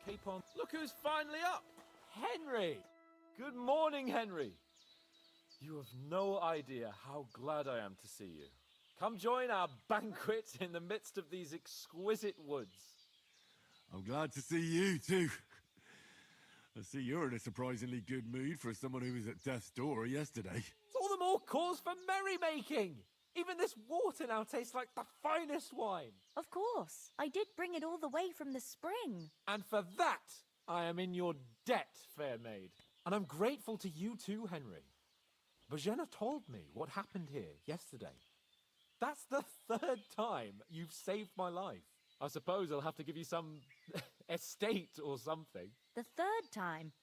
keep on. Look who's finally up! Henry! Good morning, Henry! You have no idea how glad I am to see you. Come join our banquet in the midst of these exquisite woods. I'm glad to see you, too. I see you're in a surprisingly good mood for someone who was at death's door yesterday. It's all the more cause for merrymaking! Even this water now tastes like the finest wine. Of course. I did bring it all the way from the spring. And for that, I am in your debt, fair maid. And I'm grateful to you too, Henry. Bojena told me what happened here yesterday. That's the third time you've saved my life. I suppose I'll have to give you some estate or something. The third time?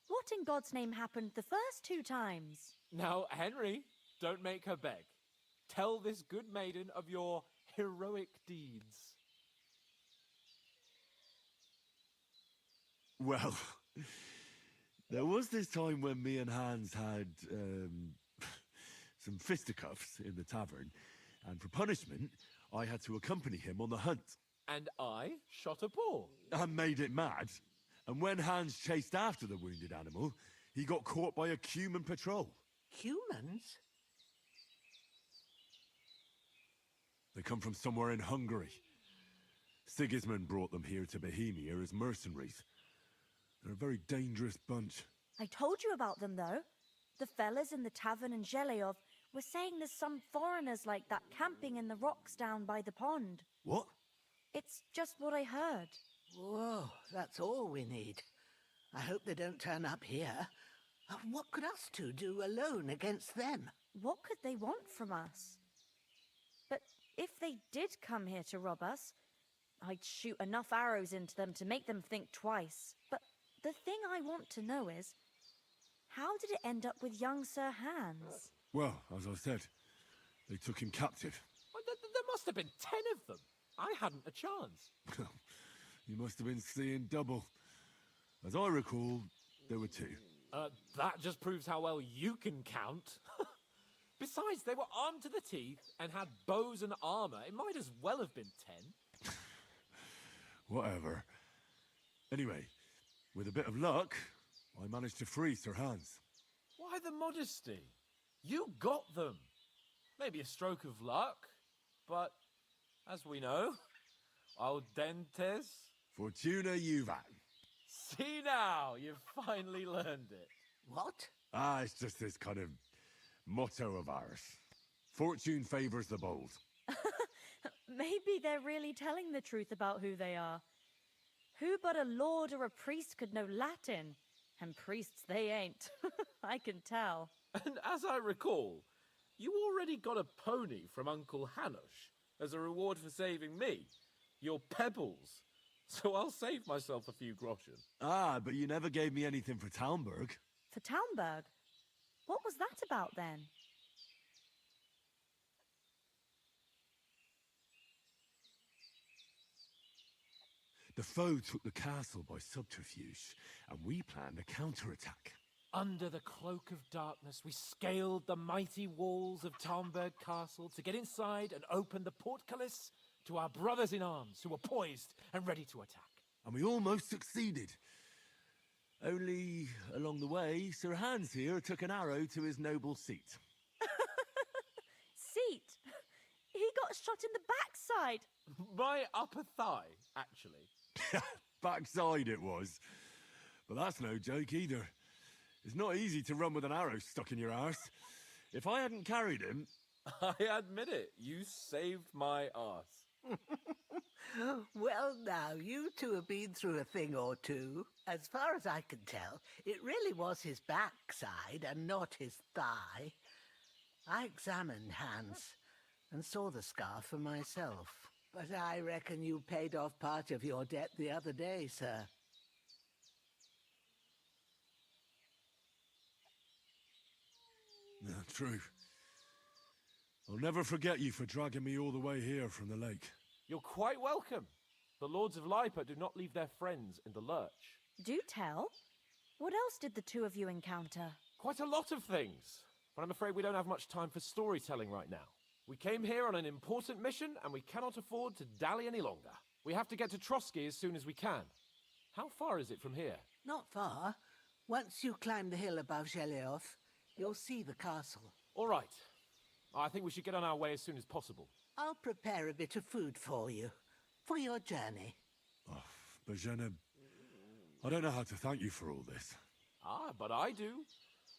What in God's name happened the first 2 times? Now, Henry, don't make her beg. Tell this good maiden of your heroic deeds. Well, there was this time when me and Hans had, some fisticuffs in the tavern, and for punishment, I had to accompany him on the hunt. And I shot a boar. I made it mad. And when Hans chased after the wounded animal, he got caught by a human patrol. Humans? They come from somewhere in Hungary. Sigismund brought them here to Bohemia as mercenaries. They're a very dangerous bunch. I told you about them, though. The fellas in the tavern in Zheleov were saying there's some foreigners like that camping in the rocks down by the pond. What? It's just what I heard. Whoa, that's all we need. I hope they don't turn up here. What could us two do alone against them? What could they want from us? But if they did come here to rob us, I'd shoot enough arrows into them to make them think twice. But the thing I want to know is, how did it end up with young Sir Hans? Well, as I said, they took him captive. Well, there must have been 10 of them. I hadn't a chance. You must have been seeing double. As I recall, there were 2. That just proves how well you can count. Besides, they were armed to the teeth and had bows and armor. It might as well have been 10. Whatever. Anyway, with a bit of luck, I managed to free Sir Hans. Why the modesty? You got them. Maybe a stroke of luck, but as we know, al dentes. Fortuna juvat. See now, you've finally learned it. What? Ah, it's just this kind of motto of ours. Fortune favors the bold. Maybe they're really telling the truth about who they are. Who but a lord or a priest could know Latin? And priests they ain't. I can tell. And as I recall, you already got a pony from Uncle Hanush as a reward for saving me. Your pebbles. So I'll save myself a few groschen. Ah, but you never gave me anything for Talmberg. For Talmberg? What was that about then? The foe took the castle by subterfuge, and we planned a counterattack. Under the cloak of darkness, we scaled the mighty walls of Talmberg Castle to get inside and open the portcullis to our brothers in arms who were poised and ready to attack. And we almost succeeded. Only, along the way, Sir Hans here took an arrow to his noble seat. Seat? He got shot in the backside. My upper thigh, actually. Backside it was. But that's no joke either. It's not easy to run with an arrow stuck in your arse. If I hadn't carried him... I admit it, you saved my arse. Well, now, you two have been through a thing or two. As far as I can tell, it really was his backside and not his thigh. I examined Hans and saw the scar for myself. But I reckon you paid off part of your debt the other day, sir. No, true. I'll never forget you for dragging me all the way here from the lake. You're quite welcome. The Lords of Lipa do not leave their friends in the lurch. Do tell. What else did the 2 of you encounter? Quite a lot of things. But I'm afraid we don't have much time for storytelling right now. We came here on an important mission, and we cannot afford to dally any longer. We have to get to Trotsky as soon as we can. How far is it from here? Not far. Once you climb the hill above Gelioth, you'll see the castle. All right. I think we should get on our way as soon as possible. I'll prepare a bit of food for you, for your journey. Oh, Bozhena, I don't know how to thank you for all this. Ah, but I do.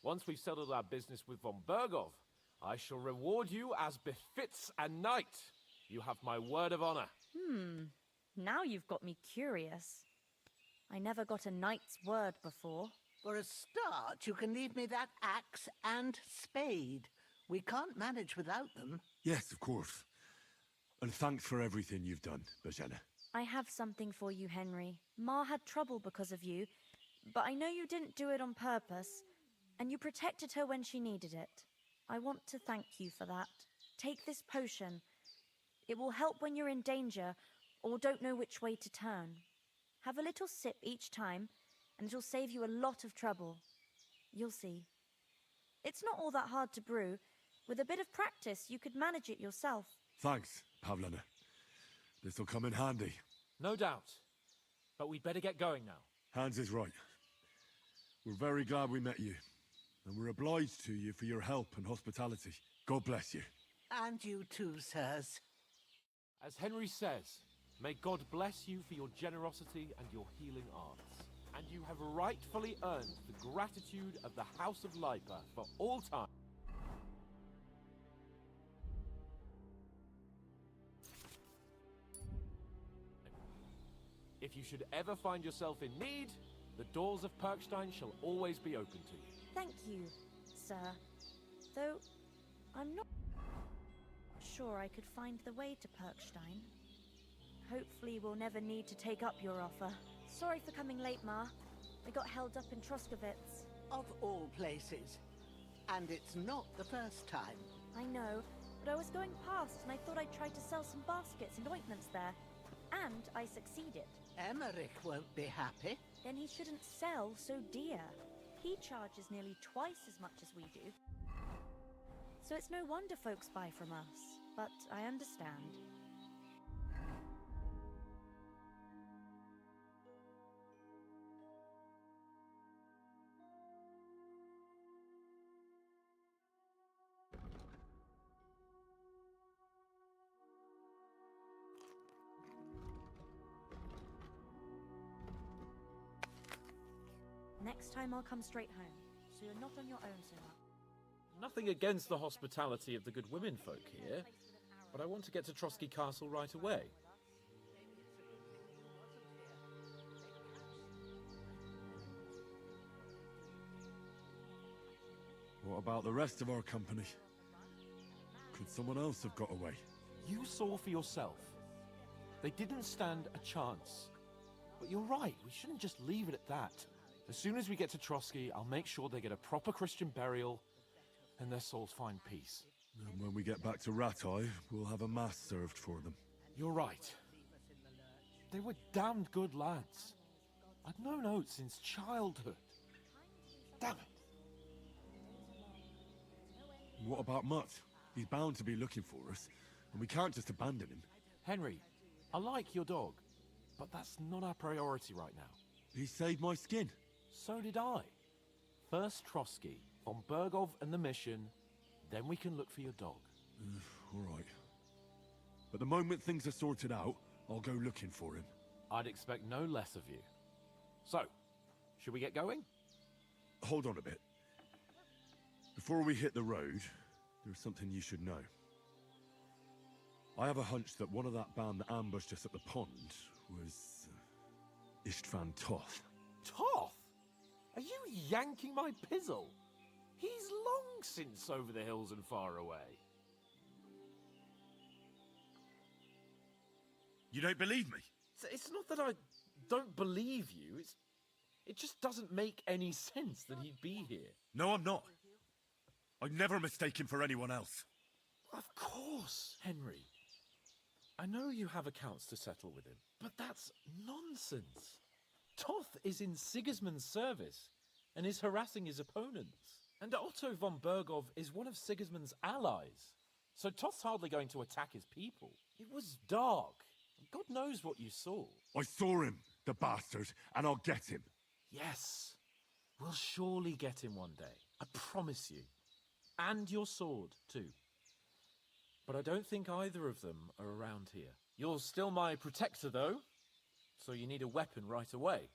Once we've settled our business with von Bergov, I shall reward you as befits a knight. You have my word of honor. Now you've got me curious. I never got a knight's word before. For a start, you can leave me that axe and spade. We can't manage without them. Yes, of course. And thanks for everything you've done, Bozhena. I have something for you, Henry. Ma had trouble because of you, but I know you didn't do it on purpose, and you protected her when she needed it. I want to thank you for that. Take this potion. It will help when you're in danger or don't know which way to turn. Have a little sip each time, and it'll save you a lot of trouble. You'll see. It's not all that hard to brew. With a bit of practice, you could manage it yourself. Thanks, Pavlena. This'll come in handy. No doubt. But we'd better get going now. Hans is right. We're very glad we met you. And we're obliged to you for your help and hospitality. God bless you. And you too, sirs. As Henry says, may God bless you for your generosity and your healing arts. And you have rightfully earned the gratitude of the House of Lipa for all time. If you should ever find yourself in need, the doors of Perkstein shall always be open to you. Thank you, sir. Though, I'm not sure I could find the way to Perkstein. Hopefully we'll never need to take up your offer. Sorry for coming late, Ma. I got held up in Troskowitz. Of all places. And it's not the first time. I know, but I was going past and I thought I'd try to sell some baskets and ointments there. And I succeeded. Emmerich won't be happy. Then he shouldn't sell so dear. He charges nearly twice as much as we do. So it's no wonder folks buy from us. But I understand. Next time I'll come straight home, so you're not on your own so much. Nothing against the hospitality of the good women folk here, but I want to get to Trotsky Castle right away. What about the rest of our company? Could someone else have got away? You saw for yourself. They didn't stand a chance. But you're right, we shouldn't just leave it at that. As soon as we get to Trotsky, I'll make sure they get a proper Christian burial and their souls find peace. And when we get back to Ratai, we'll have a mass served for them. You're right. They were damned good lads. I'd known Oates since childhood. Damn it. What about Mutt? He's bound to be looking for us, and we can't just abandon him. Henry, I like your dog, but that's not our priority right now. He saved my skin. So did I. First Trotsky, von Bergov and the mission, then we can look for your dog. All right. But the moment things are sorted out, I'll go looking for him. I'd expect no less of you. So, should we get going? Hold on a bit. Before we hit the road, there's something you should know. I have a hunch that one of that band that ambushed us at the pond was Istvan Toth. Toth? Are you yanking my pizzle? He's long since over the hills and far away. You don't believe me? It's not that I don't believe you, it just doesn't make any sense that he'd be here. No, I'm not. I'd never mistake him for anyone else. Of course, Henry. I know you have accounts to settle with him, but that's nonsense. Toth is in Sigismund's service and is harassing his opponents. And Otto von Bergov is one of Sigismund's allies. So Toth's hardly going to attack his people. It was dark. God knows what you saw. I saw him. the bastard, and I'll get him. Yes, we'll surely get him one day. I promise you. And your sword, too. But I don't think either of them are around here. You're still my protector, though, so you need a weapon right away.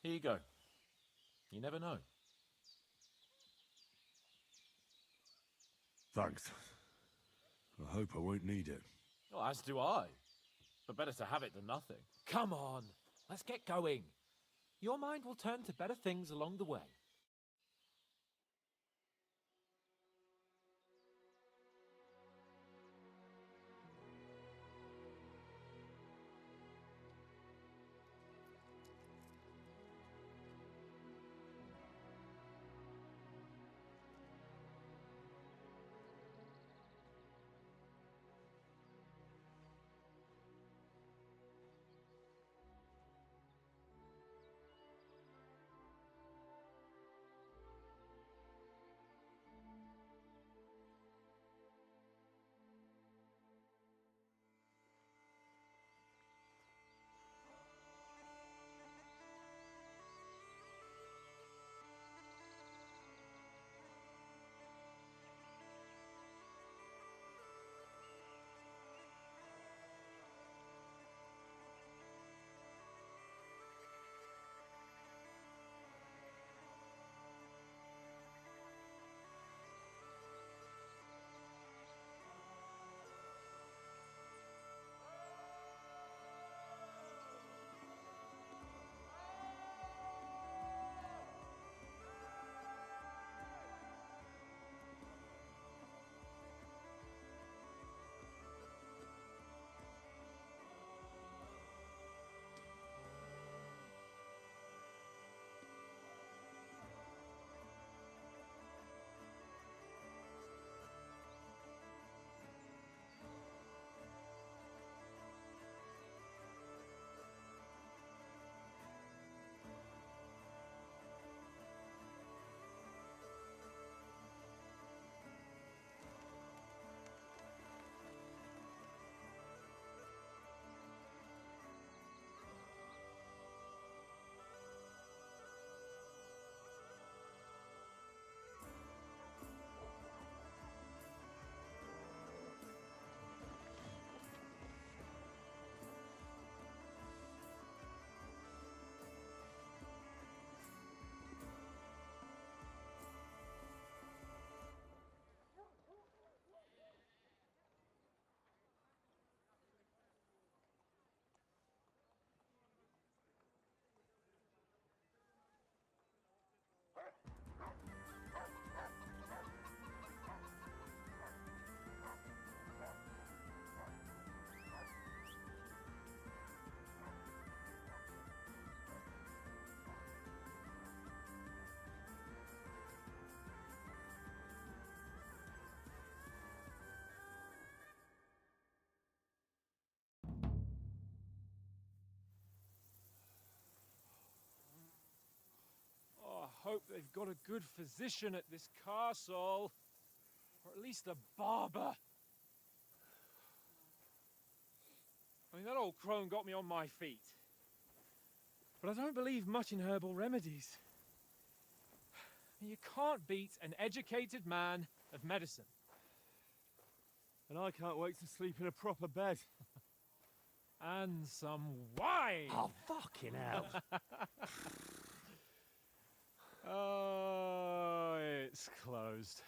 Here you go. You never know. Thanks. I hope I won't need it. Well, as do I. But better to have it than nothing. Come on, let's get going. Your mind will turn to better things along the way. Hope they've got a good physician at this castle. Or at least a barber. I mean, that old crone got me on my feet. But I don't believe much in herbal remedies. You can't beat an educated man of medicine. And I can't wait to sleep in a proper bed. And some wine! Oh, fucking hell. Oh, it's closed.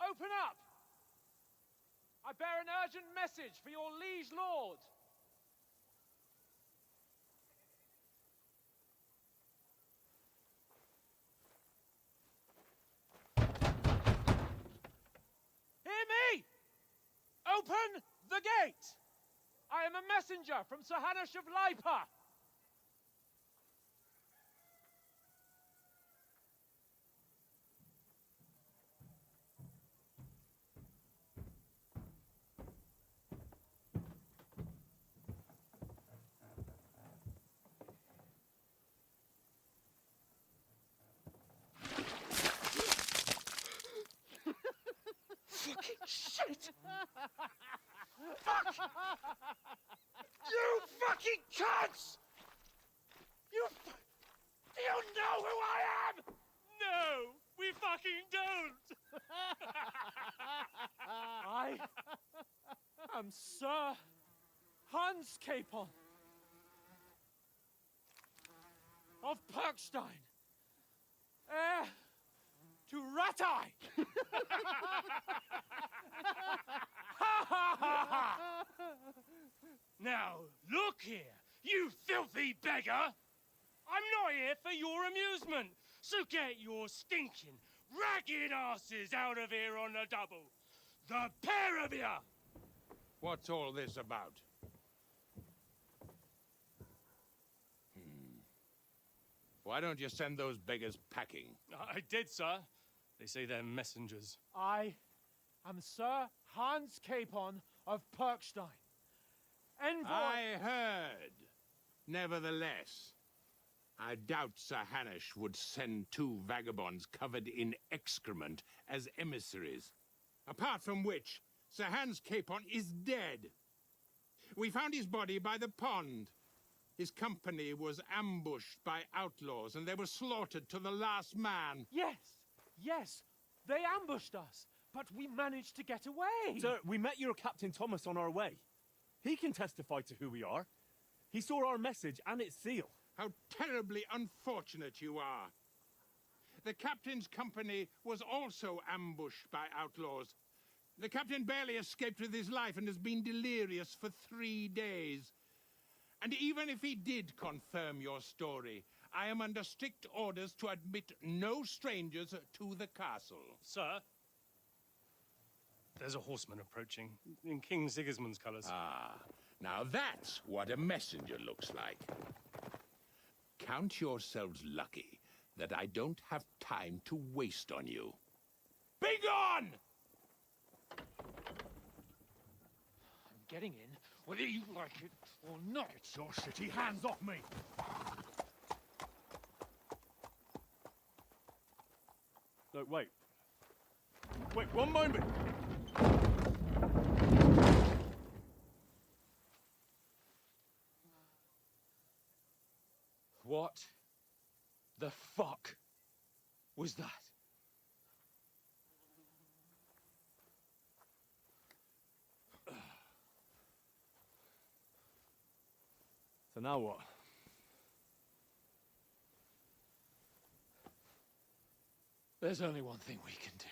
Open up! I bear an urgent message for your liege lord. Hear me! Open the gate! I am a messenger from Sir Hanush of Lipa. What? Do you know who I am? No, we fucking don't. I am Sir Hans Capon of Perkstein, heir to Ratai. Now, look here, you filthy beggar! I'm not here for your amusement, so get your stinking, ragged asses out of here on the double. The pair of you! What's all this about? Why don't you send those beggars packing? I did, sir. They say they're messengers. I am Sir Hans Capon of Perkstein. Envoy... I heard. Nevertheless, I doubt Sir Hanush would send two vagabonds covered in excrement as emissaries. Apart from which, Sir Hans Capon is dead. We found his body by the pond. His company was ambushed by outlaws, and they were slaughtered to the last man. Yes, they ambushed us, but we managed to get away. Sir, we met your Captain Thomas on our way. He can testify to who we are. He saw our message and its seal. How terribly unfortunate you are. The captain's company was also ambushed by outlaws. The captain barely escaped with his life and has been delirious for 3 days. And even if he did confirm your story, I am under strict orders to admit no strangers to the castle. Sir, there's a horseman approaching in King Sigismund's colours. Ah, now that's what a messenger looks like. Count yourselves lucky that I don't have time to waste on you. Begone! I'm getting in, whether you like it or not. Get your shitty hands off me! No, wait. Wait, one moment! What the fuck was that? So now what? There's only one thing we can do.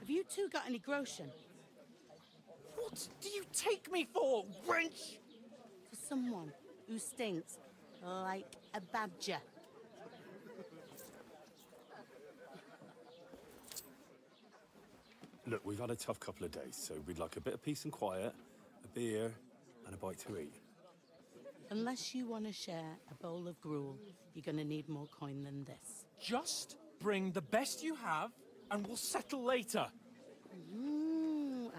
Have you two got any groschen? What do you take me for, wench? For someone who stinks like a badger. Look, we've had a tough couple of days, so we'd like a bit of peace and quiet, a beer, and a bite to eat. Unless you want to share a bowl of gruel, you're going to need more coin than this. Just bring the best you have, and we'll settle later.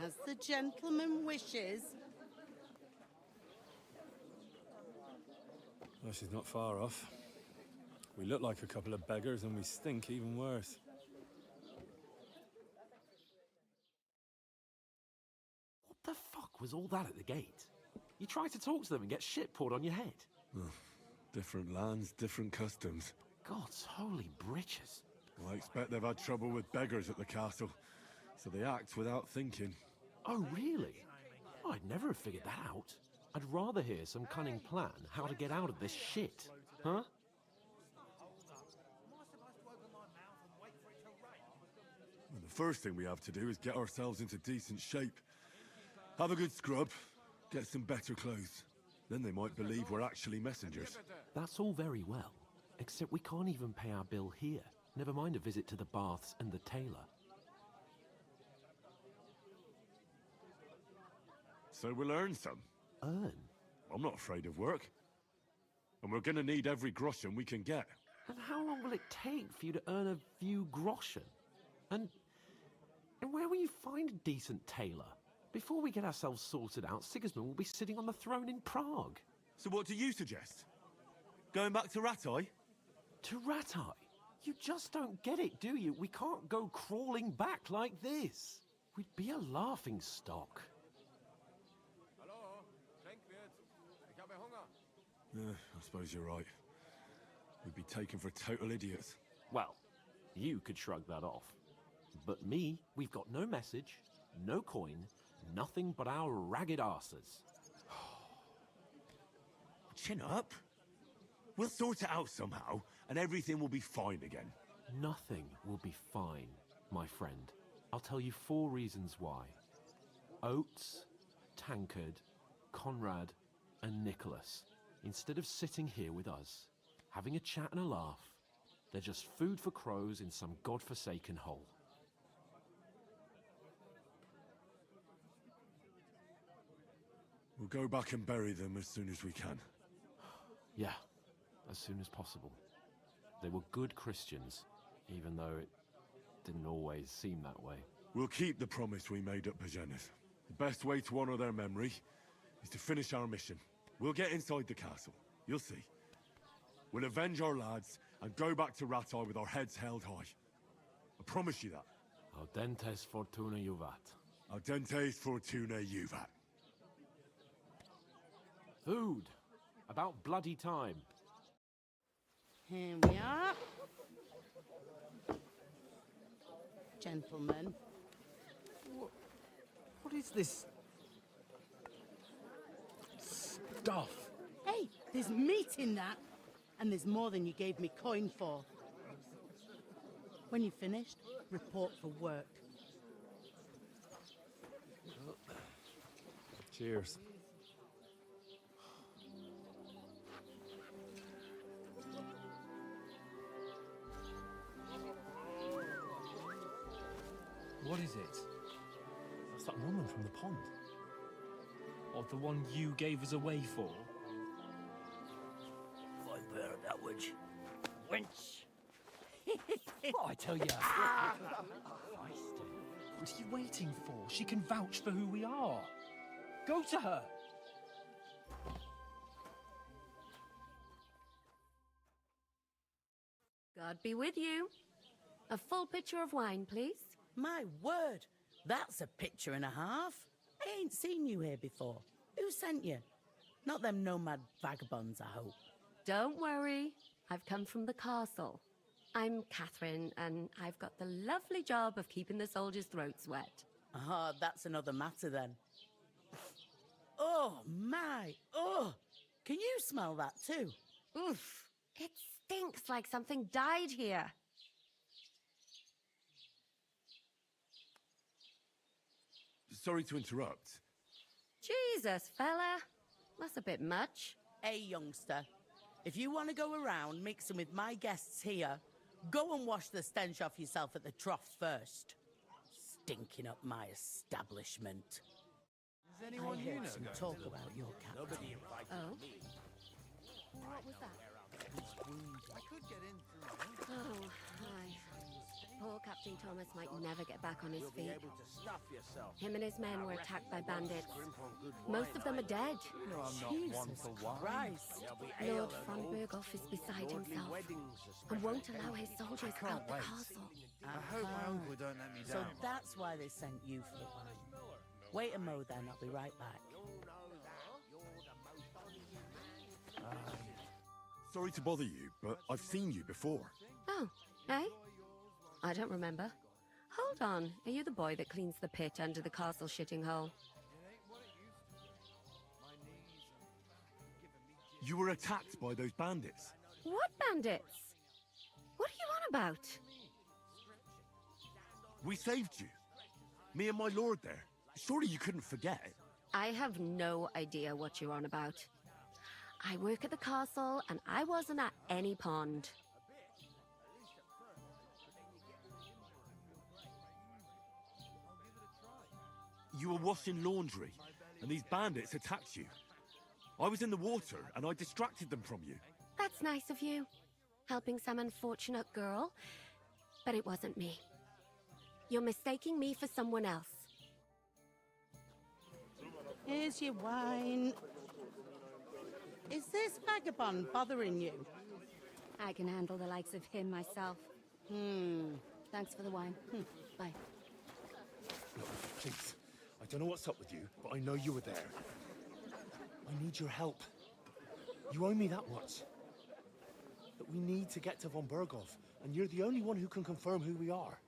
As the gentleman wishes. Well, she's not far off. We look like a couple of beggars, and we stink even worse. What the fuck was all that at the gate? You try to talk to them and get shit poured on your head. Different lands, different customs. God's holy britches. Well, I expect they've had trouble with beggars at the castle, so they act without thinking. Oh, really? I'd never have figured that out. I'd rather hear some cunning plan how to get out of this shit. Huh? Well, the first thing we have to do is get ourselves into decent shape. Have a good scrub, get some better clothes. Then they might believe we're actually messengers. That's all very well, except we can't even pay our bill here. Never mind a visit to the baths and the tailor. So we'll earn some. Earn? I'm not afraid of work. And we're gonna need every groschen we can get. And how long will it take for you to earn a few groschen? And And where will you find a decent tailor? Before we get ourselves sorted out, Sigismund will be sitting on the throne in Prague. So what do you suggest? Going back to Ratai? To Ratai? You just don't get it, do you? We can't go crawling back like this. We'd be a laughing stock. I suppose you're right. We'd be taken for total idiots. Well, you could shrug that off. But me, we've got no message, no coin, nothing but our ragged arses. Chin up. We'll sort it out somehow, and everything will be fine again. Nothing will be fine, my friend. I'll tell you 4 reasons why. Oates, Tankard, Conrad, and Nicholas, instead of sitting here with us, having a chat and a laugh, they're just food for crows in some godforsaken hole. We'll go back and bury them as soon as we can. Yeah, as soon as possible. They were good Christians, even though it didn't always seem that way. We'll keep the promise we made at Bajeneth. The best way to honor their memory is to finish our mission. We'll get inside the castle. You'll see. We'll avenge our lads and go back to Ratai with our heads held high. I promise you that. Audentes fortuna juvat. Audentes fortuna juvat. Food! About bloody time. Here we are. Gentlemen. What is this stuff? Hey, there's meat in that. And there's more than you gave me coin for. When you're finished, report for work. Cheers. What is it? That's that woman from the pond. Or the one you gave us away for? Bear that witch. Wench! What I tell you? What are you waiting for? She can vouch for who we are. Go to her. God be with you. A full pitcher of wine, please. My word, that's a picture and a half. I ain't seen you here before. Who sent you? Not them nomad vagabonds, I hope. Don't worry. I've come from the castle. I'm Catherine, and I've got the lovely job of keeping the soldiers' throats wet. Ah, that's another matter then. Oh, my. Oh, can you smell that too? Oof. It stinks like something died here. Sorry to interrupt. Jesus, fella. That's a bit much. Hey, youngster. If you want to go around mixing with my guests here, go and wash the stench off yourself at the trough first. Stinking up my establishment. Is anyone I heard some talk about your captain. Oh? What was that? I could get in through. Oh, hi. Poor Captain Thomas might never get back on his feet. Him and his men were attacked by bandits. Most of them are dead. No, I'm not one for wine. Christ. Lord von Berghoff is beside himself and won't allow his soldiers out the castle. I hope my uncle don't let me So down. that's why they sent you for the wine. Wait a mo then, I'll be right back. Sorry to bother you, but I've seen you before. Oh, eh? I don't remember. Hold on, are you the boy that cleans the pit under the castle shitting hole? You were attacked by those bandits. What bandits? What are you on about? We saved you. Me and my lord there. Surely you couldn't forget. I have no idea what you're on about. I work at the castle and I wasn't at any pond. You were washing laundry, and these bandits attacked you. I was in the water, and I distracted them from you. That's nice of you. Helping some unfortunate girl. But it wasn't me. You're mistaking me for someone else. Here's your wine. Is this vagabond bothering you? I can handle the likes of him myself. Thanks for the wine. Bye. Look, please. I don't know what's up with you, but I know you were there. I need your help. You owe me that much. But we need to get to von Berghoff, and you're the only one who can confirm who we are.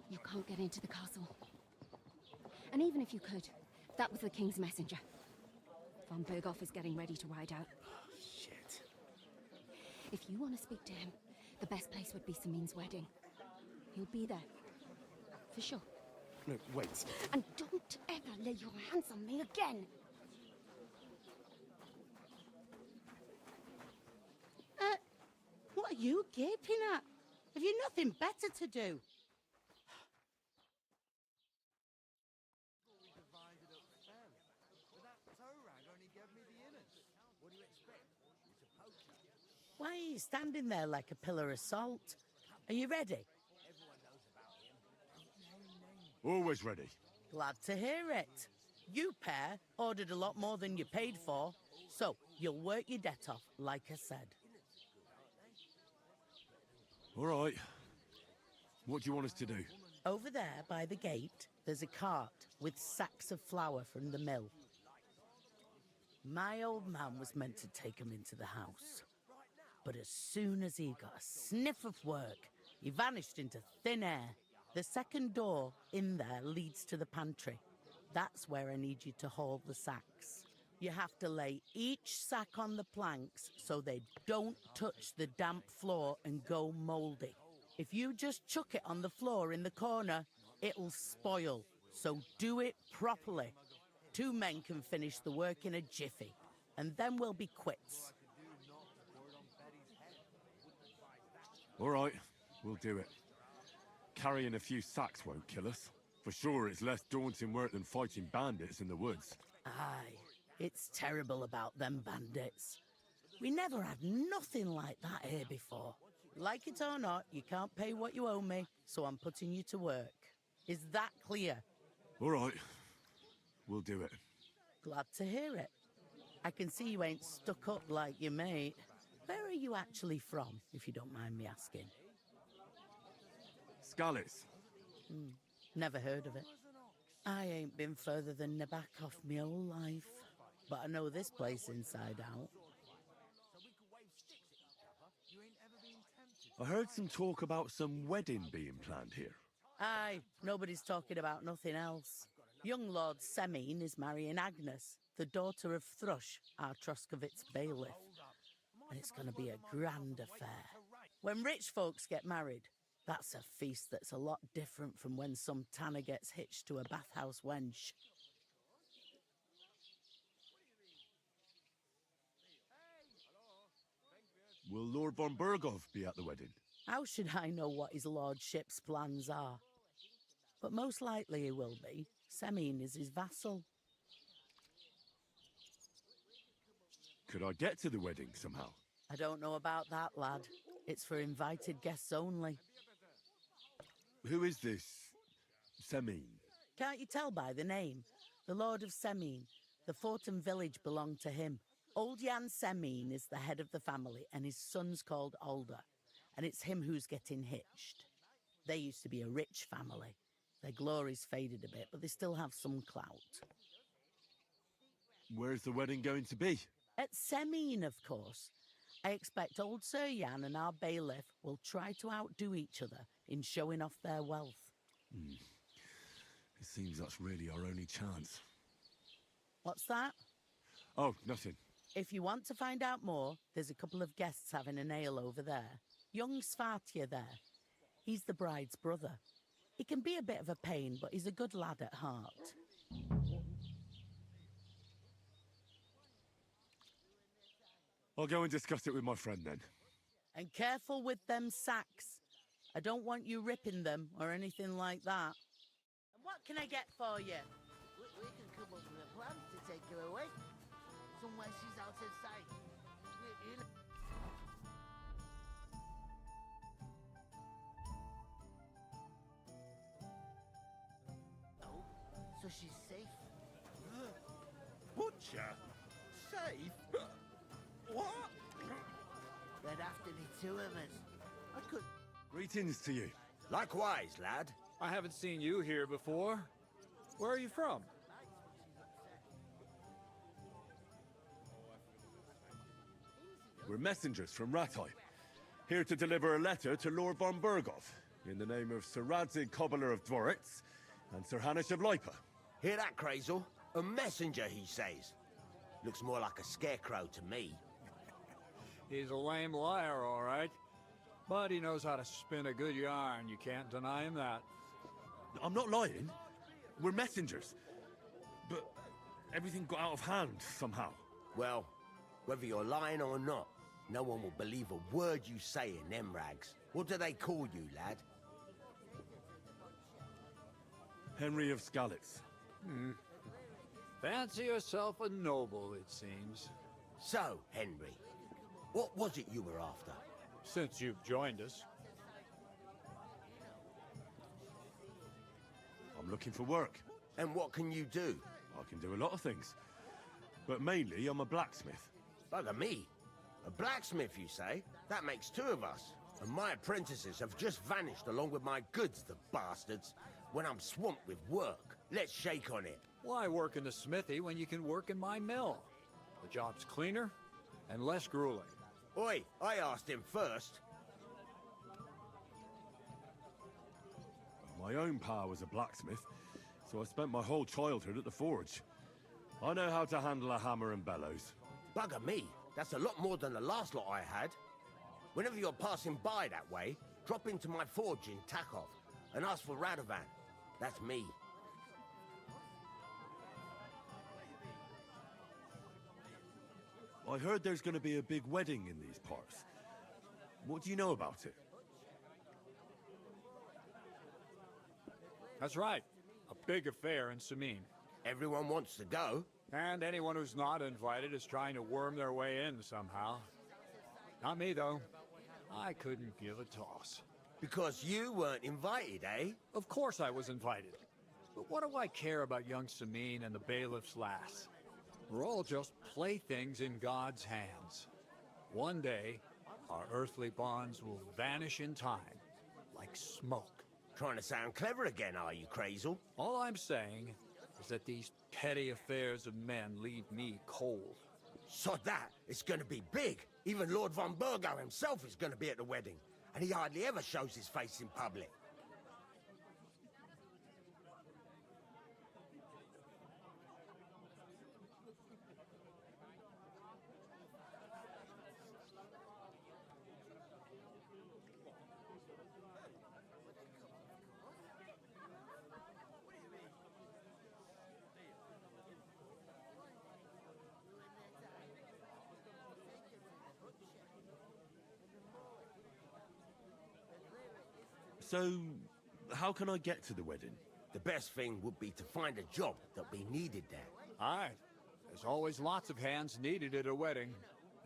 You can't get into the castle. And even if you could, that was the king's messenger. Von Berghoff is getting ready to ride out. Shit. If you want to speak to him, the best place would be Samin's wedding. He'll be there. For sure. No, wait. And don't ever lay your hands on me again! What are you gaping at? Have you nothing better to do? Divided up fairly. But that toe rag only gave me the innards. What do you expect? It's a poacher. Why are you standing there like a pillar of salt? Are you ready? Always ready. Glad to hear it. You pair ordered a lot more than you paid for, so you'll work your debt off, like I said. All right. What do you want us to do? Over there by the gate, there's a cart with sacks of flour from the mill. My old man was meant to take 'em into the house. But as soon as he got a sniff of work, he vanished into thin air. The second door in there leads to the pantry. That's where I need you to haul the sacks. You have to lay each sack on the planks so they don't touch the damp floor and go mouldy. If you just chuck it on the floor in the corner, it'll spoil. So do it properly. 2 men can finish the work in a jiffy, and then we'll be quits. All right, we'll do it. Carrying a few sacks won't kill us. For sure, it's less daunting work than fighting bandits in the woods. Aye, it's terrible about them bandits. We never had nothing like that here before. Like it or not, you can't pay what you owe me, so I'm putting you to work. Is that clear? All right, we'll do it. Glad to hear it. I can see you ain't stuck up like your mate. Where are you actually from, if you don't mind me asking? Scallis. Never heard of it. I ain't been further than Nabakov my whole life, but I know this place inside out. I heard some talk about some wedding being planned here. Aye, nobody's talking about nothing else. Young Lord Semin is marrying Agnes, the daughter of Thrush, our Troskovitz bailiff. And it's going to be a grand affair. When rich folks get married, that's a feast that's a lot different from when some tanner gets hitched to a bathhouse wench. Will Lord von Berghoff be at the wedding? How should I know what his lordship's plans are? But most likely he will be. Semin is his vassal. Could I get to the wedding somehow? I don't know about that, lad. It's for invited guests only. Who is this Semin? Can't you tell by the name? The Lord of Semin. The fort and village belong to him. Old Jan Semin is the head of the family, and his son's called Alder. And it's him who's getting hitched. They used to be a rich family. Their glory's faded a bit, but they still have some clout. Where's the wedding going to be? At Semin, of course. I expect old Sir Jan and our bailiff will try to outdo each other in showing off their wealth. It seems that's really our only chance. What's that? Oh, nothing. If you want to find out more, there's a couple of guests having an ale over there. Young Svartje there. He's the bride's brother. He can be a bit of a pain, but he's a good lad at heart. I'll go and discuss it with my friend then. And careful with them sacks. I don't want you ripping them or anything like that. And what can I get for you? We can come up with a plan to take you away. Somewhere she's out of sight. Oh, so she's safe? Butcher? Safe? What? There'd have to be two of us. I could... Greetings to you. Likewise, lad. I haven't seen you here before. Where are you from? We're messengers from Ratai, here to deliver a letter to Lord von Burgov, in the name of Sir Radzig, Cobbler of Dworitz, and Sir Hanish of Lipa. Hear that, Crazel? A messenger, he says. Looks more like a scarecrow to me. He's a lame liar, all right. But he knows how to spin a good yarn. You can't deny him that. I'm not lying. We're messengers. But everything got out of hand somehow. Well, whether you're lying or not, no one will believe a word you say in them rags. What do they call you, lad? Henry of Skalitz. Fancy yourself a noble, it seems. So, Henry, what was it you were after? Since you've joined us. I'm looking for work. And what can you do? I can do a lot of things. But mainly, I'm a blacksmith. Bugger me. A blacksmith, you say? That makes two of us. And my apprentices have just vanished along with my goods, the bastards. When I'm swamped with work. Let's shake on it. Why work in the smithy when you can work in my mill? The job's cleaner and less grueling. Oi, I asked him first. My own pa was a blacksmith, so I spent my whole childhood at the forge. I know how to handle a hammer and bellows. Bugger me. That's a lot more than the last lot I had. Whenever you're passing by that way, drop into my forge in Takov and ask for Radovan. That's me. I heard there's going to be a big wedding in these parts. What do you know about it? That's right. A big affair in Samin. Everyone wants to go. And anyone who's not invited is trying to worm their way in somehow. Not me, though. I couldn't give a toss. Because you weren't invited, eh? Of course I was invited. But what do I care about young Samin and the bailiff's lass? We're all just playthings in God's hands. One day, our earthly bonds will vanish in time, like smoke. Trying to sound clever again, are you, Crazel? All I'm saying is that these petty affairs of men leave me cold. Sod that, it's gonna be big. Even Lord von Burgo himself is gonna be at the wedding. And he hardly ever shows his face in public. So, how can I get to the wedding? The best thing would be to find a job that we needed there. Aye. There's always lots of hands needed at a wedding.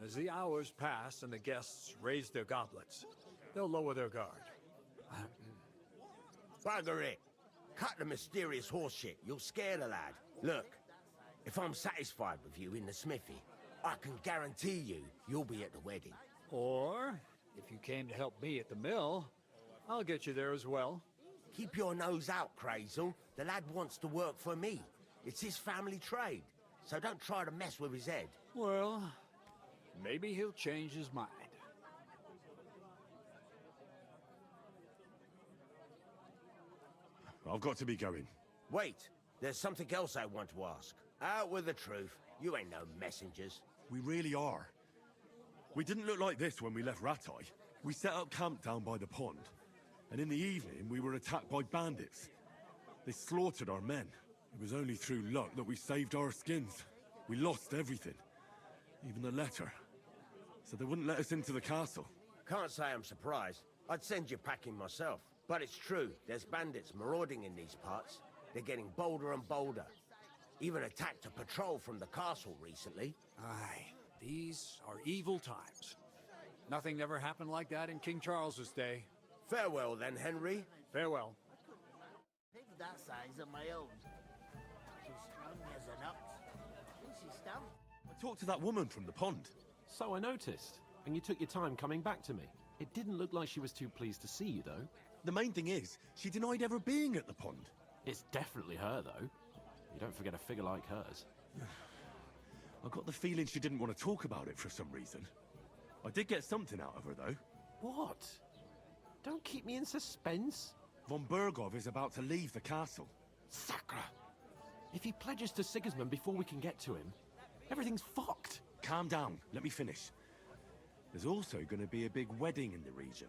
As the hours pass and the guests raise their goblets, they'll lower their guard. Bugger it. Cut the mysterious horse shit. You'll scare the lad. Look, if I'm satisfied with you in the smithy, I can guarantee you'll be at the wedding. Or, if you came to help me at the mill, I'll get you there as well. Keep your nose out, Crazel. The lad wants to work for me. It's his family trade, so don't try to mess with his head. Well, maybe he'll change his mind. I've got to be going. Wait, there's something else I want to ask. Out with the truth. You ain't no messengers. We really are. We didn't look like this when we left Ratai. We set up camp down by the pond, and in the evening we were attacked by bandits. They slaughtered our men. It was only through luck that we saved our skins. We lost everything, even the letter. So they wouldn't let us into the castle. Can't say I'm surprised. I'd send you packing myself. But it's true, there's bandits marauding in these parts. They're getting bolder and bolder. Even attacked a patrol from the castle recently. Aye, these are evil times. Nothing ever happened like that in King Charles's day. Farewell then, Henry. Farewell. Pick that size on my own. She's strong as an ox. Think she's stout? I talked to that woman from the pond. So I noticed, and you took your time coming back to me. It didn't look like she was too pleased to see you, though. The main thing is, she denied ever being at the pond. It's definitely her, though. You don't forget a figure like hers. I got the feeling she didn't want to talk about it for some reason. I did get something out of her, though. What? Don't keep me in suspense. Von Bergov is about to leave the castle. Sacre! If he pledges to Sigismund before we can get to him, everything's fucked. Calm down, let me finish. There's also going to be a big wedding in the region.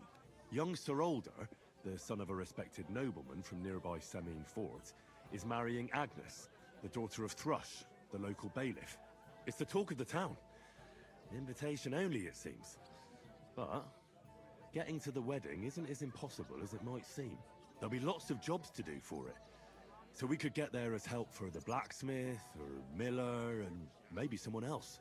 Young Sir Older, the son of a respected nobleman from nearby Semine Fort, is marrying Agnes, the daughter of Thrush, the local bailiff. It's the talk of the town. Invitation only, it seems. But getting to the wedding isn't as impossible as it might seem. There'll be lots of jobs to do for it. So we could get there as help for the blacksmith, or miller, and maybe someone else.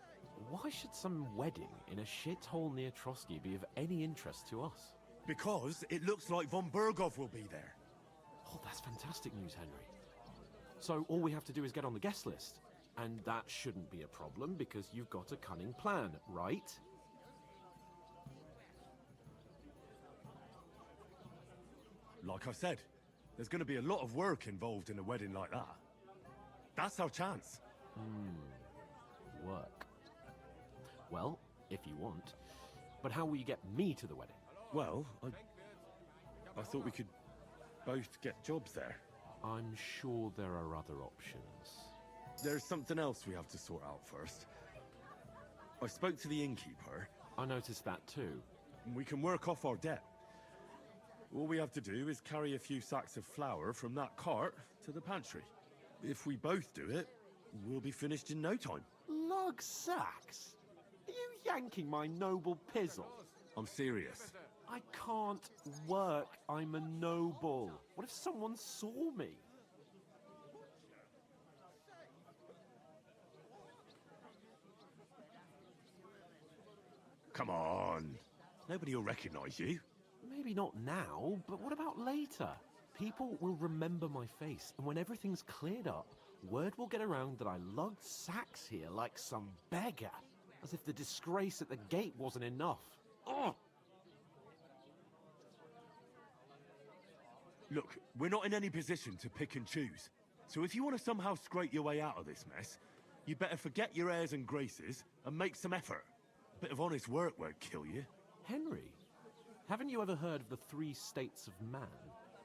Why should some wedding in a shithole near Trotsky be of any interest to us? Because it looks like Von Bergov will be there. Oh, that's fantastic news, Henry. So all we have to do is get on the guest list. And that shouldn't be a problem because you've got a cunning plan, right? Like I said, there's going to be a lot of work involved in a wedding like that. That's our chance. Work. Well, if you want. But how will you get me to the wedding? Well, I thought we could both get jobs there. I'm sure there are other options. There's something else we have to sort out first. I spoke to the innkeeper. I noticed that too. We can work off our debt. All we have to do is carry a few sacks of flour from that cart to the pantry. If we both do it, we'll be finished in no time. Lug sacks? Are you yanking my noble pizzle? I'm serious. I can't work. I'm a noble. What if someone saw me? Come on. Nobody will recognize you. Maybe not now, but what about later? People will remember my face, and when everything's cleared up, word will get around that I lugged sacks here like some beggar. As if the disgrace at the gate wasn't enough. Ugh! Look, we're not in any position to pick and choose. So if you want to somehow scrape your way out of this mess, you better forget your airs and graces and make some effort. A bit of honest work won't kill you. Henry, haven't you ever heard of the 3 states of man?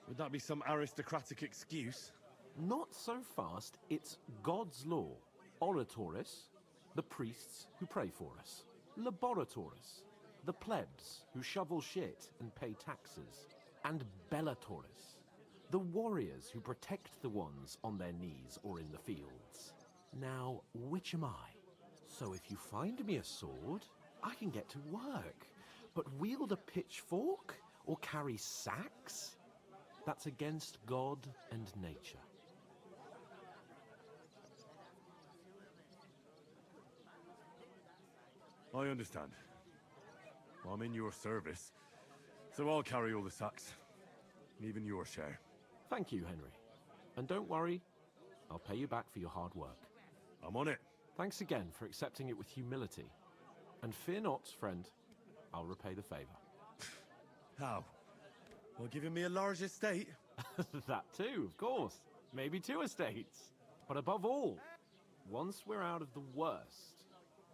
Would that be some aristocratic excuse? Not so fast. It's God's law. Oratoris, the priests who pray for us. Laboratoris, the plebs who shovel shit and pay taxes. And Bellatoris, the warriors who protect the ones on their knees or in the fields. Now, which am I? So if you find me a sword, I can get to work. But wield a pitchfork or carry sacks? That's against God and nature. I understand. I'm in your service, so I'll carry all the sacks. Even your share. Thank you, Henry. And don't worry, I'll pay you back for your hard work. I'm on it. Thanks again for accepting it with humility. And fear not, friend, I'll repay the favor. How? Well, giving me a large estate? That too, of course. Maybe 2 estates. But above all, once we're out of the worst,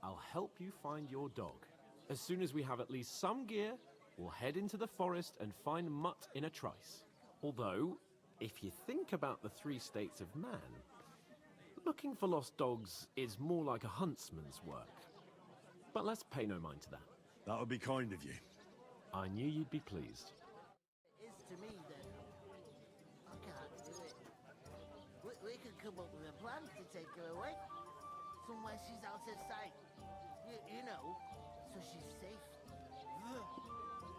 I'll help you find your dog. As soon as we have at least some gear, we'll head into the forest and find Mutt in a trice. Although, if you think about the 3 states of man, looking for lost dogs is more like a huntsman's work. But let's pay no mind to that. That would be kind of you. I knew you'd be pleased. It is to me then. I can't do it. We could come up with a plan to take her away. Somewhere she's out of sight. You know, so she's safe.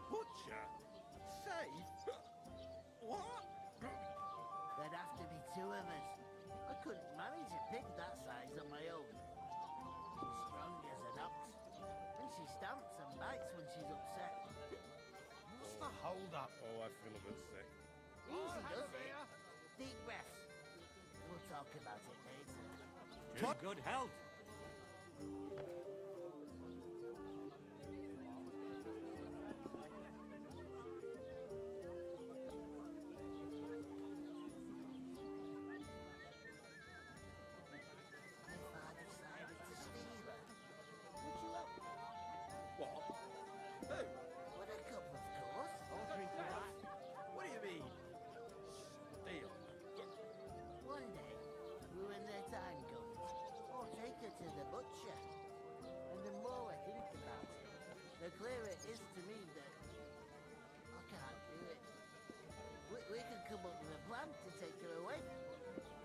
Butcher? Safe? What? There'd have to be 2 of us. I couldn't manage a pig that size on my own. She's strong as an ox, and she stamps and bites when she's upset. What's the hold up? Oh, I feel a bit sick. Easy does it. Deep breaths. We'll talk about it later. In good health. If I decided to steal her, would you help? What? Who? Would a couple, of course. What do you mean? Steal? One day, when their time comes, I'll take her to the butcher. And the more I think about it, the clearer it is to me that I can't do it. We could come up with a plan to take her away.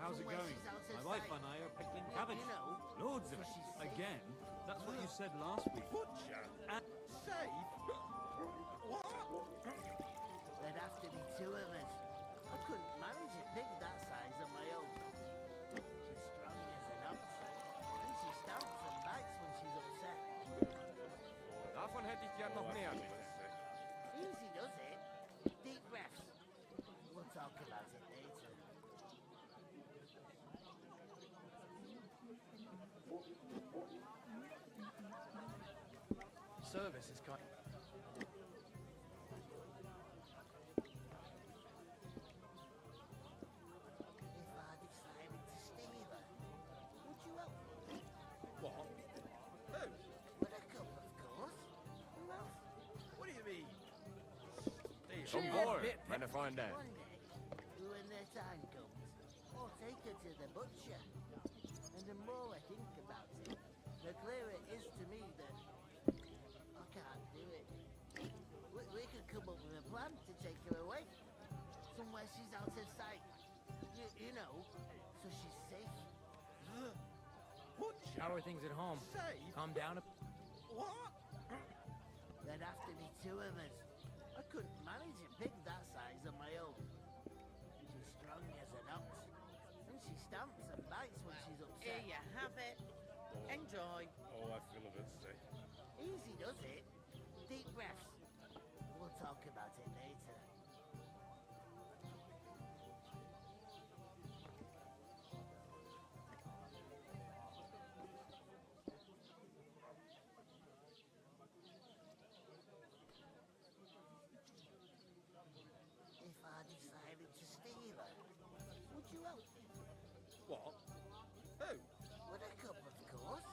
How's it Somewhere going? she's out of My wife sight. and I are picking You cabbage. know, Loads of so it. she's safe. Again? That's what you said last week. Butcher? Safe? What? There'd have to be two of us. I couldn't manage a pig that size on my own. She's strong as an ox, and she stamps and bites when she's upset. Davon hätte ich gern noch mehr. Easy does it. Deep breaths. We'll talk about it later. Service is kind. If I decided to steal her, would you help? What? Who? Would a couple, of course. Who else? What do you mean? Steal? Some boy. When to find out. One day, when their time comes, I'll take her to the butcher. And the more I think about it, the clearer it is to me that I can't do it. We could come up with a plan to take her away. Somewhere she's out of sight. You know, so she's safe. Butcher? How are things at home? Safe? Calm down. What? There'd have to be two of us. I couldn't manage a pig that size on my own. She's strong as an ox, and she stamps and bites when she's upset. Here you have it. Enjoy. Oh, I feel a bit sick. Easy does it. Deep breaths. We'll talk about it later. If I decided to steal her, would you help? What? Who? Would a couple, of course.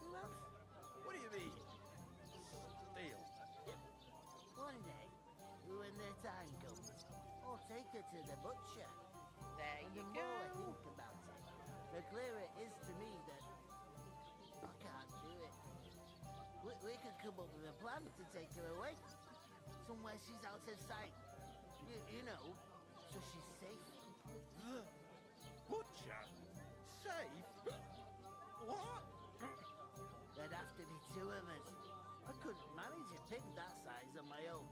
Who else? What do you mean? Steal? One day, when their time comes, I'll take her to the butcher. There And you the more I go. think about it, the clearer it is to me that I can't do it. We could come up with a plan to take her away. Somewhere she's out of sight. You know, so she's safe. Butcher? Safe? What? There'd have to be two of us. I couldn't manage a pig that size on my own.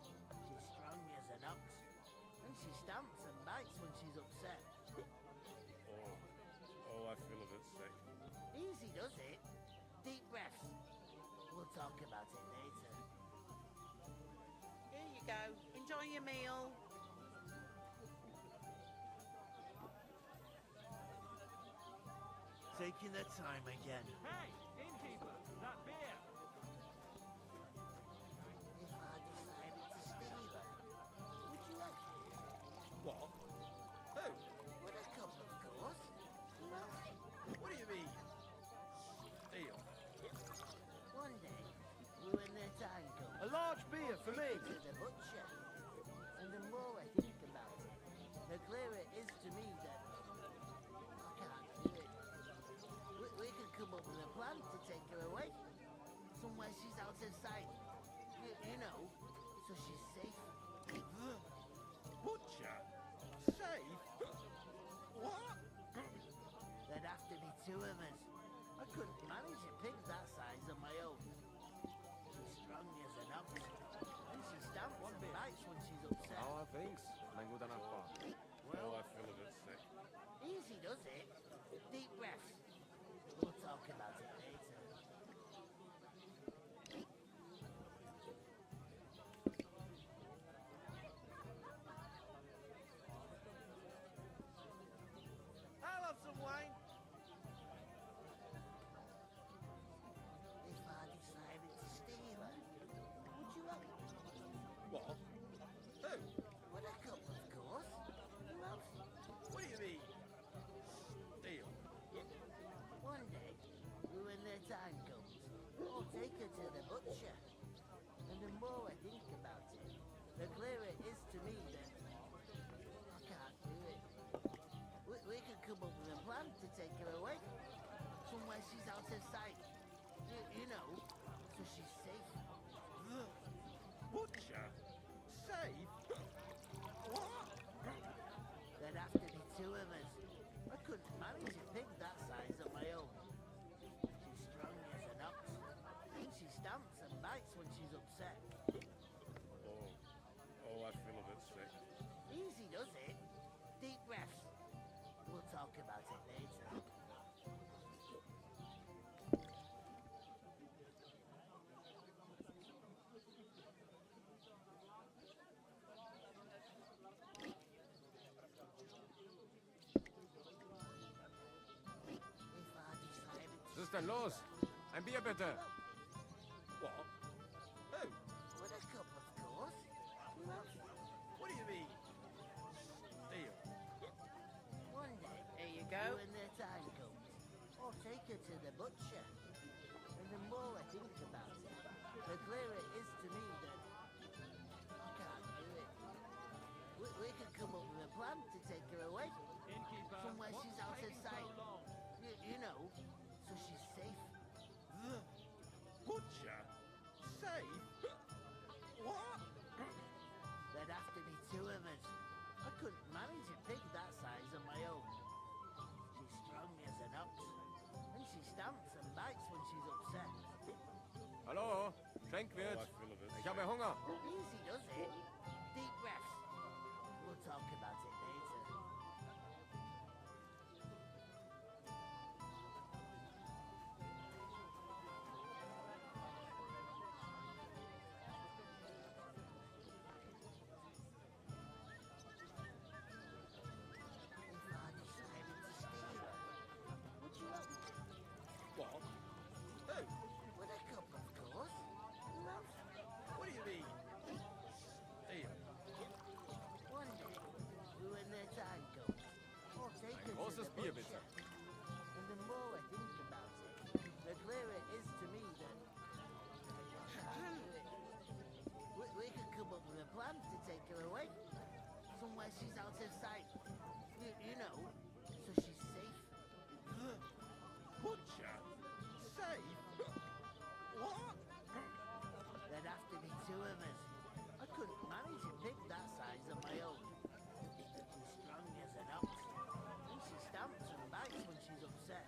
She's strong as an ox, and she stamps and bites when she's upset. Oh, I feel a bit sick. Easy does it. Deep breaths. We'll talk about it later. Here you go. Enjoy your meal. Taking the time again. Hey, innkeeper, that beer. If I decided to steal her, would you help? What? Who? Would a couple, of course. Who else? What do you mean? Steal? One day, when their time comes, A large beer for me. to the butcher. And the more I think about it, the clearer it is to me that I can't do it. We could come up with a plan to take her away. Somewhere she's out of sight. You know, so she's safe. Butcher? Safe? What? There'd have to be two of us. I couldn't manage a pig that size on my own. She's strong as an ox, and she stamps and bites when she's upset. How are things? Vengo da una parte. Oh, I feel a bit sick. Easy does it. take her away. Somewhere she's out of sight. You know, so she's safe. Butcher? Safe? What? There'd have to be two of us. I couldn't manage a pig that size on my own. She's strong as an ox. And she stamps and bites when she's upset. Oh, I feel a bit sick. Easy does it. Deep breaths. We'll talk about it later. Was ist denn los? Ein Bier bitte. What? Who? With a cup, of course. Who else? What do you mean? Steal? One day, Here you go. when their time comes, I'll take her to the butcher. And the more I think about it, the clearer it is to me that I can't do it. We could come up with a plan to take her away. Somewhere she's out of sight. You know, so she's safe. Butcher? Safe? What? There'd have to be two of us. I couldn't manage a pig that size on my own. She's strong as an ox. And she stamps and bites when she's upset. Hallo? Schenkwirt? Ich habe Hunger. Easy does it. Deep breaths. We'll talk about it later. If I decided to steal her, would you help me? What? Who? With a cup, of course. Who else? What do you mean? Steal? One day, when their time comes, I'll take her to großes the Bier, butcher. bitte. And the more I think about it, the clearer it is to me that I can't do it. We could come up with a plan to take her away. Somewhere she's out of sight. You know, so she's safe. Butcher? Safe? What? There'd have to be two of us. I couldn't manage a pig that size on my own. She's strong as an ox. And she stamps and bites when she's upset.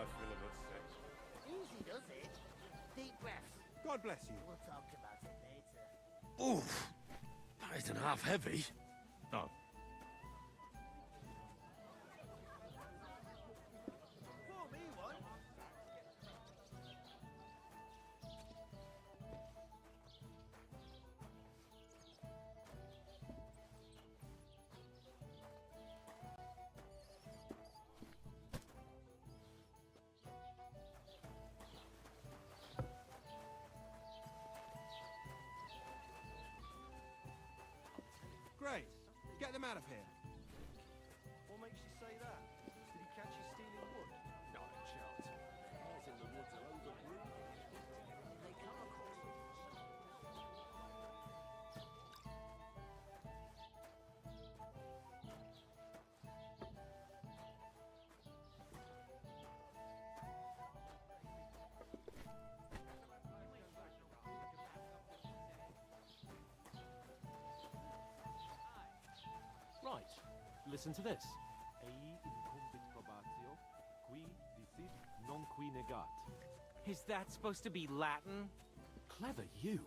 my fill of upset. Easy does it. Deep breaths. God bless you. We'll talk about it later. Oof. That isn't half heavy. Oh. Pour me one. Grace, get them out of here. What makes you say that? Did he catch you stealing wood? Not a chance. The hairs in the woods are overgrown. They come across them. Right, listen to this. Ei incumbit probatio, qui dicit non qui negat. Is that supposed to be Latin? Clever you.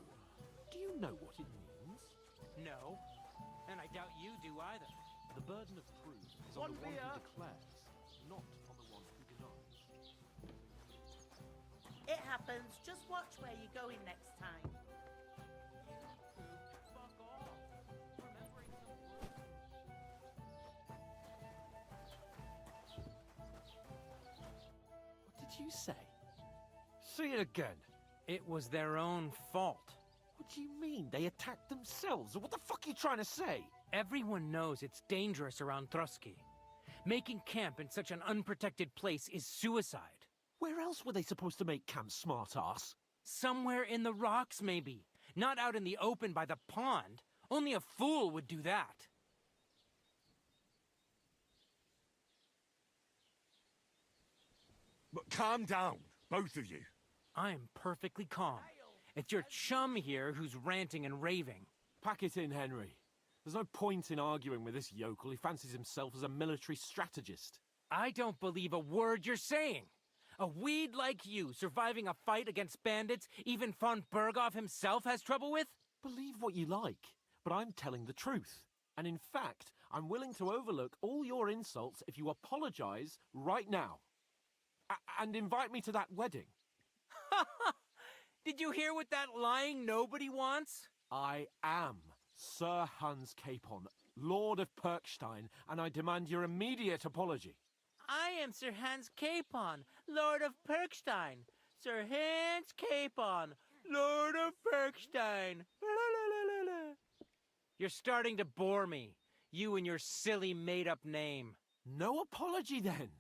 Do you know what it means? No. And I doubt you do either. The burden of proof is on the one who declares, not on the one who denies. It happens. Just watch where you're going next time. Fuck off. Remembering What did you say? Say it again. It was their own fault. What do you mean? They attacked themselves? What the fuck are you trying to say? Everyone knows it's dangerous around Trotsky. Making camp in such an unprotected place is suicide. Where else were they supposed to make camp, smartass? Somewhere in the rocks, maybe. Not out in the open by the pond. Only a fool would do that. But calm down, both of you. I'm perfectly calm. It's your chum here who's ranting and raving. Pack it in, Henry. There's no point in arguing with this yokel. He fancies himself as a military strategist. I don't believe a word you're saying. A weed like you surviving a fight against bandits even von Berghoff himself has trouble with? Believe what you like, but I'm telling the truth. And in fact, I'm willing to overlook all your insults if you apologize right now. And invite me to that wedding. Did you hear what that lying nobody wants? I am Sir Hans Capon, Lord of Perkstein, and I demand your immediate apology. I am Sir Hans Capon, Lord of Perkstein. Sir Hans Capon, Lord of Perkstein. You're starting to bore me. You and your silly made-up name. No apology, then.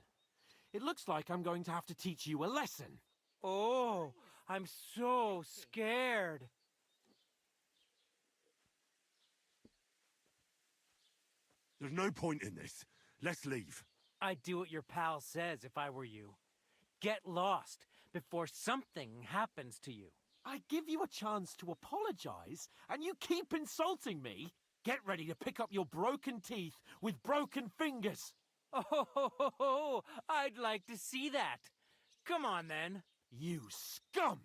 It looks like I'm going to have to teach you a lesson. Oh, I'm so scared. There's no point in this. Let's leave. I'd do what your pal says if I were you. Get lost before something happens to you. I give you a chance to apologize, and you keep insulting me. Get ready to pick up your broken teeth with broken fingers. Oh, I'd like to see that. Come on, then. You scum!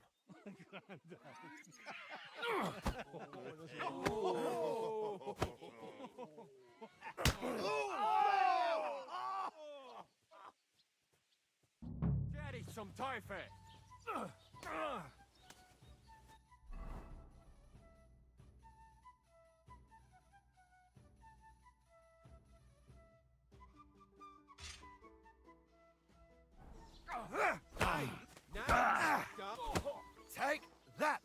Daddy, some typhoid. Take that!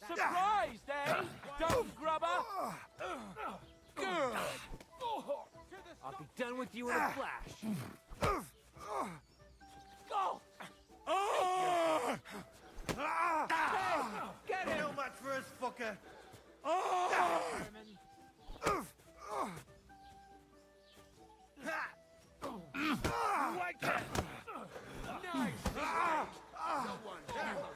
Surprised, eh? Dumb grubber! Good! I'll be done with you in a flash. Go! Get him! No match for us, fucker! Nice!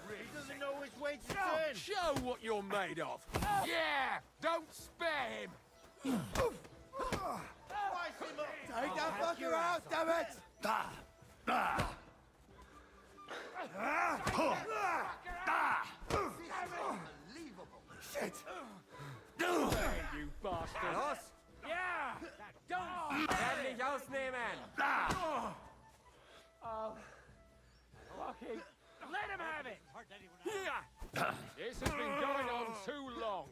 He doesn't know which way to turn! Show what you're made of. Yeah! Don't spare him! Take that fucker out! out, damn it! Shit! You bastard! Los? Yeah! Don't Endlich ausnehmen! fucking let him have it! This has been going on too long.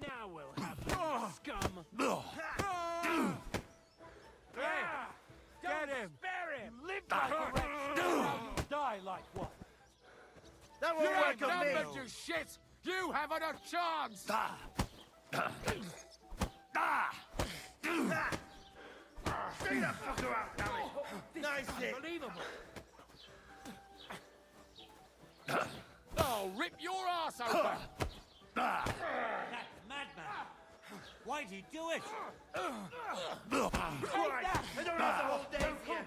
Now we'll have you, scum! Hey, get him! Spare him! Live like a wretch! Die like one! That won't work on me. outnumbered, you shit! You haven't a chance! Get the fucker out, damn it! Nice hit. Unbelievable! I'll rip your ass open! That madman! Why'd he do it? Right, I don't have the whole day here.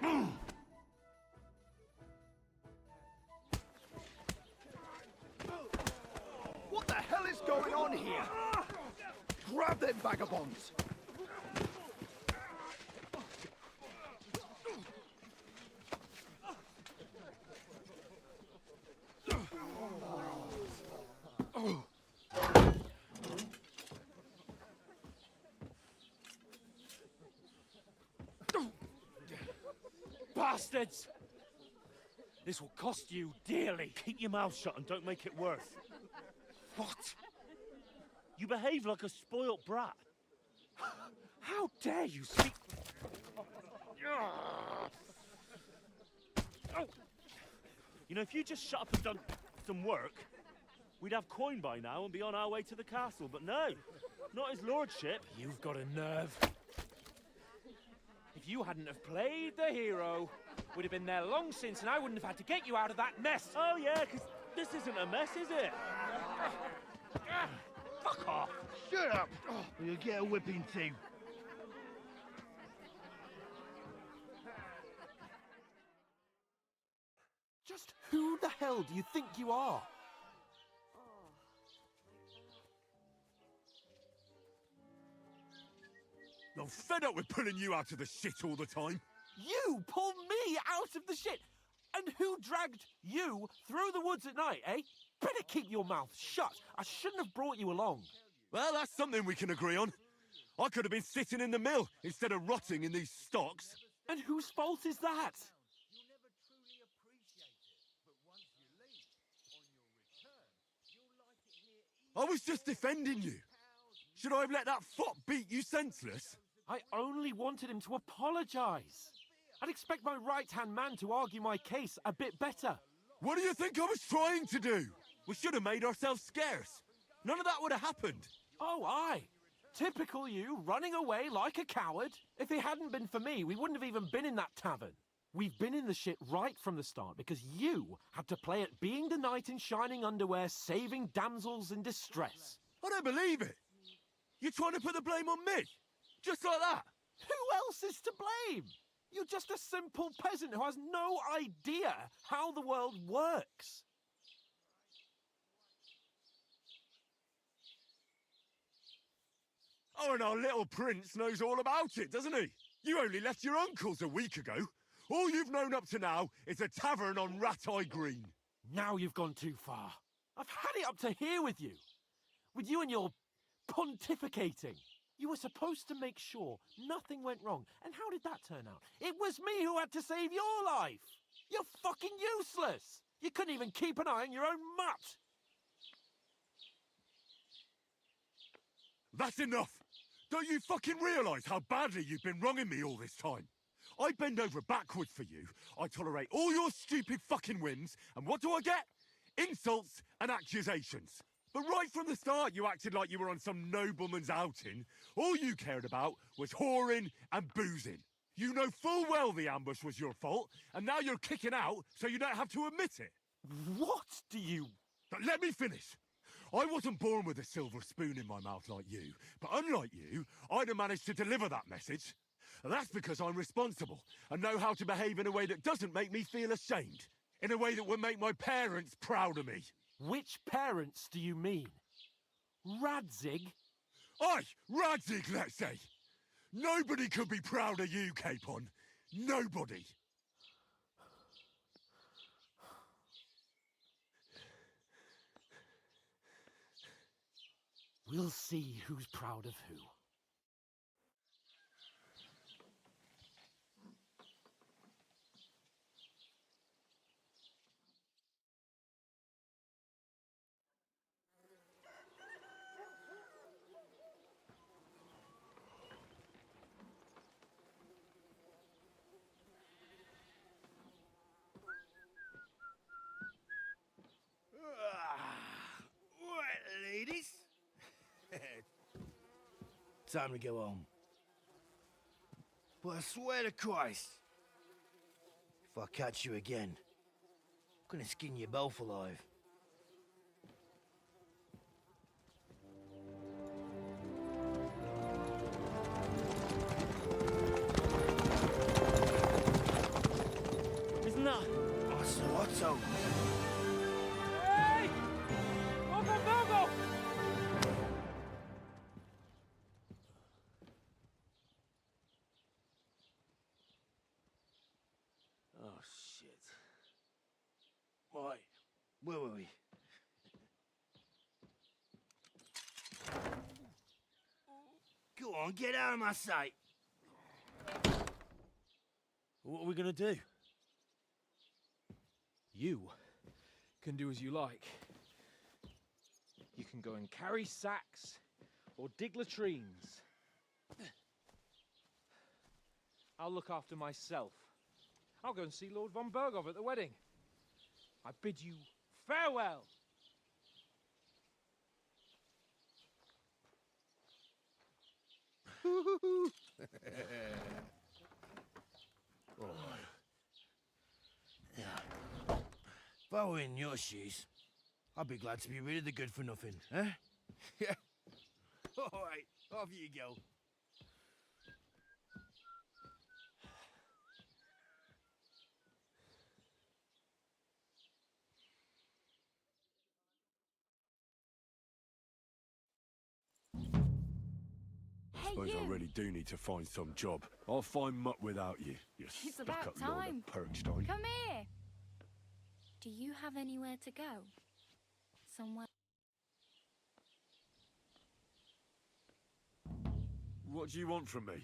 What the hell is going on here? Grab them vagabonds! Bastards! This will cost you dearly. Keep your mouth shut and don't make it worse. What? You behave like a spoilt brat. How dare you speak... Oh. You know, if you just shut up and done some work, we'd have coin by now and be on our way to the castle. But no, not his lordship. You've got a nerve. If you hadn't have played the hero, we'd have been there long since, and I wouldn't have had to get you out of that mess. Oh yeah, because this isn't a mess, is it? Fuck off. Shut up! Or you'll get a whipping too. Just who the hell do you think you are? I'm fed up with pulling you out of the shit all the time. You pulled me out of the shit! And who dragged you through the woods at night, eh? Better keep your mouth shut. I shouldn't have brought you along. Well, that's something we can agree on. I could have been sitting in the mill instead of rotting in these stocks. And whose fault is that? You'll never truly appreciate it, but once you leave, on your return, you'll like it here even I was just defending you. Should I have let that fop beat you senseless? I only wanted him to apologise. I'd expect my right-hand man to argue my case a bit better. What do you think I was trying to do? We should have made ourselves scarce. None of that would have happened. Oh, aye. Typical you, running away like a coward. If it hadn't been for me, we wouldn't have even been in that tavern. We've been in the shit right from the start because you had to play at being the knight in shining underwear, saving damsels in distress. I don't believe it. You're trying to put the blame on me? Just like that? Who else is to blame? You're just a simple peasant who has no idea how the world works. Oh, and our little prince knows all about it, doesn't he? You only left your uncle's a week ago. All you've known up to now is a tavern on Rat-Eye Green. Now you've gone too far. I've had it up to here with you. With you and your pontificating. You were supposed to make sure nothing went wrong. And how did that turn out? It was me who had to save your life. You're fucking useless. You couldn't even keep an eye on your own mutt. That's enough. Don't you fucking realise how badly you've been wronging me all this time? I bend over backwards for you. I tolerate all your stupid fucking whims. And what do I get? Insults and accusations. But right from the start, you acted like you were on some nobleman's outing. All you cared about was whoring and boozing. You know full well the ambush was your fault, and now you're kicking out so you don't have to admit it. What do you... But let me finish. I wasn't born with a silver spoon in my mouth like you, but unlike you, I'd have managed to deliver that message. And that's because I'm responsible and know how to behave in a way that doesn't make me feel ashamed. In a way that would make my parents proud of me. Which parents do you mean? Radzig? Aye, Radzig, let's say. Nobody could be proud of you, Capon. Nobody. We'll see who's proud of who. Right, ladies. Time to go home. But I swear to Christ, if I catch you again, I'm gonna skin you both alive. Isn't that? Otto. Hey! Go! Oh, shit. Right, where were we? Go on, get out of my sight. What are we gonna do? You can do as you like. You can go and carry sacks or dig latrines. I'll look after myself. I'll go and see Lord von Berghoff at the wedding. I bid you farewell. If I were in your shoes, I'd be glad to be rid of the good for nothing, eh? Yeah. All right, off you go. I suppose I really do need to find some job. I'll find mutt without you. You It's stuck about up Lord time. of Perkstein. Come here. Do you have anywhere to go? Somewhere? What do you want from me?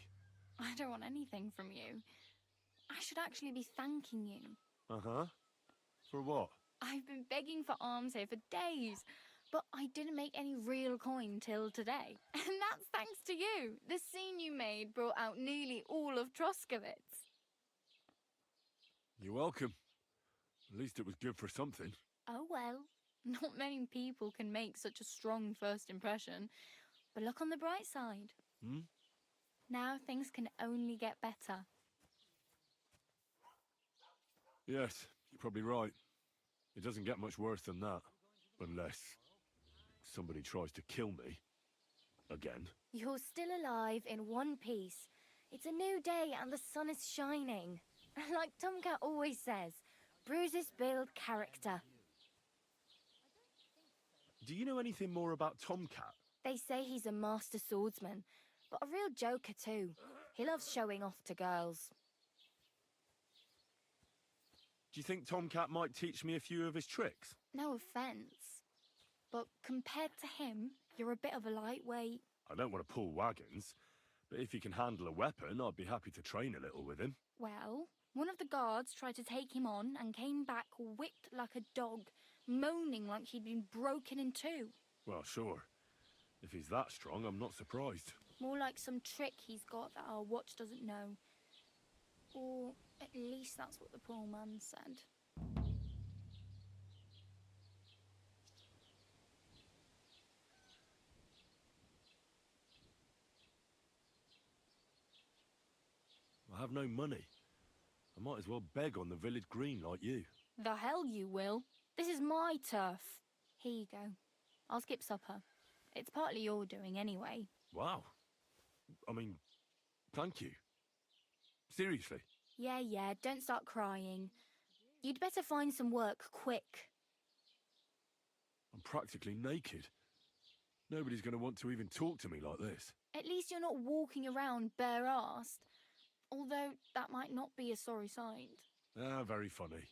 I don't want anything from you. I should actually be thanking you. Uh-huh. For what? I've been begging for alms here for days, but I didn't make any real coin till today. And that's thanks to you. The scene you made brought out nearly all of Troskowitz. You're welcome. At least it was good for something. Oh well, not many people can make such a strong first impression. But look on the bright side. Hmm? Now things can only get better. Yes, you're probably right. It doesn't get much worse than that. Unless somebody tries to kill me. Again. You're still alive in one piece. It's a new day and the sun is shining. Like Tomcat always says, bruises build character. Do you know anything more about Tomcat? They say he's a master swordsman, but a real joker too. He loves showing off to girls. Do you think Tomcat might teach me a few of his tricks? No offence, but compared to him, you're a bit of a lightweight. I don't want to pull wagons, but if he can handle a weapon, I'd be happy to train a little with him. Well, one of the guards tried to take him on and came back whipped like a dog, moaning like he'd been broken in two. Well, sure. If he's that strong, I'm not surprised. More like some trick he's got that our watch doesn't know. Or at least that's what the poor man said. I have no money. I might as well beg on the village green like you. The hell you will. This is my turf. Here you go. I'll skip supper. It's partly your doing anyway. Wow. I mean, thank you. Seriously. Yeah, don't start crying. You'd better find some work quick. I'm practically naked. Nobody's going to want to even talk to me like this. At least you're not walking around bare-assed. Although that might not be a sorry sight. Ah, very funny.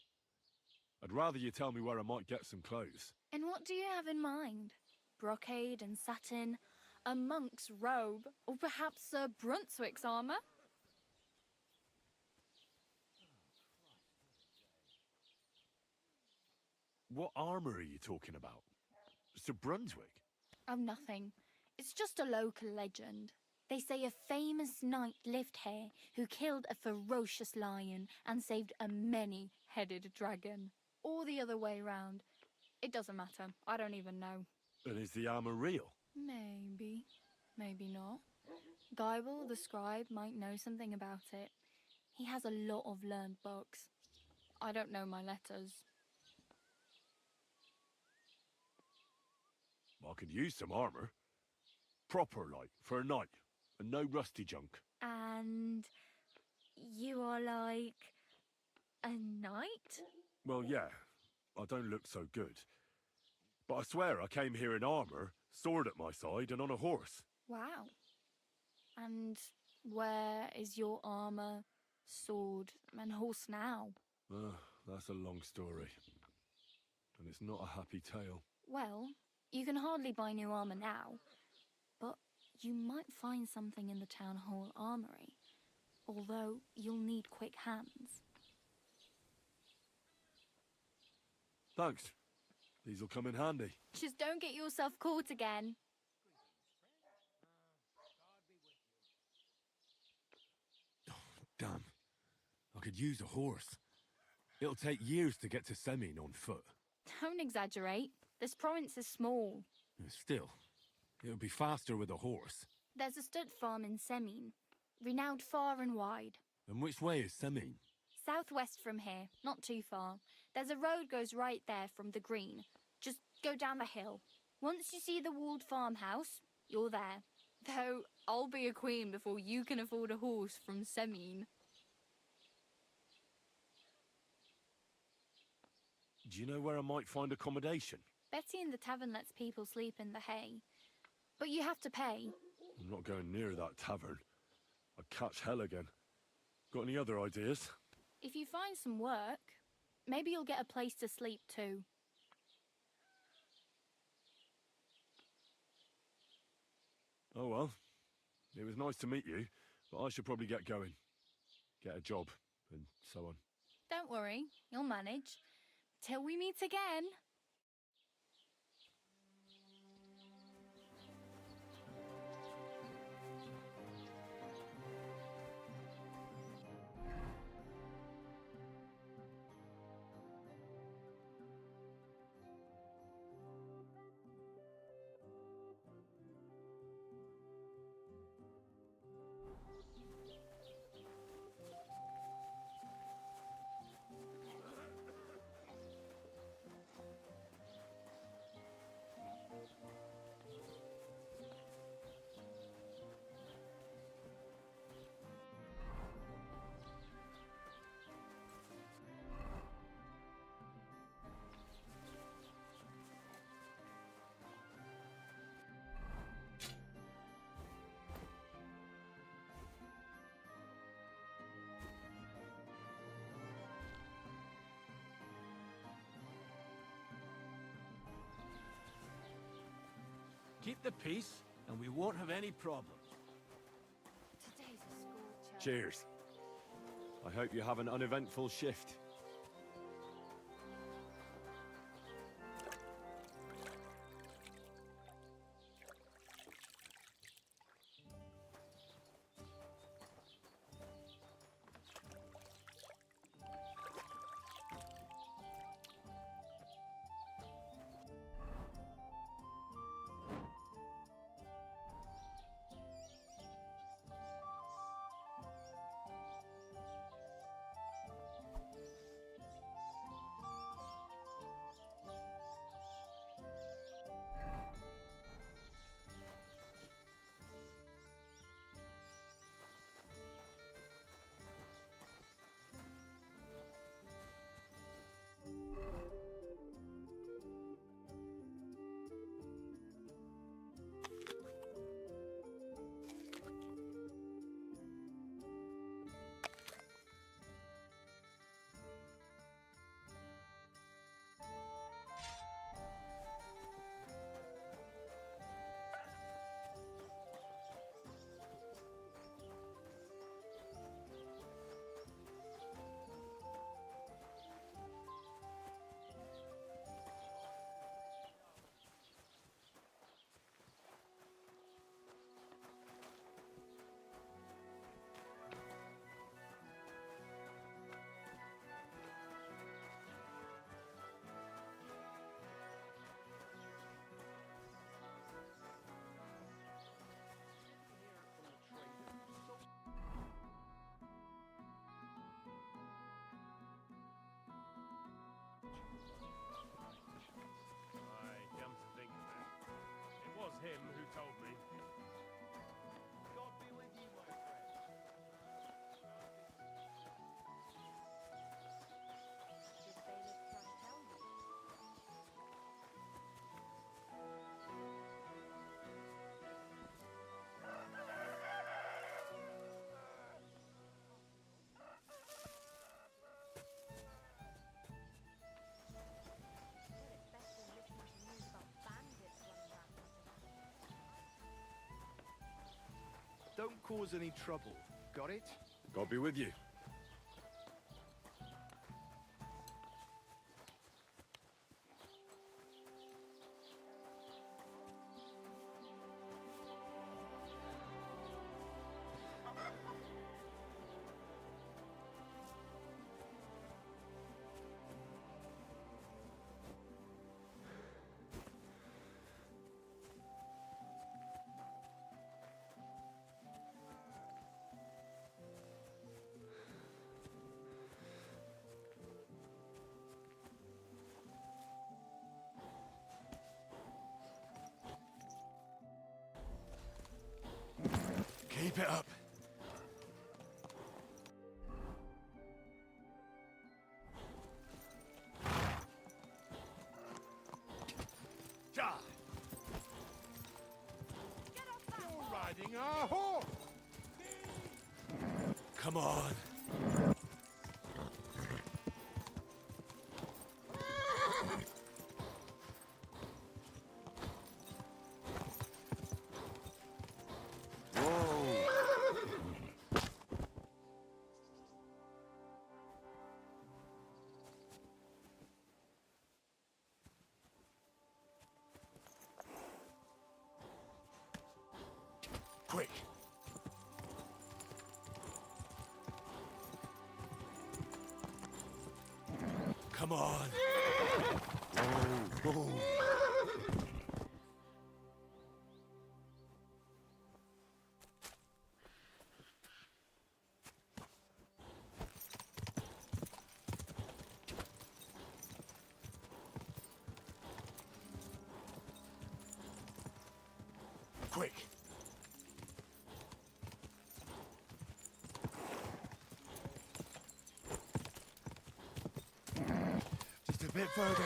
I'd rather you tell me where I might get some clothes. And what do you have in mind? Brocade and satin, a monk's robe, or perhaps Sir Brunswick's armour? What armour are you talking about? Sir Brunswick? Oh, nothing. It's just a local legend. They say a famous knight lived here who killed a ferocious lion and saved a many-headed dragon. Or the other way round. It doesn't matter. I don't even know. And is the armour real? Maybe. Maybe not. Geibel, the scribe, might know something about it. He has a lot of learned books. I don't know my letters. I could use some armour. Proper, like, for a knight. And no rusty junk. And you are like a knight? Well, yeah. I don't look so good. But I swear I came here in armour, sword at my side, and on a horse. Wow. And where is your armour, sword, and horse now? That's a long story. And it's not a happy tale. Well, you can hardly buy new armour now, but you might find something in the town hall armoury, although you'll need quick hands. Thanks. These'll come in handy. Just don't get yourself caught again. Damn. I could use a horse. It'll take years to get to Semin on foot. Don't exaggerate. This province is small. Still, it'll be faster with a horse. There's a stud farm in Semin, renowned far and wide. And which way is Semin? Southwest from here, not too far. There's a road goes right there from the green. Just go down the hill. Once you see the walled farmhouse, you're there. Though, I'll be a queen before you can afford a horse from Semin. Do you know where I might find accommodation? Betty in the tavern lets people sleep in the hay. But you have to pay. I'm not going near that tavern. I'd catch hell again. Got any other ideas? If you find some work, maybe you'll get a place to sleep too. Oh well. It was nice to meet you, but I should probably get going. Get a job, and so on. Don't worry, you'll manage. Till we meet again. Keep the peace, and we won't have any problems. Today's a scorcher. Cheers. I hope you have an uneventful shift. told me. God be with you, my friend. Did Bailiff Thrush tell you? Well, it's best than listening to news about bandits running rampant around. Don't cause any trouble. Got it? God be with you. Keep it up. Ja! You're riding our horse! Come on. Quick. Come on. Whoa. Quick. Just a bit further.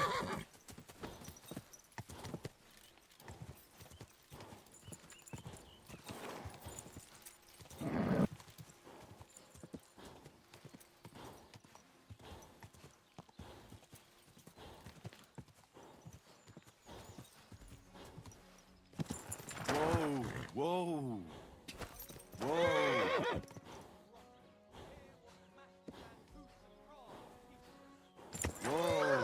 Whoa, whoa, whoa. Whoa.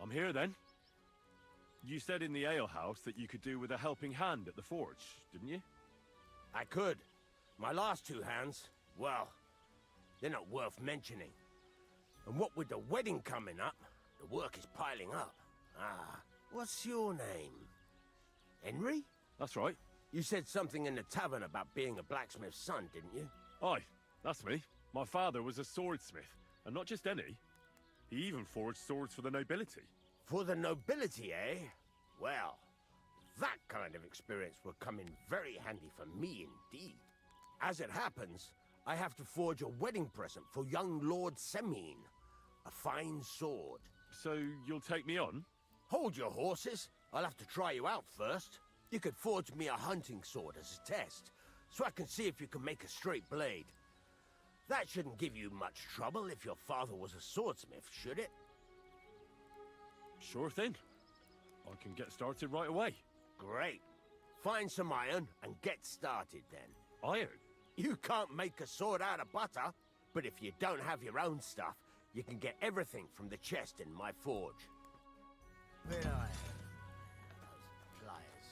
I'm here then. You said in the alehouse that you could do with a helping hand at the forge, didn't you? I could. My last two hands, well, they're not worth mentioning. And what with the wedding coming up, the work is piling up. Ah, what's your name? Henry? That's right. You said something in the tavern about being a blacksmith's son, didn't you? Aye, that's me. My father was a swordsmith, and not just any. He even forged swords for the nobility. For the nobility, eh? Well, that kind of experience will come in very handy for me indeed. As it happens, I have to forge a wedding present for young Lord Semine. A fine sword. So you'll take me on? Hold your horses. I'll have to try you out first. You could forge me a hunting sword as a test, so I can see if you can make a straight blade. That shouldn't give you much trouble if your father was a swordsmith, should it? Sure thing. I can get started right away. Great. Find some iron and get started then. Iron? You can't make a sword out of butter, but if you don't have your own stuff, you can get everything from the chest in my forge. Where are those pliers?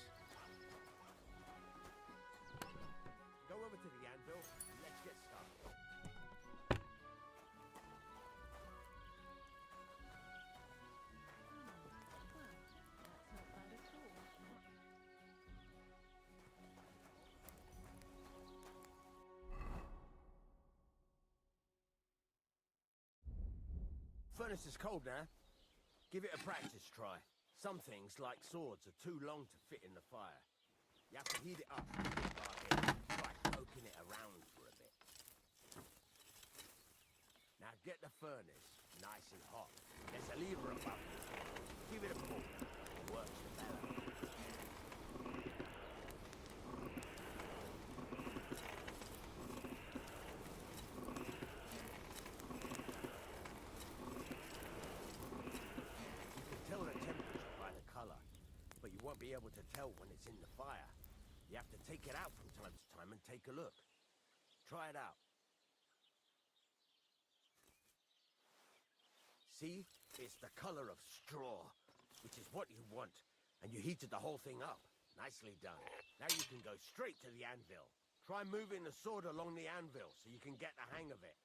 Go over to the anvil and let's get started. furnace is cold now. Give it a practice try. Some things, like swords, are too long to fit in the fire. You have to heat it up. Try poking it around for a bit. Now get the furnace nice and hot. There's a lever above it. Give it a pull. It works the better. You can tell the temperature by the color, but you won't be able to tell when it's in the fire. You have to take it out from time to time and take a look. Try it out. See? It's the color of straw, which is what you want. And you heated the whole thing up. Nicely done. Now you can go straight to the anvil. Try moving the sword along the anvil so you can get the hang of it.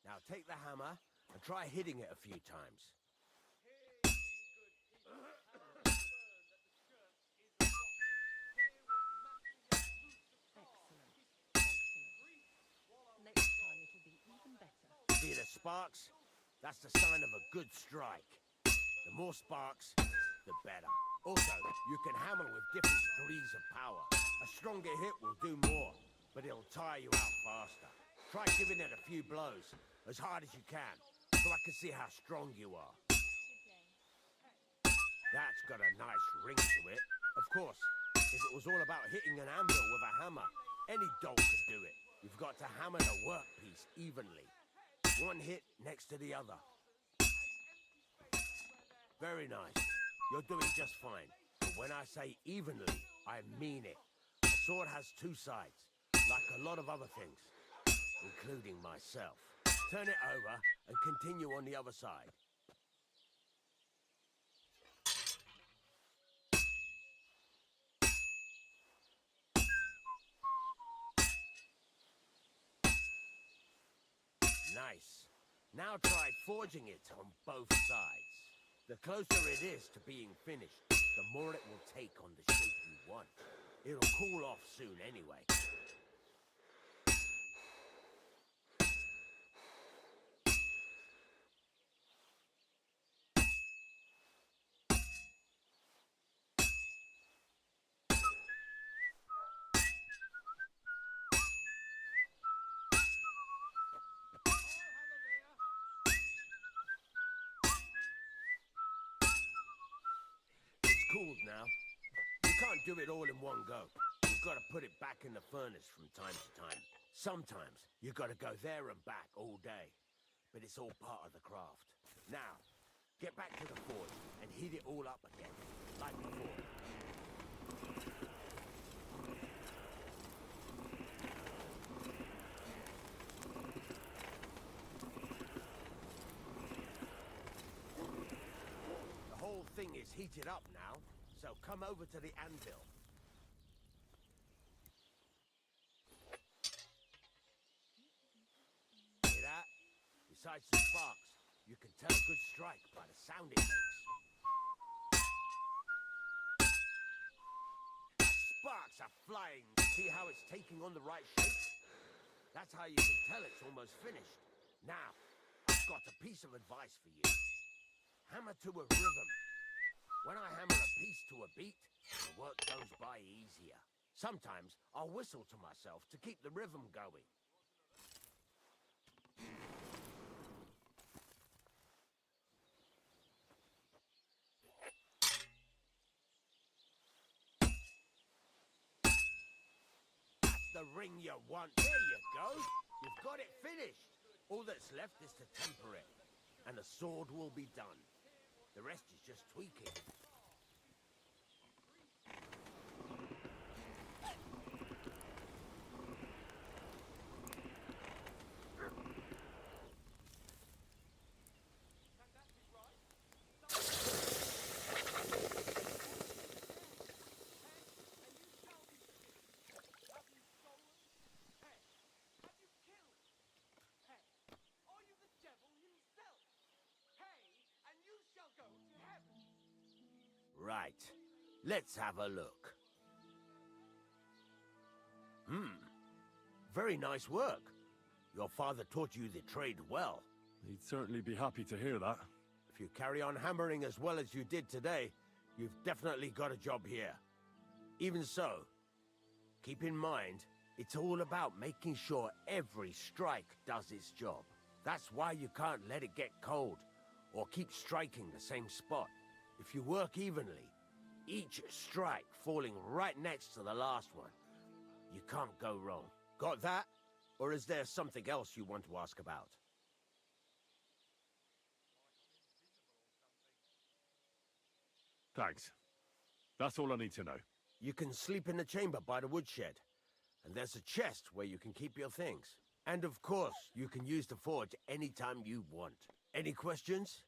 Now take the hammer and try hitting it a few times. Next time it'll be even better. See the sparks? That's the sign of a good strike. The more sparks, the better. Also, you can hammer with different degrees of power. A stronger hit will do more, but it'll tire you out faster. Try giving it a few blows, as hard as you can, so I can see how strong you are. That's got a nice ring to it. Of course, if it was all about hitting an anvil with a hammer, any dolt could do it. You've got to hammer the workpiece evenly. One hit next to the other. Very nice. You're doing just fine. But when I say evenly, I mean it. A sword has two sides, like a lot of other things, including myself. Turn it over and continue on the other side. Nice. Now try forging it on both sides. The closer it is to being finished, the more it will take on the shape you want. It'll cool off soon anyway. Cooled now. You can't do it all in one go. You've got to put it back in the furnace from time to time. Sometimes you've got to go there and back all day. But it's all part of the craft. Now, get back to the forge and heat it all up again, like before. The whole thing is heated up now, so come over to the anvil. Hear that? Besides the sparks, you can tell a good strike by the sound it makes. Sparks are flying. See how it's taking on the right shape? That's how you can tell it's almost finished. Now, I've got a piece of advice for you. Hammer to a rhythm. When I hammer a piece to a beat, the work goes by easier. Sometimes I'll whistle to myself to keep the rhythm going. That's the ring you want. There you go. You've got it finished. All that's left is to temper it, and the sword will be done. The rest is just tweaking. Right. Let's have a look. Very nice work. Your father taught you the trade well. He'd certainly be happy to hear that. If you carry on hammering as well as you did today, you've definitely got a job here. Even so, keep in mind, it's all about making sure every strike does its job. That's why you can't let it get cold, or keep striking the same spot. If you work evenly, each strike falling right next to the last one, you can't go wrong. Got that? Or is there something else you want to ask about? Thanks. That's all I need to know. You can sleep in the chamber by the woodshed. And there's a chest where you can keep your things. And of course, you can use the forge anytime you want. Any questions?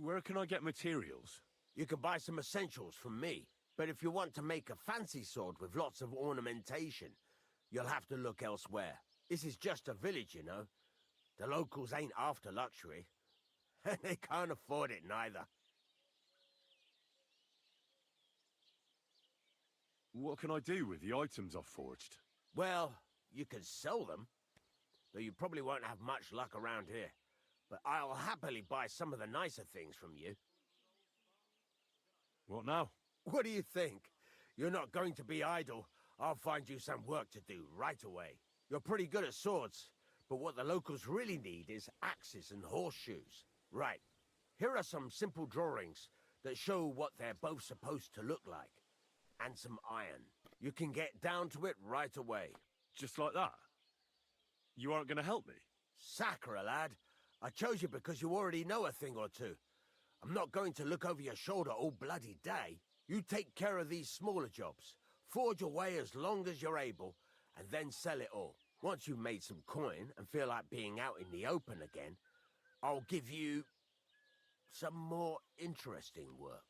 Where can I get materials? You can buy some essentials from me. But if you want to make a fancy sword with lots of ornamentation, you'll have to look elsewhere. This is just a village, you know. The locals ain't after luxury. And they can't afford it neither. What can I do with the items I've forged? Well, you can sell them. Though you probably won't have much luck around here. But I'll happily buy some of the nicer things from you. What now? What do you think? You're not going to be idle. I'll find you some work to do right away. You're pretty good at swords, but what the locals really need is axes and horseshoes. Right. Here are some simple drawings that show what they're both supposed to look like. And some iron. You can get down to it right away. Just like that? You aren't going to help me? Sacre, lad. I chose you because you already know a thing or two. I'm not going to look over your shoulder all bloody day. You take care of these smaller jobs. Forge away as long as you're able, and then sell it all. Once you've made some coin and feel like being out in the open again, I'll give you some more interesting work.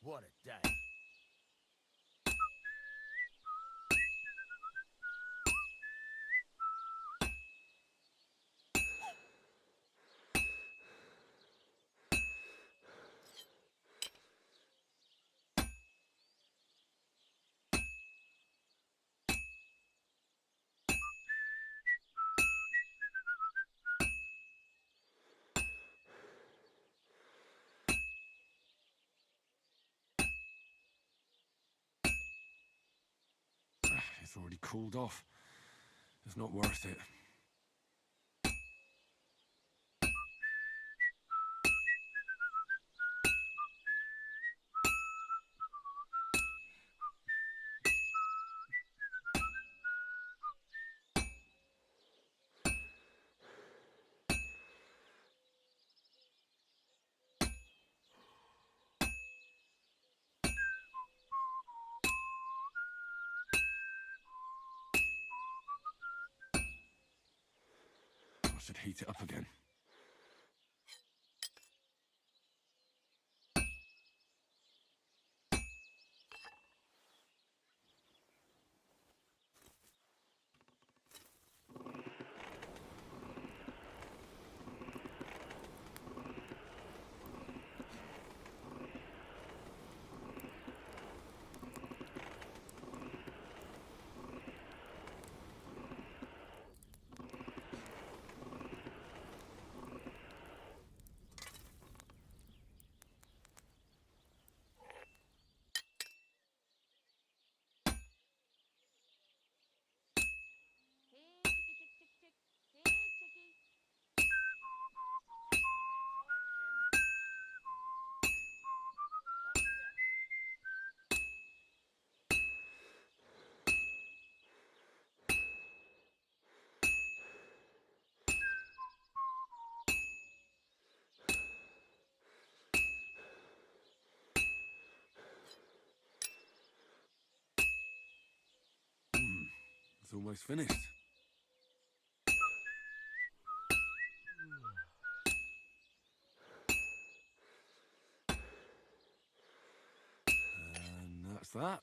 What a day. It's already cooled off. It's not worth it. I should heat it up again. It's almost finished. And that's that.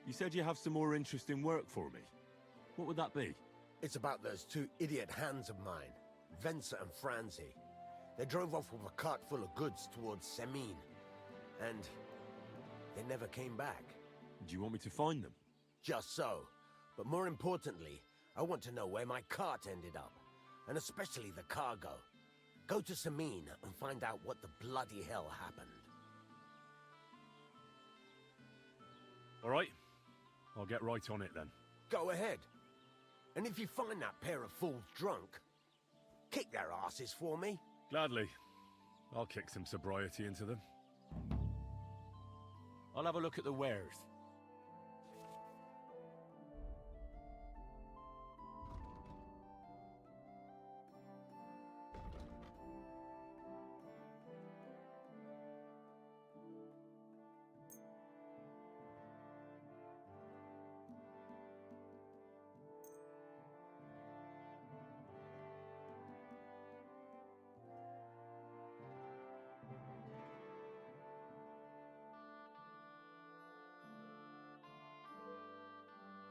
You said you have some more interesting work for me. What would that be? It's about those two idiot hands of mine, Venser and Franzi. They drove off with a cart full of goods towards Semin, and they never came back. Do you want me to find them? Just so. But more importantly, I want to know where my cart ended up, and especially the cargo. Go to Semin and find out what the bloody hell happened. All right. I'll get right on it then. Go ahead. And if you find that pair of fools drunk, kick their asses for me. Gladly. I'll kick some sobriety into them. I'll have a look at the wares.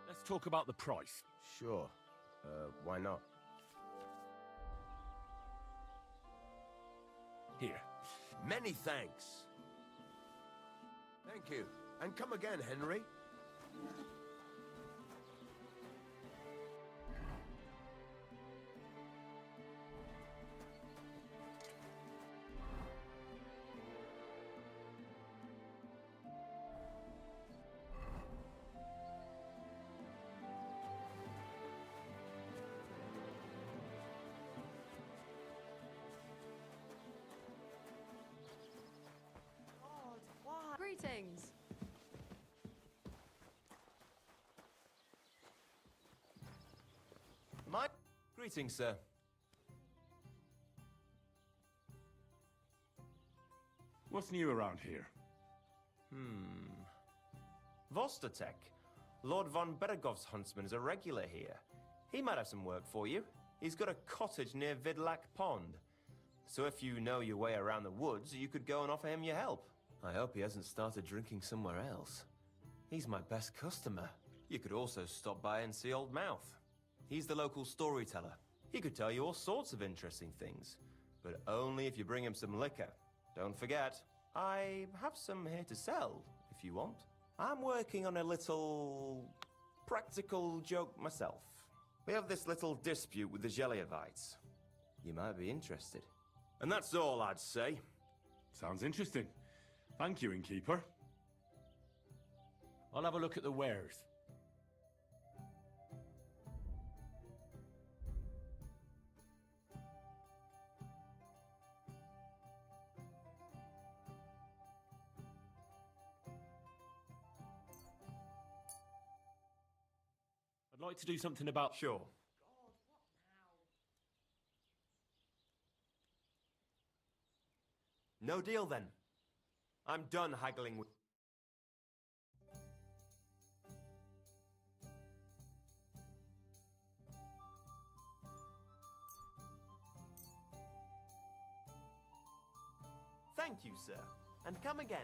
Let's talk about the price. Sure. Why not? Here. Many thanks. Thank you. And come again, Henry. Greetings, sir. What's new around here? Vostatek. Lord von Beregov's huntsman is a regular here. He might have some work for you. He's got a cottage near Vidlak Pond. So if you know your way around the woods, you could go and offer him your help. I hope he hasn't started drinking somewhere else. He's my best customer. You could also stop by and see Old Mouth. He's the local storyteller. He could tell you all sorts of interesting things, but only if you bring him some liquor. Don't forget, I have some here to sell, if you want. I'm working on a little practical joke myself. We have this little dispute with the Geliovites. You might be interested. And that's all I'd say. Sounds interesting. Thank you, innkeeper. I'll have a look at the wares. I'd like to do something about... Sure. No deal then. I'm done haggling with... Thank you, sir. And come again.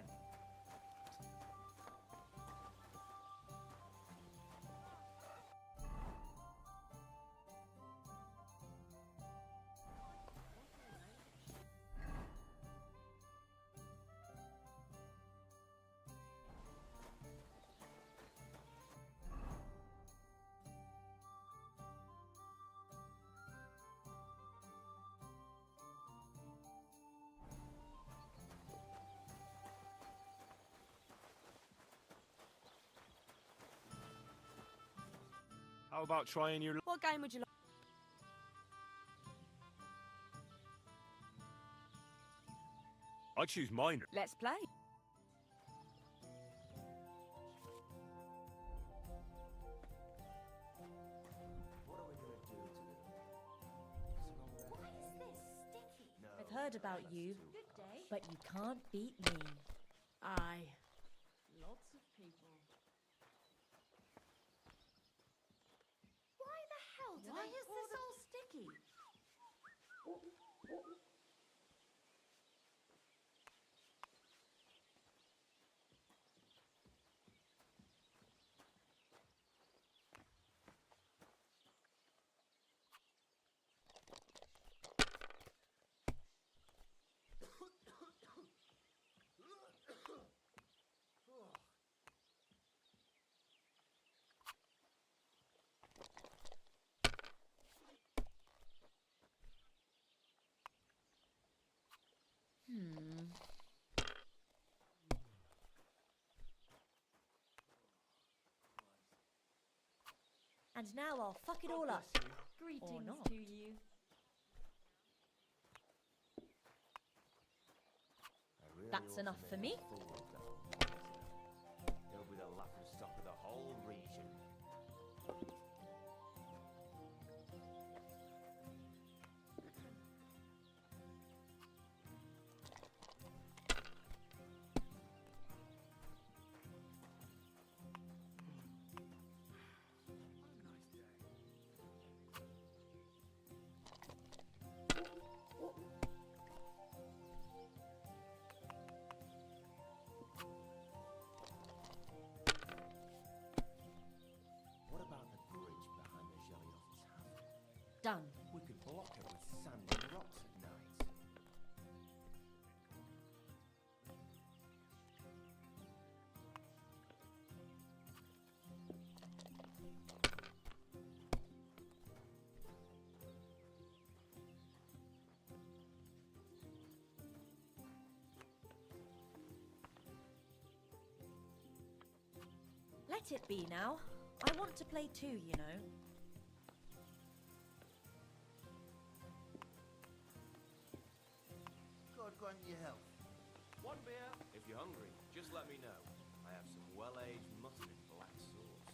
How about trying your... What game would you like? I choose mine. Let's play. I've heard about you, but you can't beat me. Aye. Lots of people. Why the hell did I use this all sticky? And now I'll fuck it all up. Greetings not. to you. That's enough for me. He'll be the laughing stock of the whole region. What about the bridge behind the Geliov's tavern? Done. We could block it with sand and rocks at night. Let it be now. I want to play too, you know. God grant you health. One beer. If you're hungry, just let me know. I have some well-aged mutton in black sauce.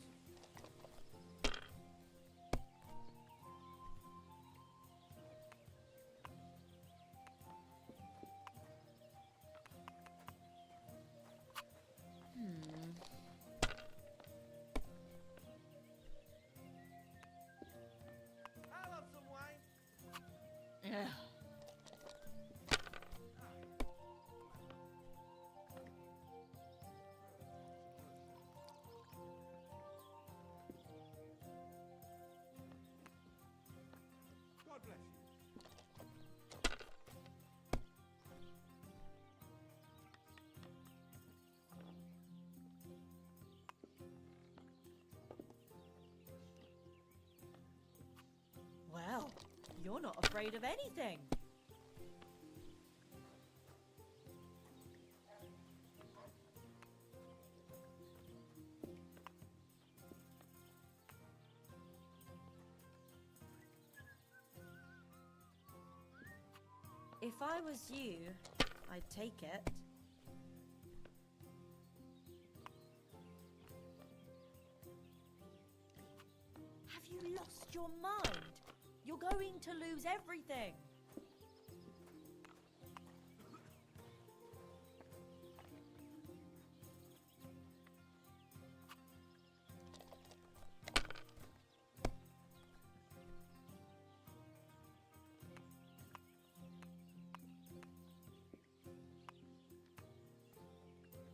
not afraid of anything. If I was you, I'd take it. Have you lost your mind? You're going to lose everything.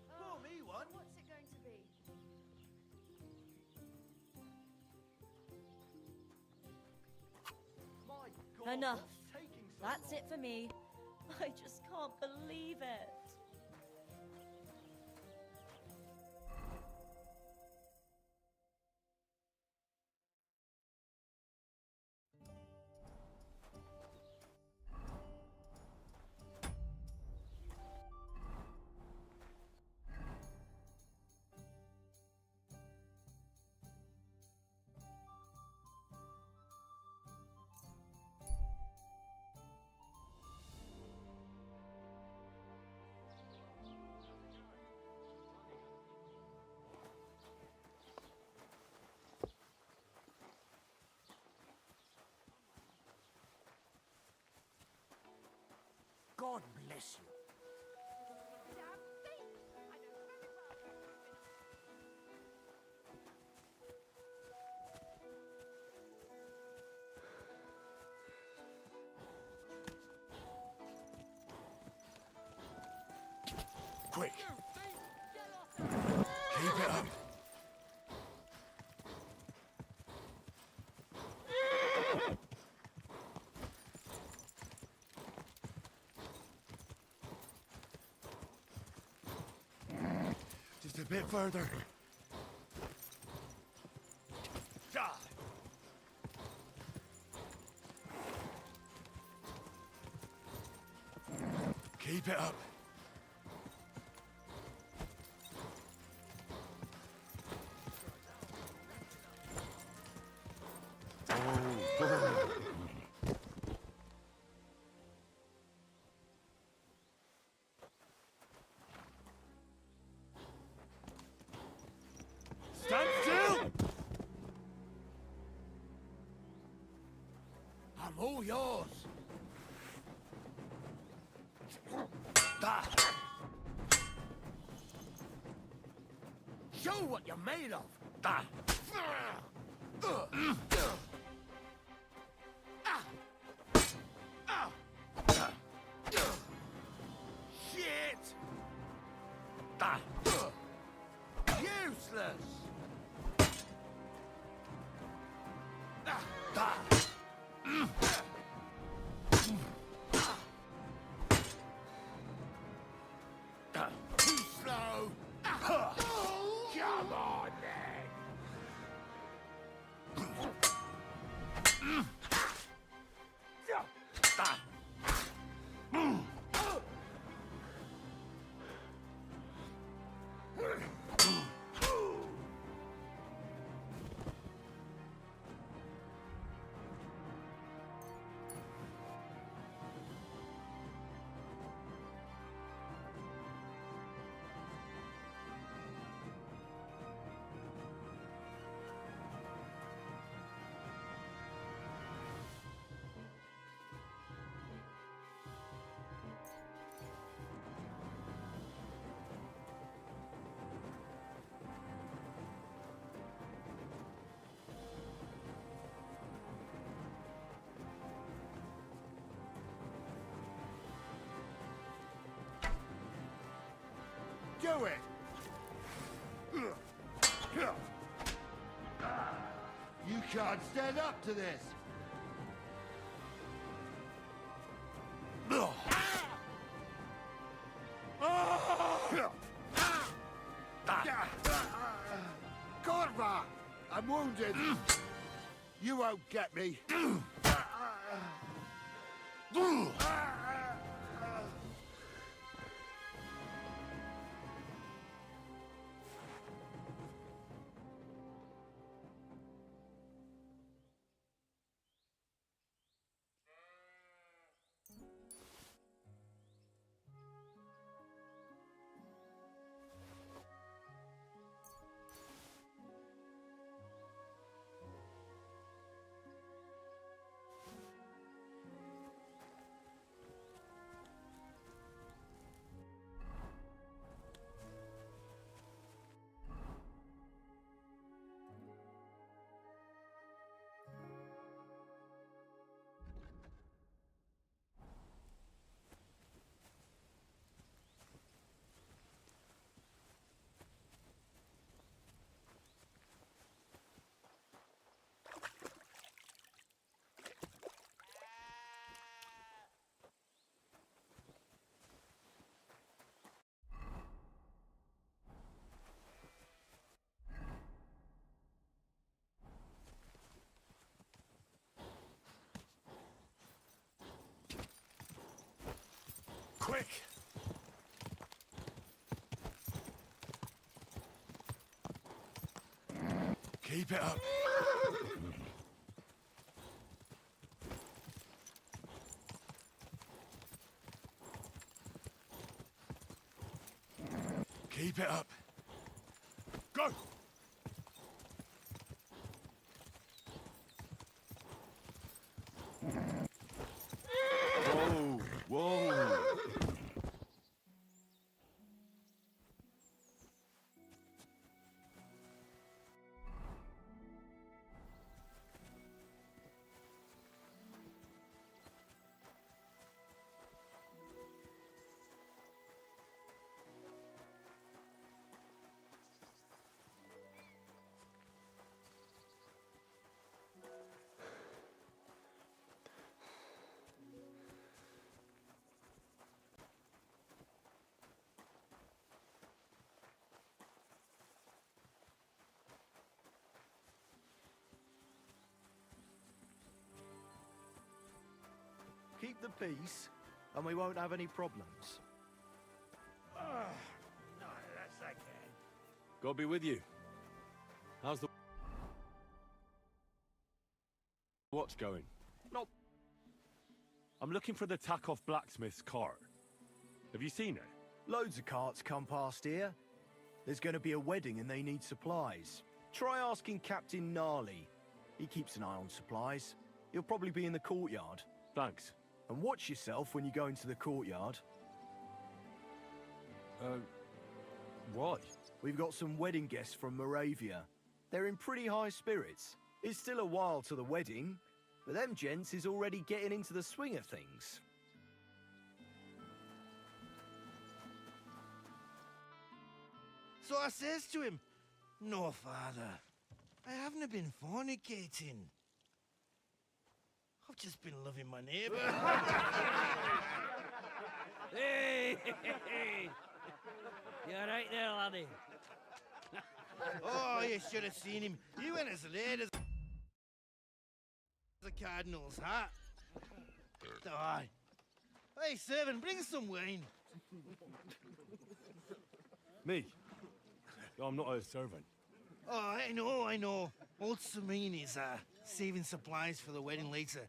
Pour me one. What's it going to be? My God, Enough. what's taking so That's long? it for me. I just can't believe it. God bless you. Quick. Keep it up. Just a bit further. Ah. Keep it up. Stand still! I'm all yours. Ah. Show what you're made of. Ah. Shit! Ah. Useless! Ah. Too slow! Come on, then! Do it! You can't stand up to this! Corva! I'm wounded! You won't get me! Quick! Keep it up. Keep it up. Go! Whoa, whoa. Keep the peace, and we won't have any problems. No, that's I can. God be with you. How's the watch going? Nope. I'm looking for the Takoff blacksmith's cart. Have you seen it? Loads of carts come past here. There's going to be a wedding and they need supplies. Try asking Captain Gnarly. He keeps an eye on supplies. He'll probably be in the courtyard. Thanks. And watch yourself when you go into the courtyard. Why? We've got some wedding guests from Moravia. They're in pretty high spirits. It's still a while to the wedding, but them gents is already getting into the swing of things. So I says to him, "No, father, I haven't been fornicating. I've just been loving my neighbour." Hey! You all right there, laddie? Oh, you should have seen him. He went as late as the cardinal's hat. Aye. Hey, servant, bring some wine. Me? I'm not a servant. Oh, I know. Old Samine is saving supplies for the wedding later.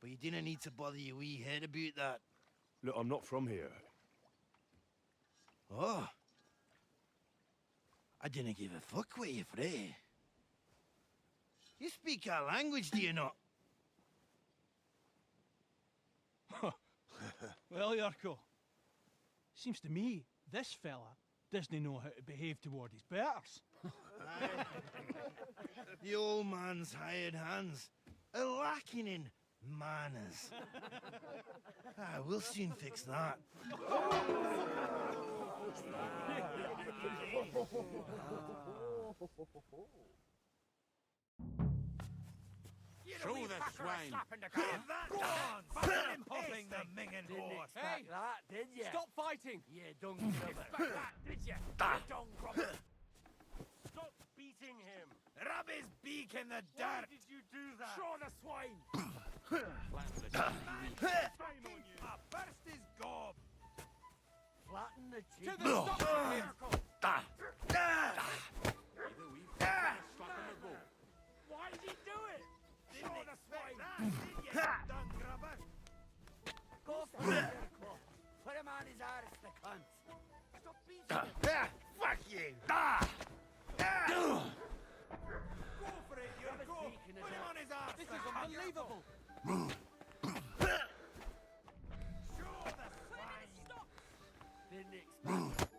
But you didn't need to bother your wee head about that. Look, I'm not from here. Oh. I didn't give a fuck what you frae. You speak our language, do you not? Well, Yarko, seems to me this fella doesn't know how to behave toward his betters. The old man's hired hands are lacking in manners. We'll soon fix that. Show the swine. Go on! Find him hopping the minging horse! Hey! That, did you? Stop fighting! You dung grubber. That, did you? You dung grubber. Stop beating him. Rub his beak in the Why dirt! did you do that? Show the swine! Slap the the cheek. Why did he do it? Didn't expect that, did you, done grubber? Go for it, Jericho. Put him on his arse, the cunt. Stop beating him. Fuck you. Go for it, Jericho. Put him on his arse. This is unbelievable. Sure, the swine. Stop. Didn't expect.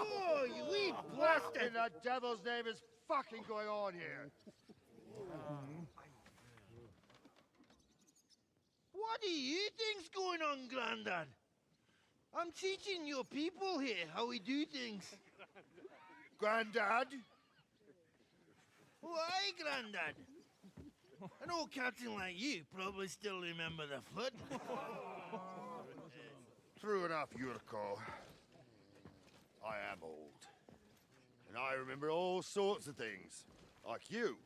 Oh, you wee blasted! In the devil's name is fucking going on here? What do you think's going on, Grandad? I'm teaching your people here how we do things. Grandad? Why, Grandad? An old captain like you probably still remember the flood. True enough, Yurko. I am old. And I remember all sorts of things. Like you.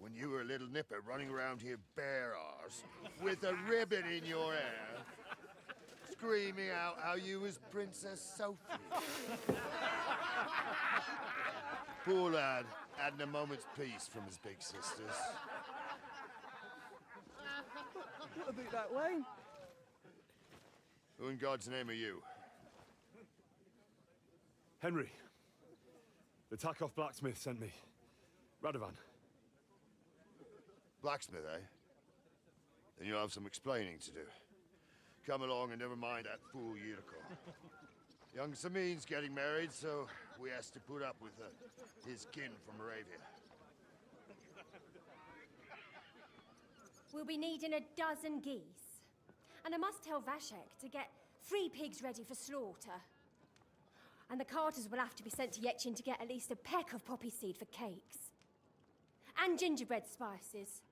When you were a little nipper running around here bare arse, with a ribbon in your hair, screaming out how you was Princess Sophie. Poor lad, hadn't a moment's peace from his big sisters. What about that way? Who in God's name are you? Henry. The Takoff blacksmith sent me. Radovan. Blacksmith, eh? Then you'll have some explaining to do. Come along and never mind that fool Yurko. Young Samin's getting married, so we has to put up with his kin from Moravia. We'll be needing a dozen geese. And I must tell Vashek to get 3 pigs ready for slaughter. And the carters will have to be sent to Yetchin to get at least a peck of poppy seed for cakes. And gingerbread spices.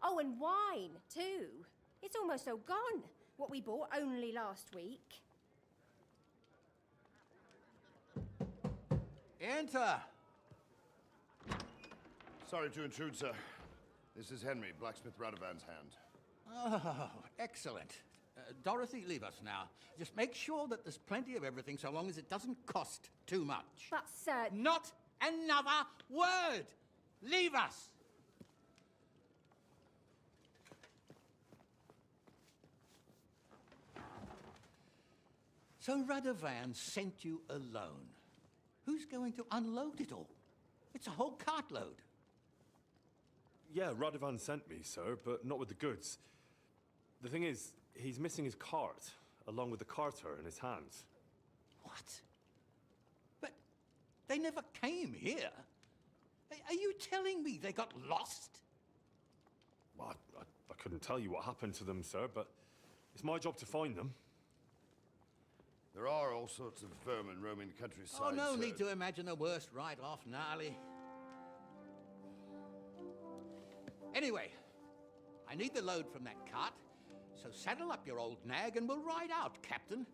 Oh, and wine, too. It's almost all gone, what we bought only last week. Enter! Sorry to intrude, sir. This is Henry, Blacksmith Radovan's hand. Oh, excellent. Dorothy, leave us now. Just make sure that there's plenty of everything so long as it doesn't cost too much. But, sir... Not another word! Leave us! So Radovan sent you alone. Who's going to unload it all? It's a whole cartload. Yeah, Radovan sent me, sir, but not with the goods. The thing is, he's missing his cart, along with the carter in his hands. What? But they never came here. Are you telling me they got lost? Well, I couldn't tell you what happened to them, sir, but it's my job to find them. There are all sorts of vermin roaming the countryside. Oh, no sir. need to imagine the worst right off, Gnarly. Anyway, I need the load from that cart, so saddle up your old nag and we'll ride out, Captain.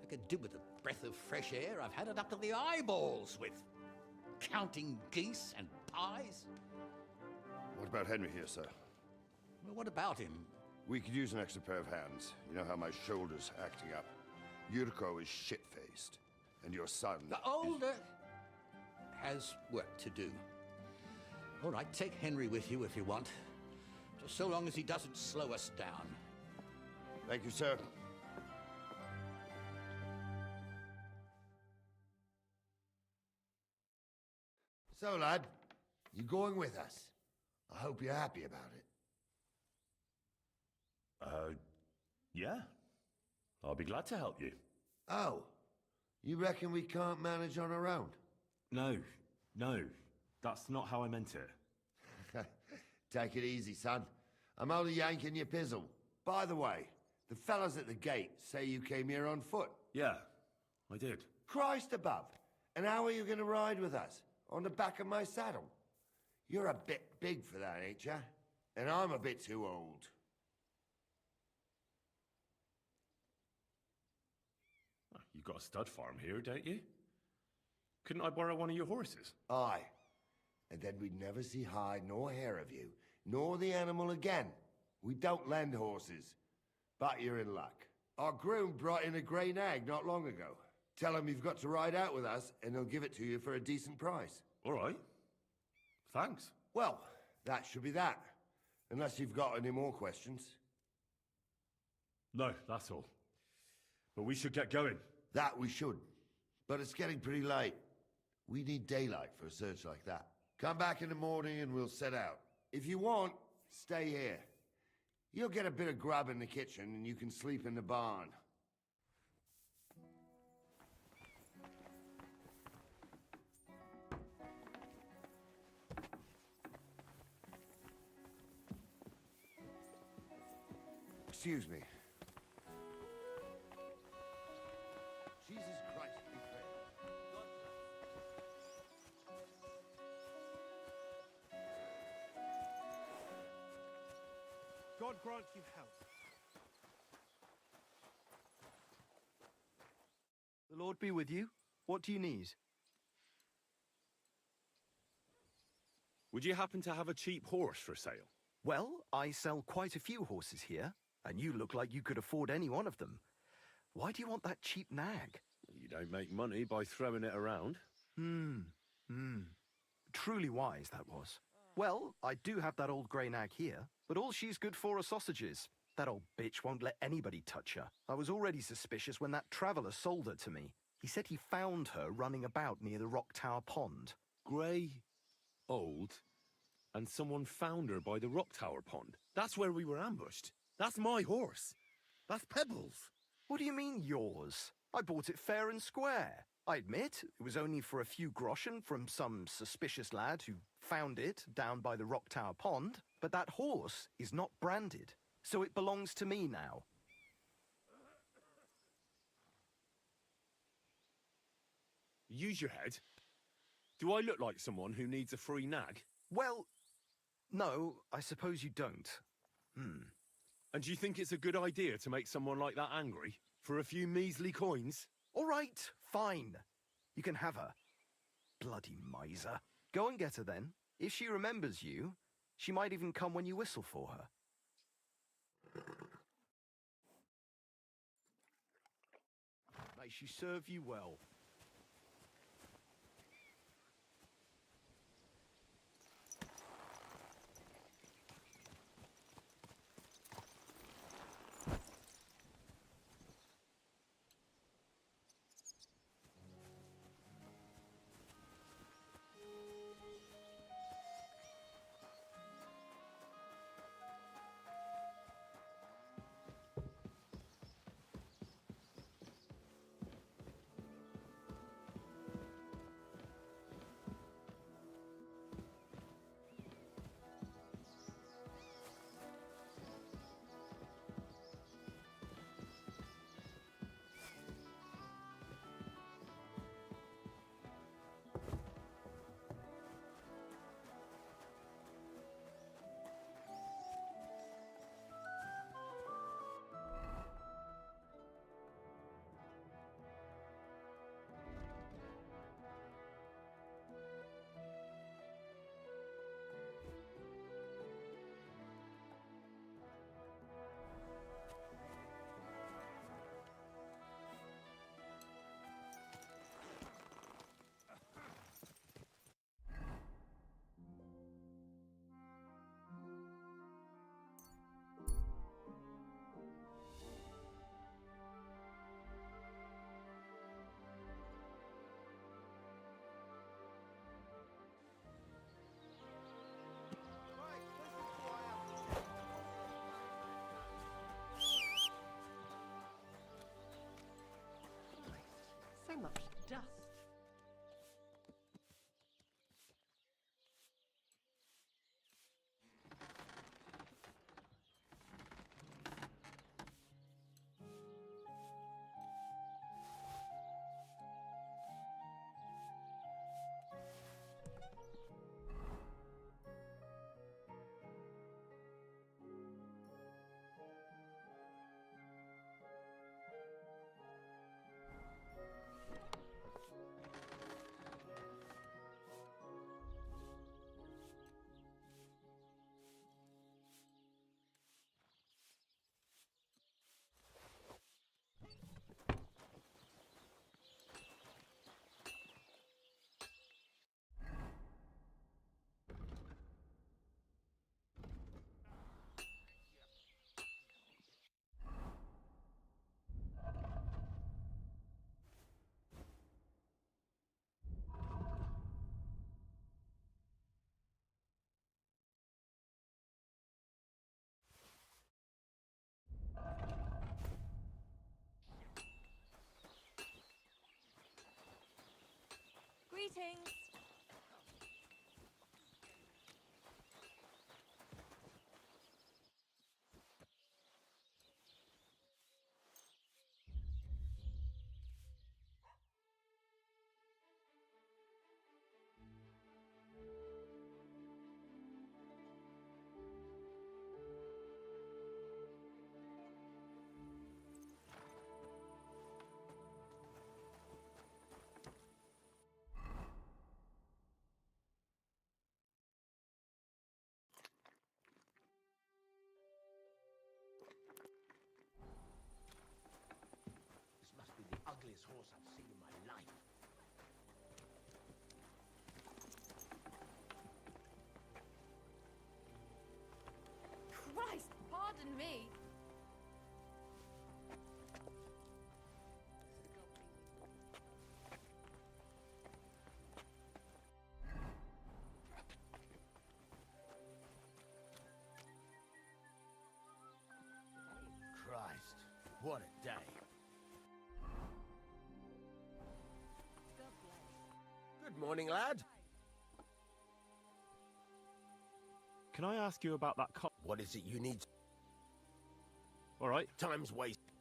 I could do with a breath of fresh air. I've had it up to the eyeballs with counting geese and pies. What about Henry here, sir? Well, what about him? We could use an extra pair of hands. You know how my shoulder's acting up. Yurko is shit-faced, and your son... The older has work to do. All right, take Henry with you if you want. Just so long as he doesn't slow us down. Thank you, sir. So, lad, you going with us? I hope you're happy about it. Yeah. I'll be glad to help you. Oh, you reckon we can't manage on our own? No, that's not how I meant it. Take it easy, son. I'm only yanking your pizzle. By the way, the fellas at the gate say you came here on foot. Yeah, I did. Christ above. And how are you going to ride with us? On the back of my saddle? You're a bit big for that, ain't ya? And I'm a bit too old. You've got a stud farm here, don't you? Couldn't I borrow one of your horses? Aye. And then we'd never see hide nor hair of you nor the animal again. We don't lend horses, but you're in luck. Our groom brought in a grey nag not long ago. Tell him you've got to ride out with us, and he'll give it to you for a decent price. All right. Thanks. Well, that should be that. Unless you've got any more questions. No, that's all. But we should get going. That we should. But it's getting pretty late. We need daylight for a search like that. Come back in the morning and we'll set out. If you want, stay here. You'll get a bit of grub in the kitchen and you can sleep in the barn. Excuse me. Jesus Christ, be fair. God grant you health. The Lord be with you. What do you need? Would you happen to have a cheap horse for sale? Well, I sell quite a few horses here, and you look like you could afford any one of them. Why do you want that cheap nag? You don't make money by throwing it around. Truly wise, that was. Well, I do have that old grey nag here, but all she's good for are sausages. That old bitch won't let anybody touch her. I was already suspicious when that traveller sold her to me. He said he found her running about near the Rock Tower Pond. Grey, old, and someone found her by the Rock Tower Pond. That's where we were ambushed. That's my horse. That's Pebbles. What do you mean, yours? I bought it fair and square. I admit, it was only for a few groschen from some suspicious lad who found it down by the Rock Tower Pond, but that horse is not branded, so it belongs to me now. Use your head. Do I look like someone who needs a free nag? Well, no, I suppose you don't. And do you think it's a good idea to make someone like that angry? For a few measly coins? All right, fine. You can have her. Bloody miser. Go and get her then. If she remembers you, she might even come when you whistle for her. May she serve you well. Greetings. This must be the ugliest horse I've seen in my life. Christ, pardon me. Christ, what a day. Good morning, lad. Can I ask you about that cop? What is it you need? All right. Time's wasted.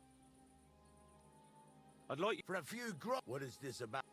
I'd like For a few What is this about?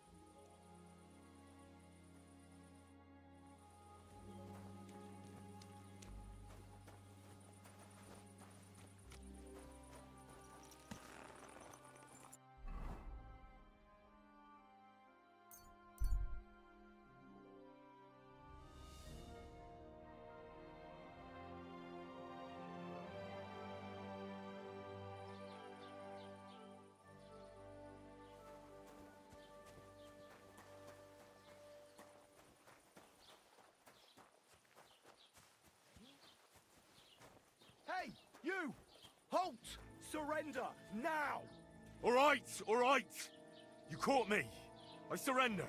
Hey, you! Halt! Surrender, now! All right, all right. You caught me. I surrender.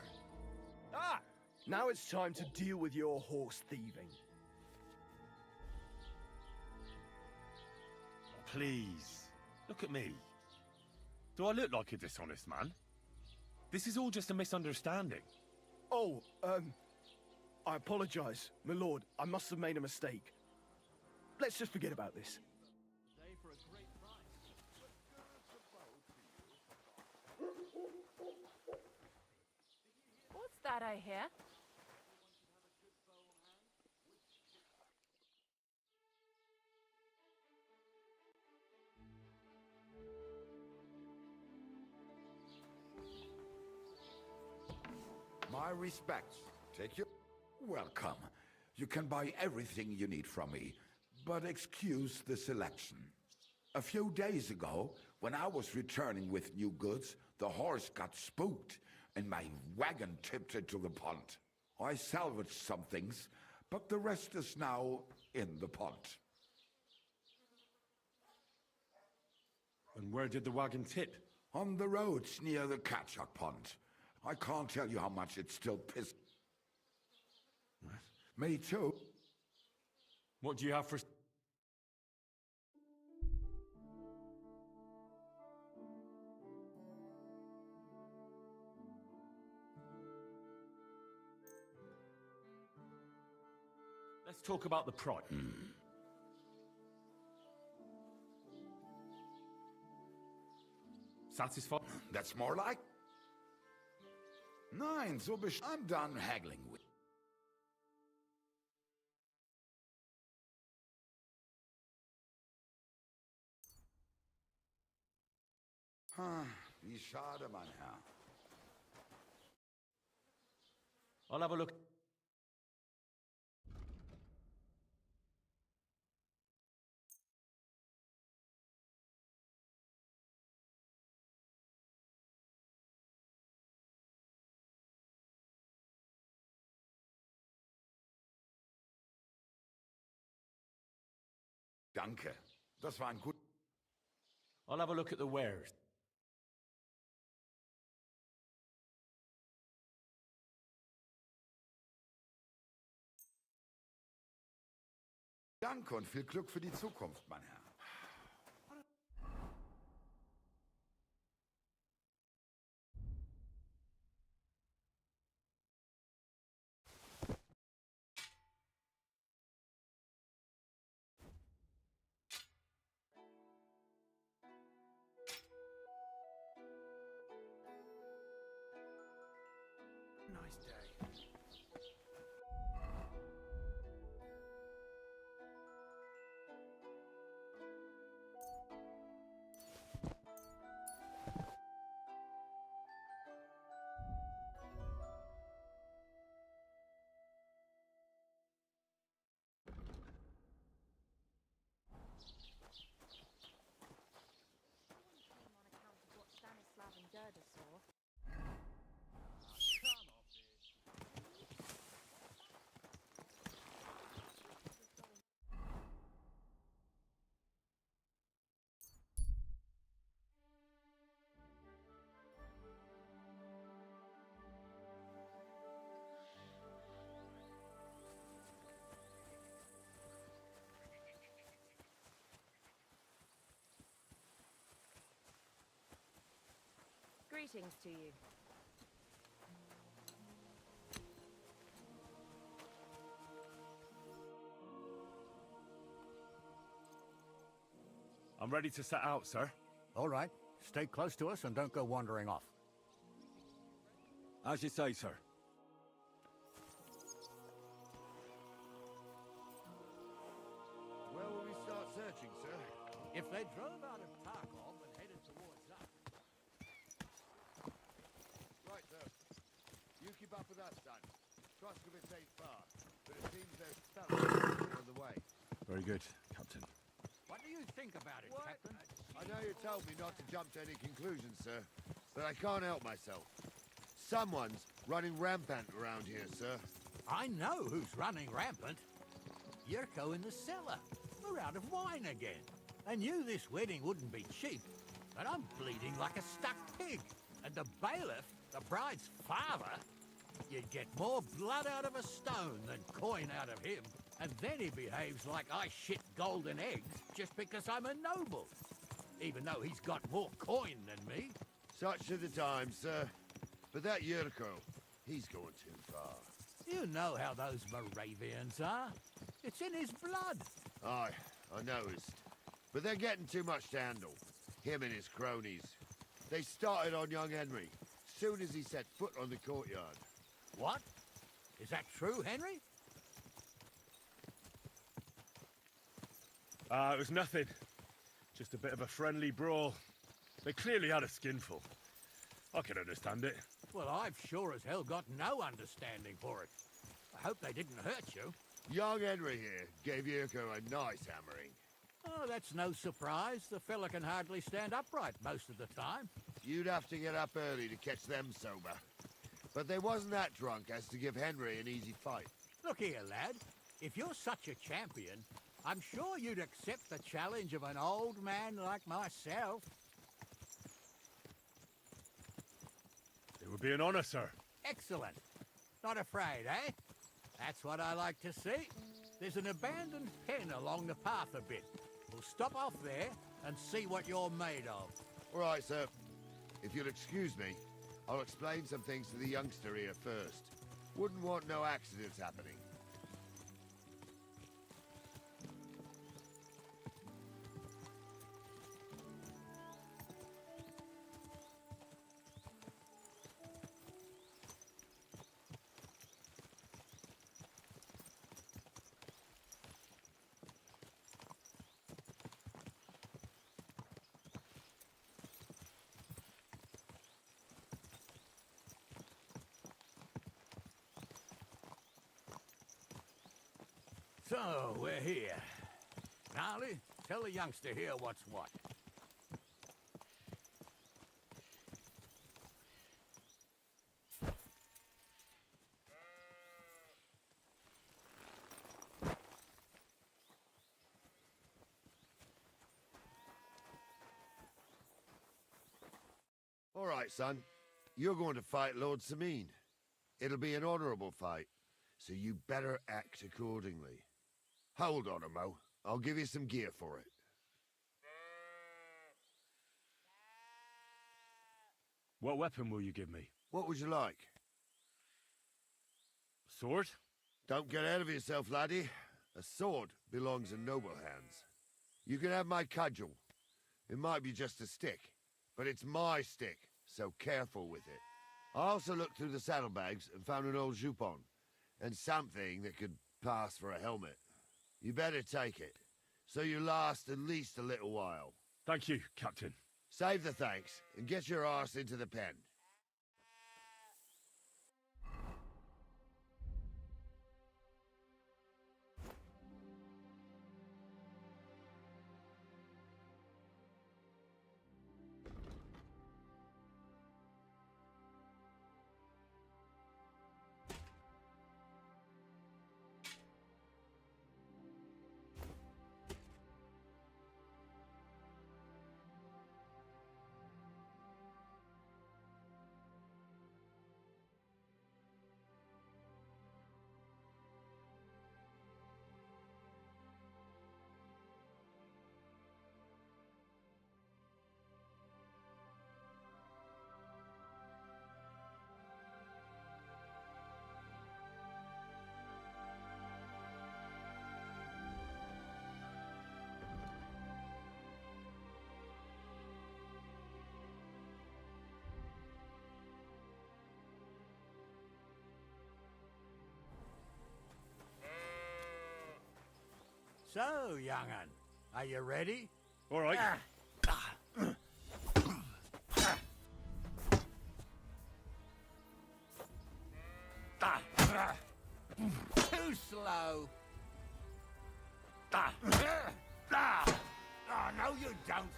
Ah! Now it's time to deal with your horse thieving. Please, look at me. Do I look like a dishonest man? This is all just a misunderstanding. Oh, I apologize, my lord. I must have made a mistake. Let's just forget about this. What's that I hear? My respects. Take your... Welcome. You can buy everything you need from me, but excuse the selection. A few days ago, when I was returning with new goods, the horse got spooked, and my wagon tipped into the pond. I salvaged some things, but the rest is now in the pond. And where did the wagon tip? On the roads near the Catchuck Pond. I can't tell you how much it still pissed. Me too. What do you have for... Let's talk about the price. Satisfied? That's more like... Nein, so I'm done haggling with... Wie schade, mein Herr. I'll have a look. Danke. Das war ein gut... I'll have a look at the wares. Danke und viel Glück für die Zukunft, mein Herr. nice day. What Stanislav and Gerda saw. Greetings to you. I'm ready to set out, sir. All right. Stay close to us and don't go wandering off. As you say, sir. Where will we start searching, sir? If they drove out of Tarkov and headed towards us... Right, sir. You keep up with us, son. Troskovitz ain't far, but it seems there's fellas on the way. Very good, Captain. What do you think about it, Captain? I know you told me not to jump to any conclusions, sir, but I can't help myself. Someone's running rampant around here, sir. I know who's running rampant. Yurko in the cellar. We're out of wine again. I knew this wedding wouldn't be cheap, but I'm bleeding like a stuck pig. And the bailiff, the bride's father, you'd get more blood out of a stone than coin out of him. And then he behaves like I shit golden eggs just because I'm a noble. Even though he's got more coin than me. Such are the times, sir. But that Yurko, he's going too far. You know how those Moravians are. It's in his blood. Aye, I noticed. But they're getting too much to handle. Him and his cronies. They started on young Henry, soon as he set foot on the courtyard. What? Is that true, Henry? It was nothing. Just a bit of a friendly brawl. They clearly had a skinful. I can understand it. Well, I've sure as hell got no understanding for it. I hope they didn't hurt you. Young Henry here gave Yurko a nice hammering. Oh, that's no surprise. The fella can hardly stand upright most of the time. You'd have to get up early to catch them sober. But they wasn't that drunk as to give Henry an easy fight. Look here, lad. If you're such a champion, I'm sure you'd accept the challenge of an old man like myself. It would be an honor, sir. Excellent. Not afraid, eh? That's what I like to see. There's an abandoned pen along the path a bit. We'll stop off there and see what you're made of. All right, sir. If you'll excuse me, I'll explain some things to the youngster here first. Wouldn't want no accidents happening. So, we're here. Gnarly, tell the youngster here what's what. All right, son. You're going to fight Lord Sameen. It'll be an honorable fight, so you better act accordingly. Hold on a mo. I'll give you some gear for it. What weapon will you give me? What would you like? Sword? Don't get ahead of yourself, laddie. A sword belongs in noble hands. You can have my cudgel. It might be just a stick, but it's my stick, so careful with it. I also looked through the saddlebags and found an old jupon, and something that could pass for a helmet. You better take it, so you last at least a little while. Thank you, Captain. Save the thanks, and get your arse into the pen. So, young'un, are you ready? All right. Too slow. Oh, no, you don't.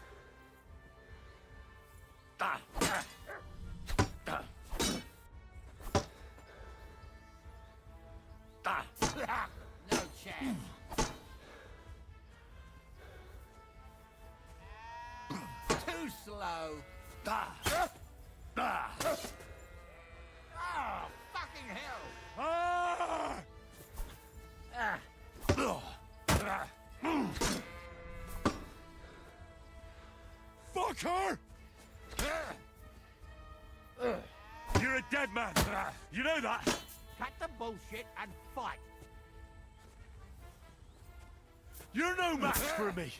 No chance. Too slow. Oh, fucking hell. Fucker! You're a dead man. You know that? Cut the bullshit and fight. You're no match for me.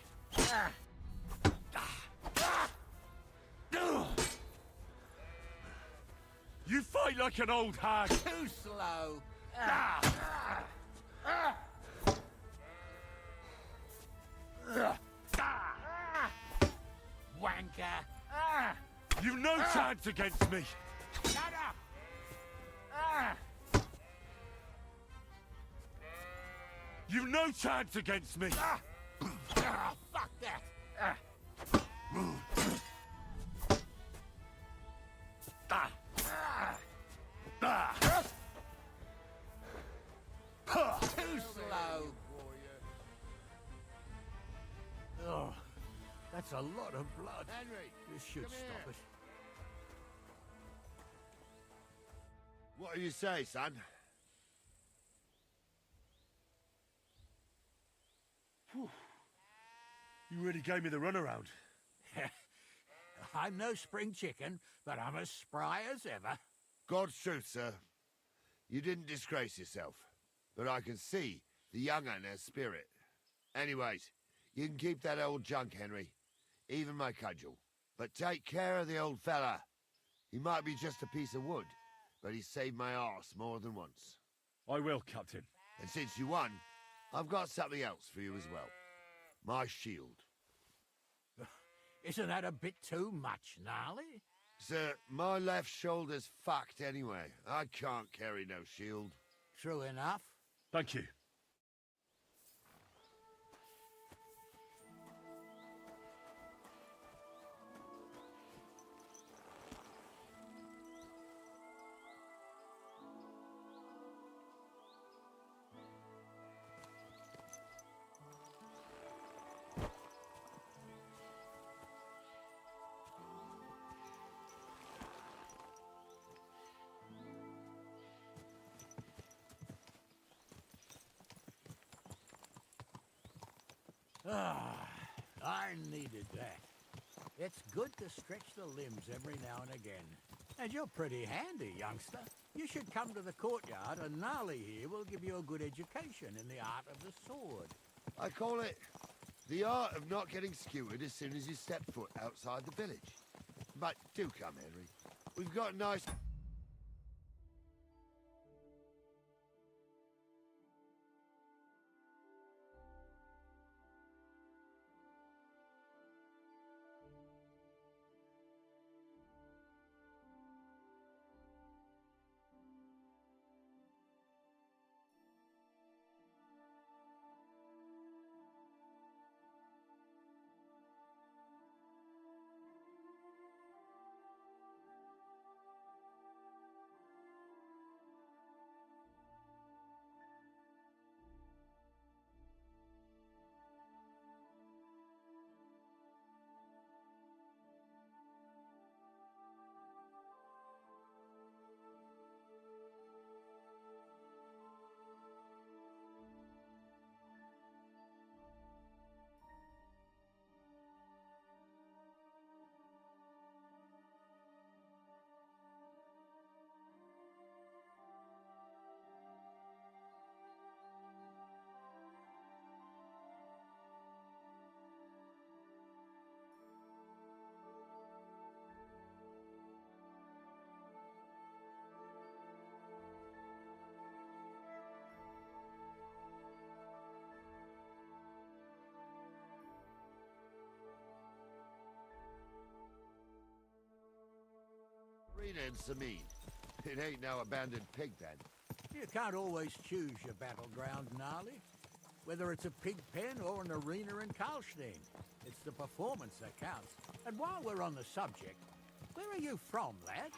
You fight like an old hag. Too slow. Wanker. You've no chance against me. Shut up. You've no chance against me. Fuck that. Too slow. Oh, that's a lot of blood. Henry, This should come stop here. it. What do you say, son? You really gave me the runaround. I'm no spring chicken, but I'm as spry as ever. God's truth, sir. You didn't disgrace yourself, but I can see the young'un has spirit. Anyways, you can keep that old junk, Henry. Even my cudgel. But take care of the old fella. He might be just a piece of wood, but he saved my arse more than once. I will, Captain. And since you won, I've got something else for you as well. My shield. Isn't that a bit too much, Gnarly? Sir, my left shoulder's fucked anyway. I can't carry no shield. True enough. Thank you. Ah, I needed that. It's good to stretch the limbs every now and again. And you're pretty handy, youngster. You should come to the courtyard, and Gnarly here will give you a good education in the art of the sword. I call it the art of not getting skewered as soon as you step foot outside the village. But do come, Henry. We've got nice... Arena in Sameen. It ain't no abandoned pig pen. You can't always choose your battleground, Gnarly. Whether it's a pig pen or an arena in Karlstein, it's the performance that counts. And while we're on the subject, where are you from, lad?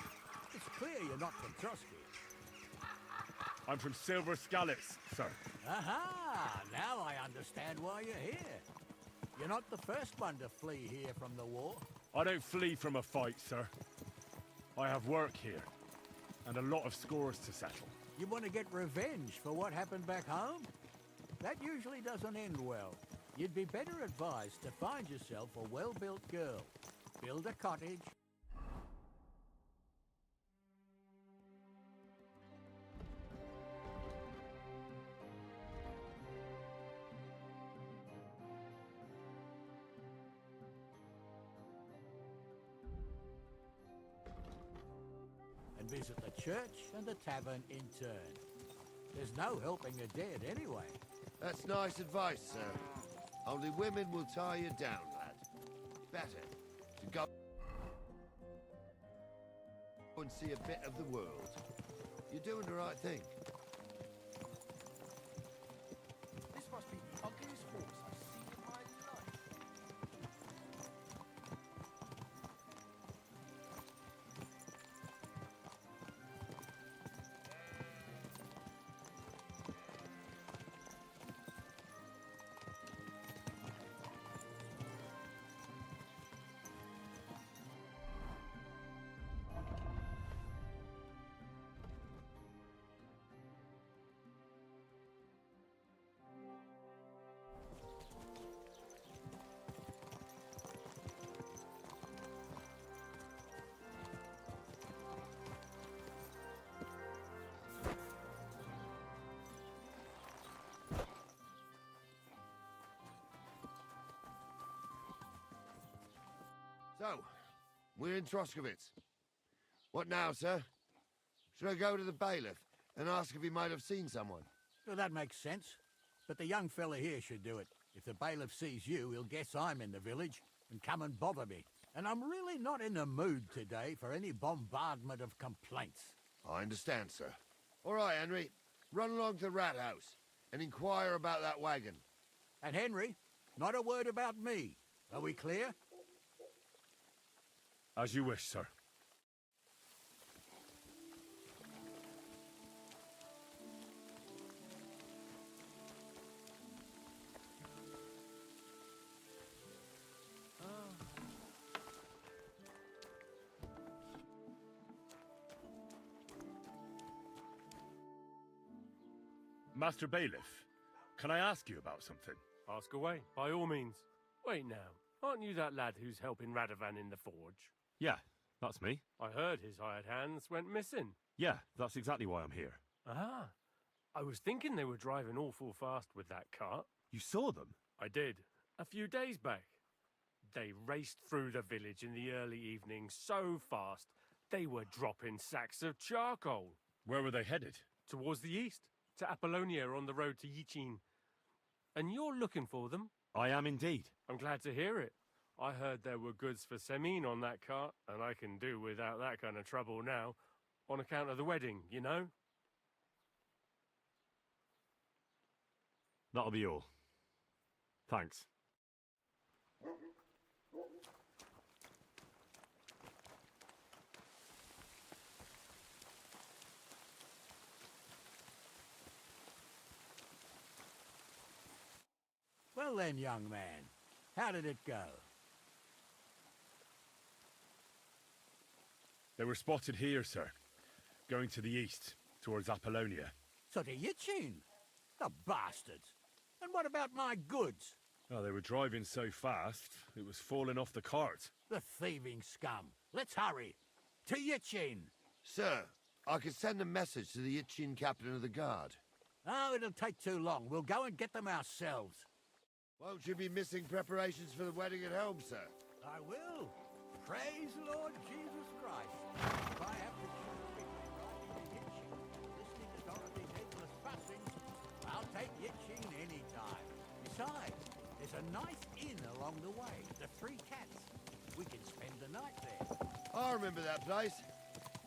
It's clear you're not from Trotsky. I'm from Silver Scallops, sir. Aha! Now I understand why you're here. You're not the first one to flee here from the war. I don't flee from a fight, sir. I have work here, and a lot of scores to settle. You want to get revenge for what happened back home? That usually doesn't end well. You'd be better advised to find yourself a well-built girl. Build a cottage. And visit the church and the tavern in turn. There's no helping the dead anyway. That's nice advice, sir. Only women will tie you down, lad. Better to go and see a bit of the world. You're doing the right thing. This must be the ugliest horse I've seen in my life. So, we're in Troskowitz. What now, sir? Should I go to the bailiff and ask if he might have seen someone? Well, that makes sense. But the young fella here should do it. If the bailiff sees you, he'll guess I'm in the village and come and bother me. And I'm really not in the mood today for any bombardment of complaints. I understand, sir. All right, Henry. Run along to the rat house and inquire about that wagon. And Henry, not a word about me. Are we clear? As you wish, sir. Master Bailiff, can I ask you about something? Ask away, by all means. Wait now, aren't you that lad who's helping Radovan in the forge? Yeah, that's me. I heard his hired hands went missing. Yeah, that's exactly why I'm here. Ah, I was thinking they were driving awful fast with that cart. You saw them? I did, a few days back. They raced through the village in the early evening so fast, they were dropping sacks of charcoal. Where were they headed? Towards the east, to Apollonia on the road to Yichin. And you're looking for them? I am indeed. I'm glad to hear it. I heard there were goods for Semine on that cart, and I can do without that kind of trouble now, on account of the wedding, you know? That'll be all. Thanks. Well then, young man, how did it go? They were spotted here, sir. Going to the east, towards Apollonia. So to Yichin? The bastards! And what about my goods? Oh, they were driving so fast, it was falling off the cart. The thieving scum! Let's hurry! To Yichin! Sir, I could send a message to the Yichin captain of the guard. Oh, it'll take too long. We'll go and get them ourselves. Won't you be missing preparations for the wedding at home, sir? I will. Praise Lord Jesus Christ. If I have to choose between riding to Yichin and listening to Dorothy's endless fussing, I'll take Yichin any time. Besides, there's a nice inn along the way, the Three Cats. We can spend the night there. I remember that place.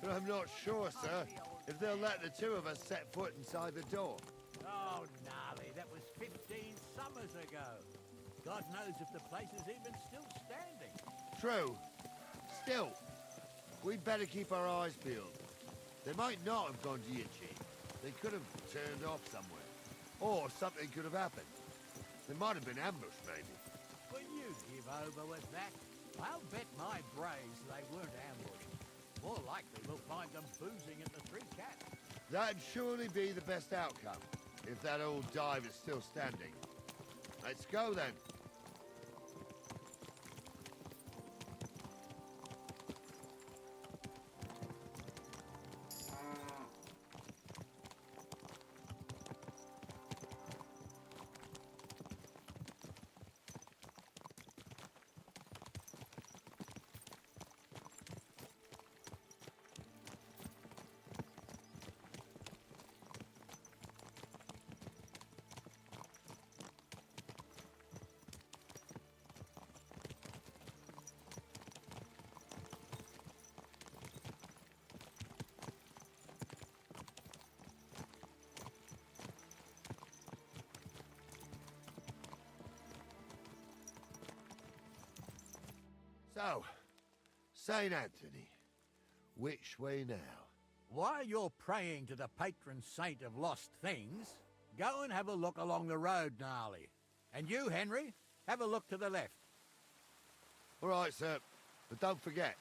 But I'm not sure, sir, if they'll let the two of us set foot inside the door. Oh, gnarly, that was 15 summers ago. God knows if the place is even still standing. True. Still, we'd better keep our eyes peeled. They might not have gone to Yichi. They could have turned off somewhere. Or something could have happened. They might have been ambushed, maybe. Will you give over with that? I'll bet my braves they weren't ambushed. More likely we'll find them boozing at the Three Cats. That'd surely be the best outcome, if that old dive is still standing. Let's go, then. So, St. Anthony, which way now? While you're praying to the patron saint of lost things, go and have a look along the road, Gnarly. And you, Henry, have a look to the left. All right, sir. But don't forget,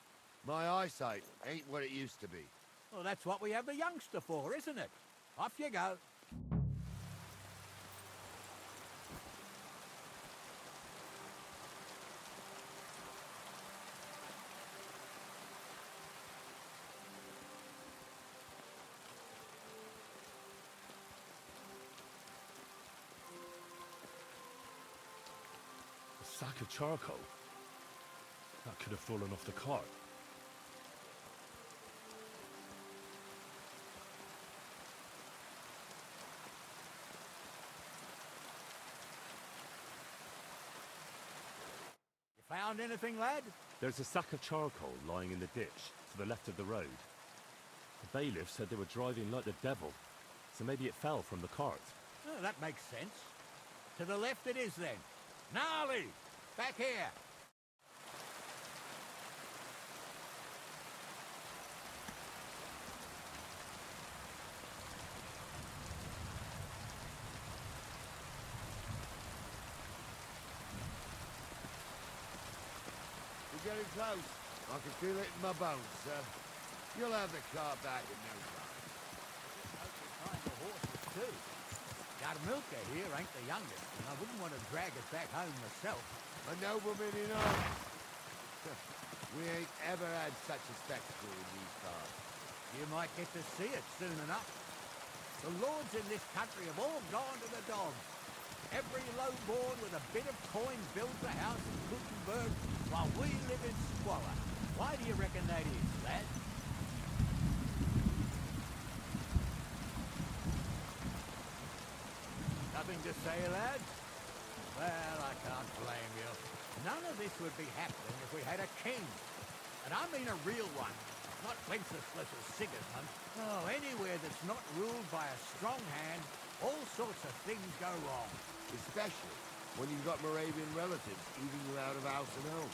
my eyesight ain't what it used to be. Well, that's what we have the youngster for, isn't it? Off you go. A sack of charcoal? That could have fallen off the cart. You found anything, lad? There's a sack of charcoal lying in the ditch to the left of the road. The bailiff said they were driving like the devil, so maybe it fell from the cart. Oh, that makes sense. To the left it is, then. Gnarly! Back here! We're getting close. I can feel it in my bones, sir. You'll have the car back in no time. Kind of horses, too. Yarmilka here ain't the youngest, and I wouldn't want to drag it back home myself. A nobleman in arms. We ain't ever had such a spectacle in these cars. You might get to see it soon enough. The lords in this country have all gone to the dogs. Every lowborn with a bit of coin builds a house in Gutenberg, while we live in squalor. Why do you reckon that is, lad? Nothing to say, lad? Well, I can't blame you. None of this would be happening if we had a king. And I mean a real one, not Wenceslas or Sigismund. Oh, anywhere that's not ruled by a strong hand, all sorts of things go wrong. Especially when you've got Moravian relatives eating you out of house and home.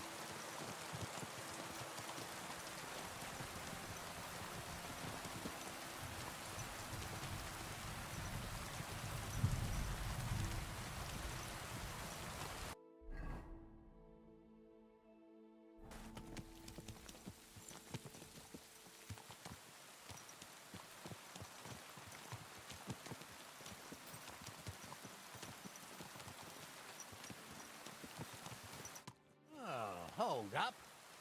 Hold up.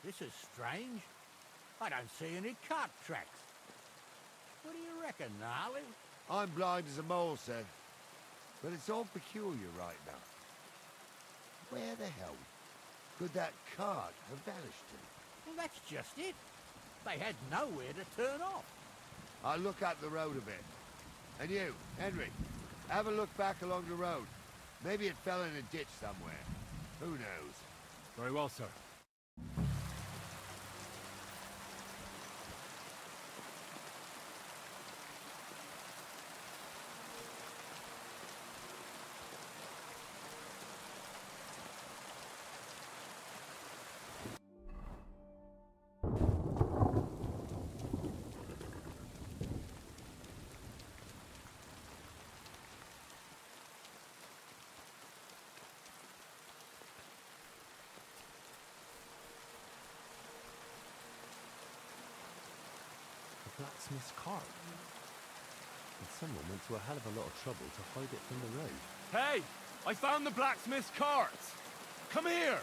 This is strange. I don't see any cart tracks. What do you reckon, Gnarly? I'm blind as a mole, sir. But it's all peculiar right now. Where the hell could that cart have vanished to? Well, that's just it. They had nowhere to turn off. I'll look up the road a bit. And you, Henry, have a look back along the road. Maybe it fell in a ditch somewhere. Who knows? Very well, sir. blacksmith's cart. And someone went to a hell of a lot of trouble to hide it from the road. Hey! I found the blacksmith's cart! Come here!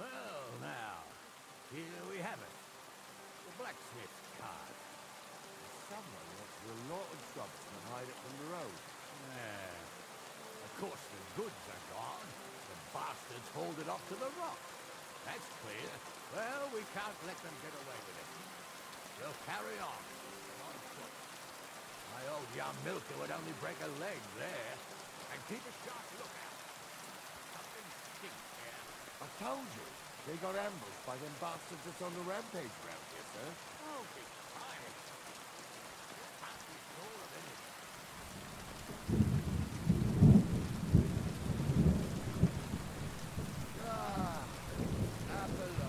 Well, now, here we have it. The blacksmith's cart. Someone went to a lot of trouble to hide it from the road. Yeah. Of course, the goods are gone. The bastards hauled it off to the rock. That's clear. Well, we can't let them get away with it. We'll carry on foot. My old young milker would only break a leg there. And keep a sharp lookout. Something stinks here. I told you. They got ambushed by them bastards that's on the rampage around here, sir. Oh, be quiet. Can't be sure of anything. Ah, now below.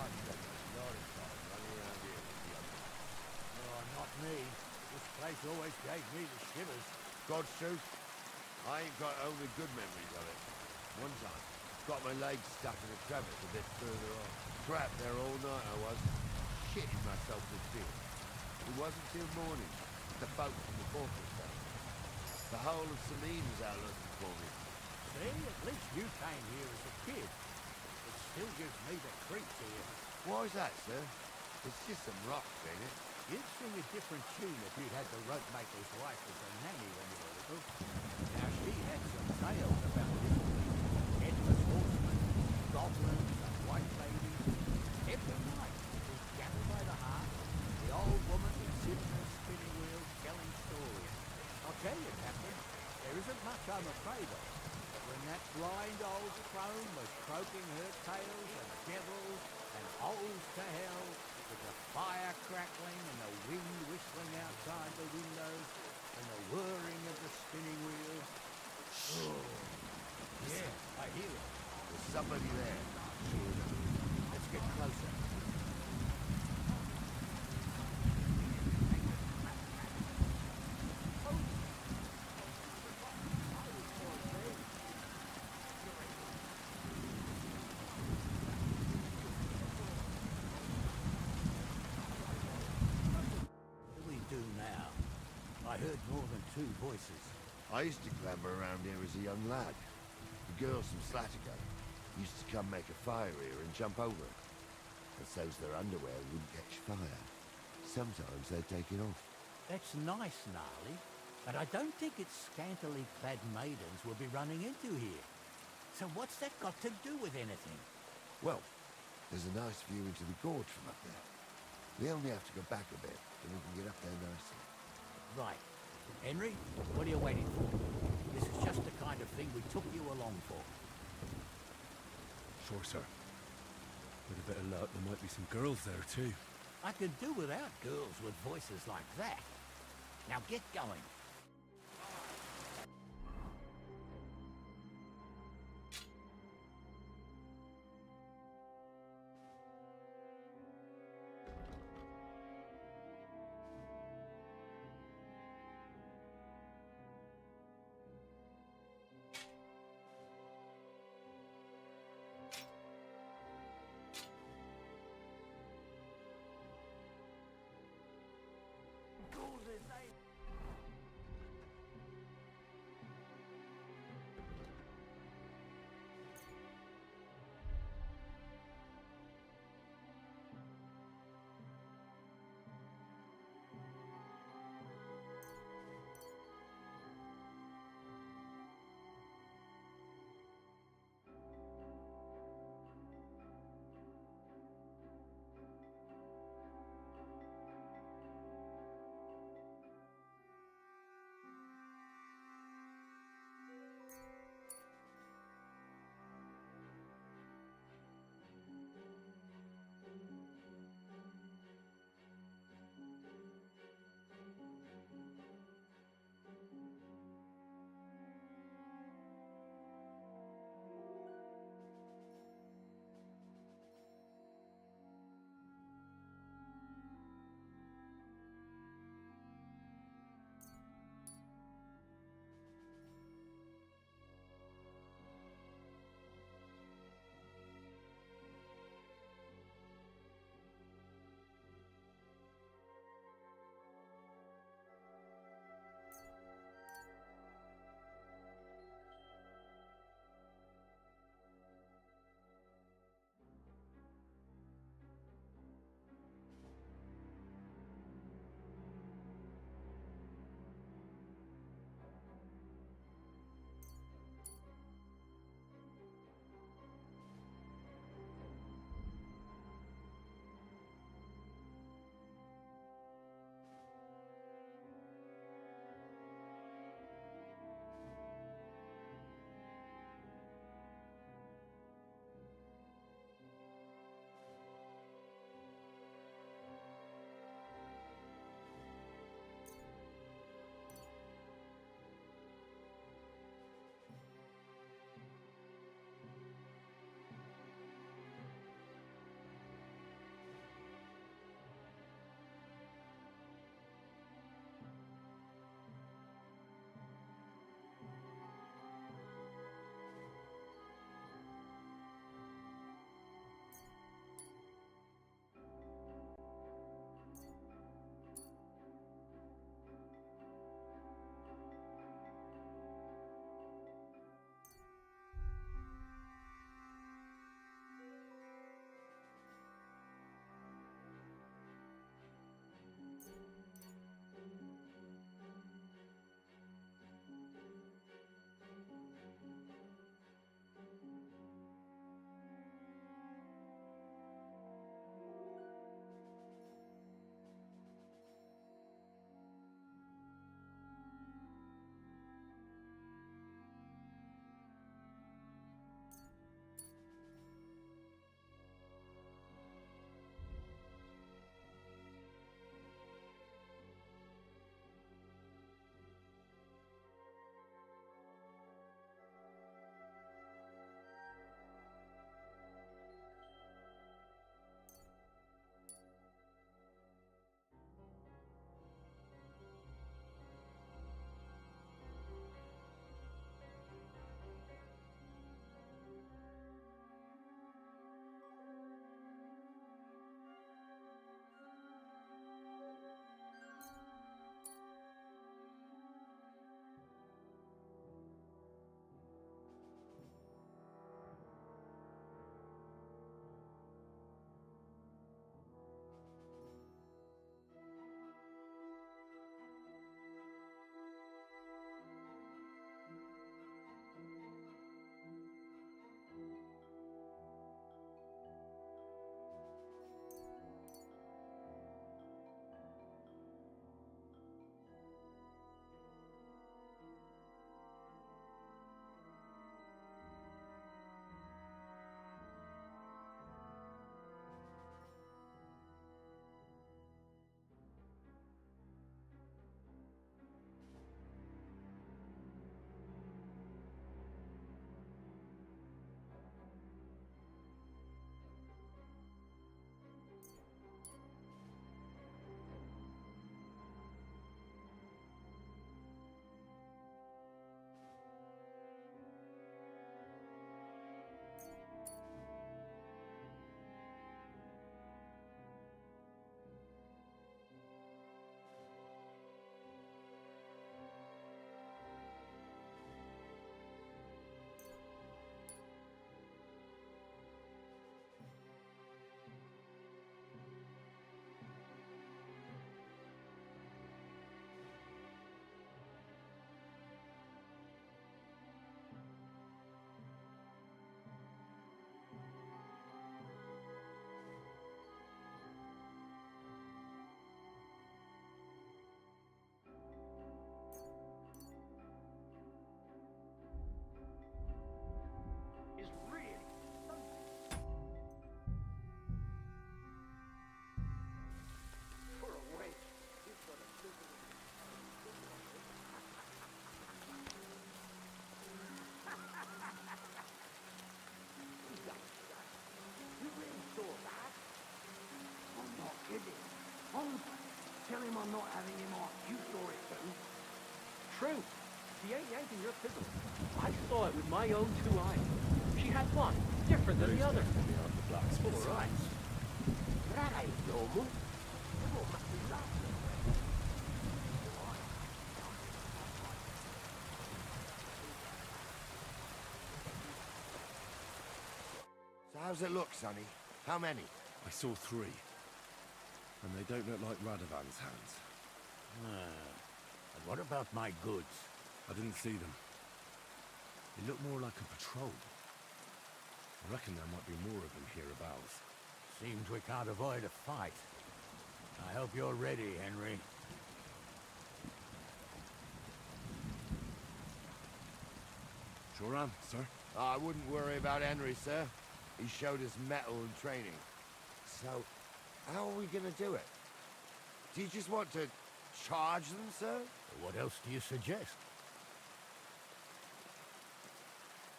I'm getting a lot of time running around here with the others. Oh, not me. This place always gave me the shivers. God's truth, I ain't got only good memories of it. One time, got my legs stuck in a crevice a bit further on. Trapped there all night I was, shitting myself with fear. It wasn't till morning the boat from the fortress came. The whole of Saline was out looking for me. See, at least you came here as a kid. It still gives me the creeps here. Why's that, sir? It's just some rocks, ain't it? You'd sing a different tune if you'd had the rope maker's wife as a nanny when you were little. Now, she had some tales about this place. Headless horsemen, goblins, and white ladies. Every night, we'd gather by the hearth, the old woman would sit in her spinning wheel telling stories. I'll tell you, Captain, there isn't much I'm afraid of. But when that blind old crone was croaking her tales of devils and holes to hell, with the fire crackling and the wind whistling outside the windows and the whirring of the spinning wheel. Oh, yeah, I hear it. There's somebody there. Sure enough. Let's get closer. What do we do now? I heard more than two voices. I used to clamber around here as a young lad. The girls from Slattico used to come make a fire here and jump over it. And so's their underwear wouldn't catch fire. Sometimes they'd take it off. That's nice, Gnarly, but I don't think it's scantily clad maidens we'll be running into here. So what's that got to do with anything? Well, there's a nice view into the gorge from up there. We only have to go back a bit, and we can get up there nicely. Right. Henry, what are you waiting for? This is just the kind of thing we took you along for. Sure, sir. With a bit of luck, there might be some girls there, too. I could do without girls with voices like that. Now get going. true. She ain't yanking your fiddle. I saw it with my own 2 eyes. She had one, different than the other. All right. That ain't normal. You all must be laughing. So how's it look, Sonny? How many? I saw 3. And they don't look like Radovan's hands. And what about my goods? I didn't see them. They look more like a patrol. I reckon there might be more of them hereabouts. Seems we can't avoid a fight. I hope you're ready, Henry. Sure am, sir. I wouldn't worry about Henry, sir. He showed us mettle and training. So, how are we gonna do it? Do you just want to charge them, sir? What else do you suggest?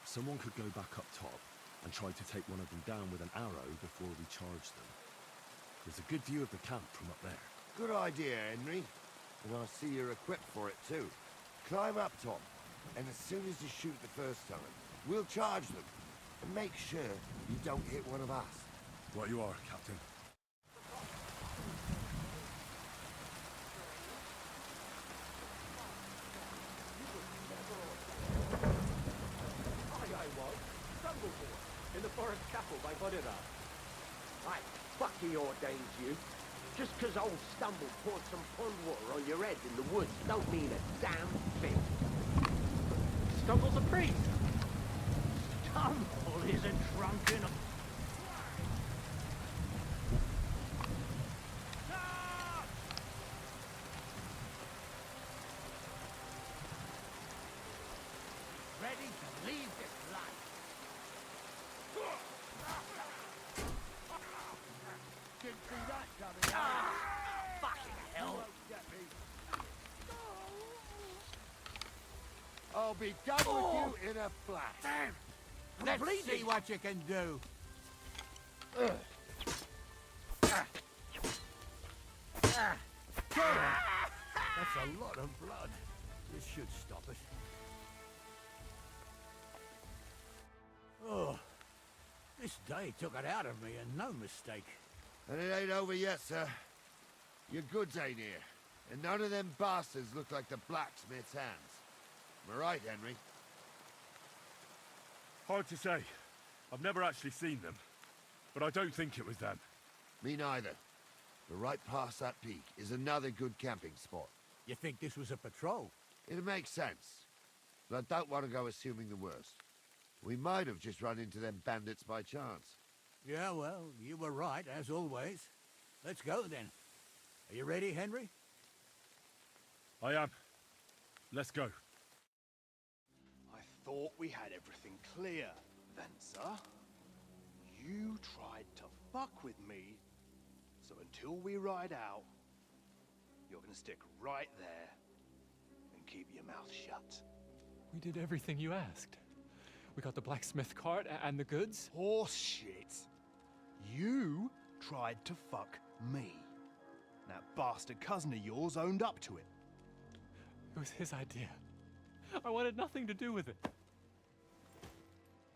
Someone could go back up top and try to take one of them down with an arrow before we charge them. There's a good view of the camp from up there. Good idea, Henry. And I see you're equipped for it, too. Climb up top, and as soon as you shoot the first time, we'll charge them. And make sure you don't hit one of us. Right you are, Captain. I was. Stumbleborn. In the forest chapel by Bodera. I fucking ordained you. Just 'cause old Stumble poured some pond water on your head in the woods don't mean a damn thing. Stumble's a priest. Stumble is a drunken... Ready to leave this life. Didn't see that coming. Fucking hell. I'll be done with you in a flash. Damn! Let's see what you can do. That's a lot of blood. This should stop it. Oh, this day took it out of me, and no mistake. And it ain't over yet, sir. Your goods ain't here. And none of them bastards look like the blacksmith's hands. Am I right, Henry? Hard to say. I've never actually seen them. But I don't think it was them. Me neither. But right past that peak is another good camping spot. You think this was a patrol? It makes sense. But I don't want to go assuming the worst. We might have just run into them bandits by chance. Yeah, well, you were right, as always. Let's go, then. Are you ready, Henry? I am. Let's go. I thought we had everything clear, Venser. You tried to fuck with me, so until we ride out, you're gonna stick right there and keep your mouth shut. We did everything you asked. We got the blacksmith cart and the goods. Horse shit. You tried to fuck me. That bastard cousin of yours owned up to it. It was his idea. I wanted nothing to do with it.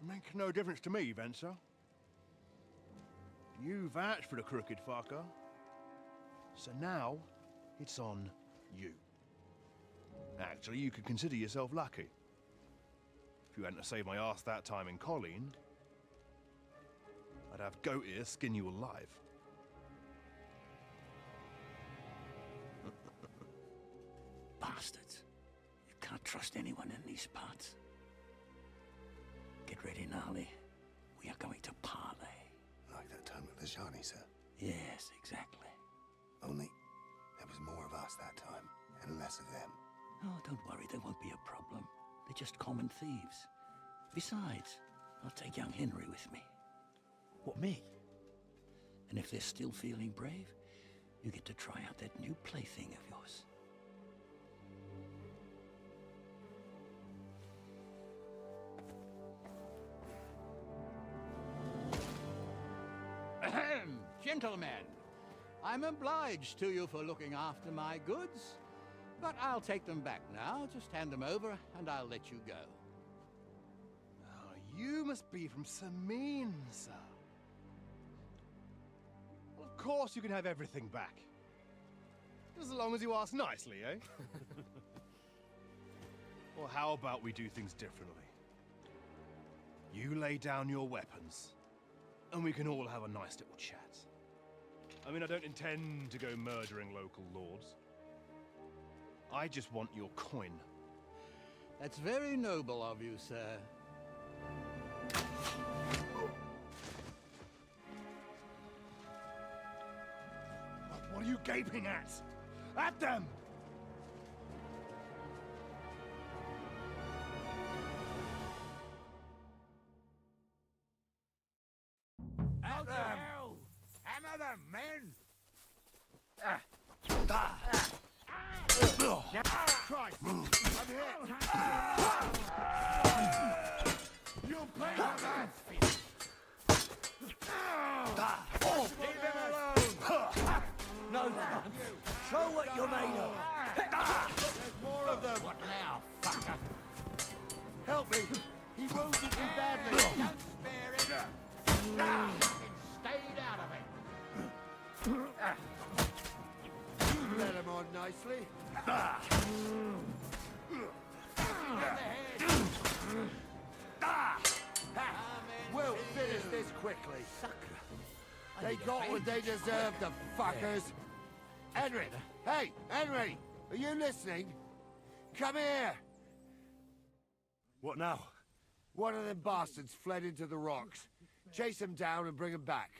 Make no difference to me, Venser. You vouched for the crooked fucker. So now, it's on you. Actually, you could consider yourself lucky. If you hadn't saved my ass that time in Colleen, I'd have goat ear skin you alive. Bastards. You can't trust anyone in these parts. Get ready, Gnarly. We are going to parley. Like that time with the Shani, sir? Yes, exactly. Only there was more of us that time, and less of them. Oh, don't worry, there won't be a problem. They're just common thieves. Besides, I'll take young Henry with me. What, me? And if they're still feeling brave, you get to try out that new plaything of yours. Gentlemen, I'm obliged to you for looking after my goods. But I'll take them back now. Just hand them over, and I'll let you go. Oh, you must be from Samin, sir. Well, of course you can have everything back. As long as you ask nicely, eh? Well, how about we do things differently? You lay down your weapons, and we can all have a nice little chat. I mean, I don't intend to go murdering local lords. I just want your coin. That's very noble of you, sir. What are you gaping at? At them! At them! Hammer them, men! Christ! I'm hit! You'll pay for that! Leave him alone! No chance. Show what you're made of. There's more of them! What now, fucker? Help me! He wounded me badly! Don't spare him! Stayed out of it! Let him on nicely. We'll finish this quickly. They got what they deserved, the fuckers. Henry! Hey, Henry! Are you listening? Come here! What now? One of them bastards fled into the rocks. Chase him down and bring him back.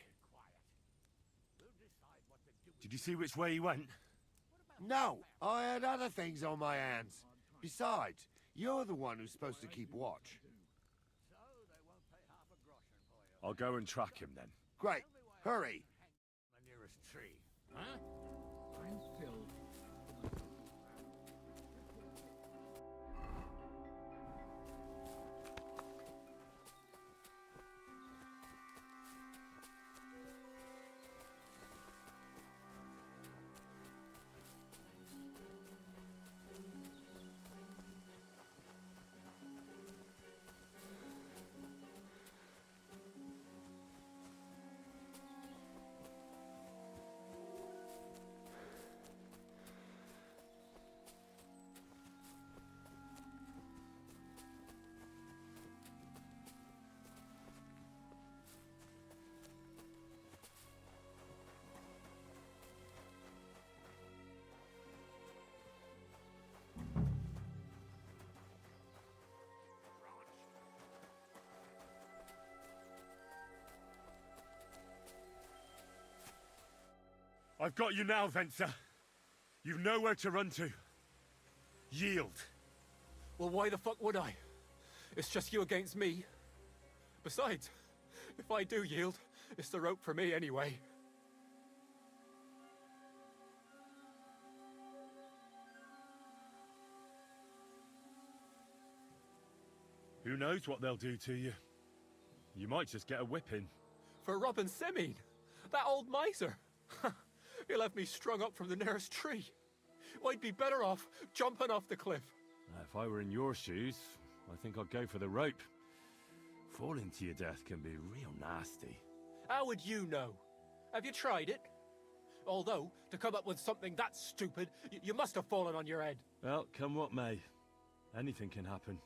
Did you see which way he went? No, I had other things on my hands. Besides, you're the one who's supposed to keep watch. I'll go and track him then. Great. Hurry. The nearest tree, huh? I've got you now, Venser. You've nowhere to run to. Yield. Well, why the fuck would I? It's just you against me. Besides, if I do yield, it's the rope for me anyway. Who knows what they'll do to you? You might just get a whipping. For robbing Semine, that old miser. He'll have me strung up from the nearest tree. I'd be better off jumping off the cliff. If I were in your shoes, I think I'd go for the rope. Falling to your death can be real nasty. How would you know? Have you tried it? Although, to come up with something that stupid, you must have fallen on your head. Well, come what may. Anything can happen.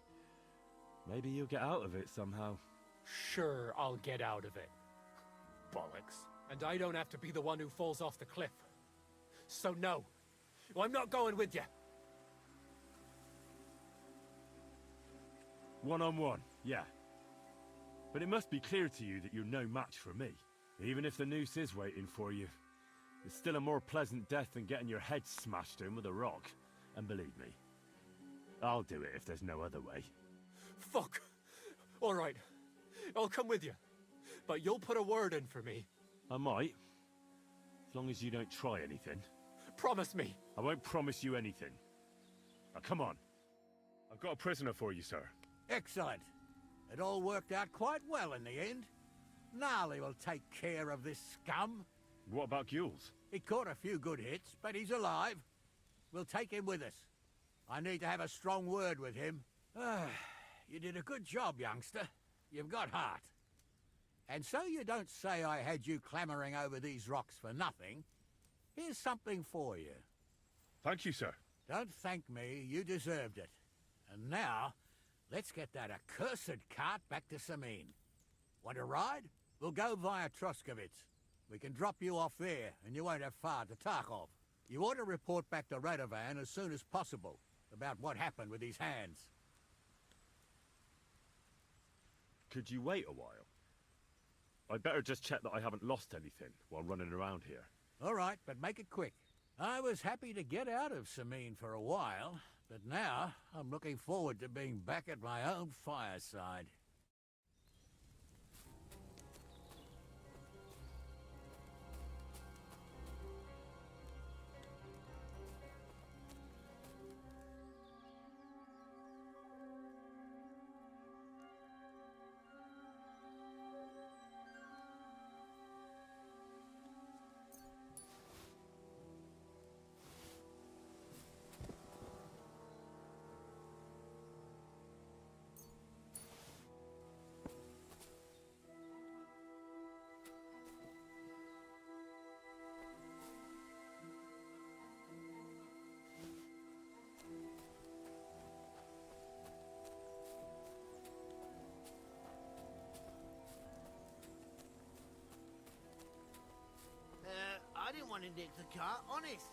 Maybe you'll get out of it somehow. Sure, I'll get out of it. Bollocks. And I don't have to be the one who falls off the cliff. So no, I'm not going with you. One-on-one, yeah. But it must be clear to you that you're no match for me. Even if the noose is waiting for you, it's still a more pleasant death than getting your head smashed in with a rock. And believe me, I'll do it if there's no other way. Fuck. All right, I'll come with you. But you'll put a word in for me. I might. As long as you don't try anything. Promise me. I won't promise you anything. Now, come on. I've got a prisoner for you, sir. Excellent. It all worked out quite well in the end. Gnarly will take care of this scum. What about Gules? He caught a few good hits, but he's alive. we'll take him with us. I need to have a strong word with him. You did a good job, youngster. You've got heart. And so you don't say I had you clamoring over these rocks for nothing. Here's something for you. Thank you, sir. Don't thank me, you deserved it. And now, let's get that accursed cart back to Samine. Want to ride? We'll go via Troskovitz. We can drop you off there, and you won't have far to Tarkov. You ought to report back to Radovan as soon as possible about what happened with these hands. Could you wait a while? I'd better just check that I haven't lost anything while running around here. All right, but make it quick. I was happy to get out of Samine for a while, but now I'm looking forward to being back at my own fireside. I didn't want to nick the car, honest.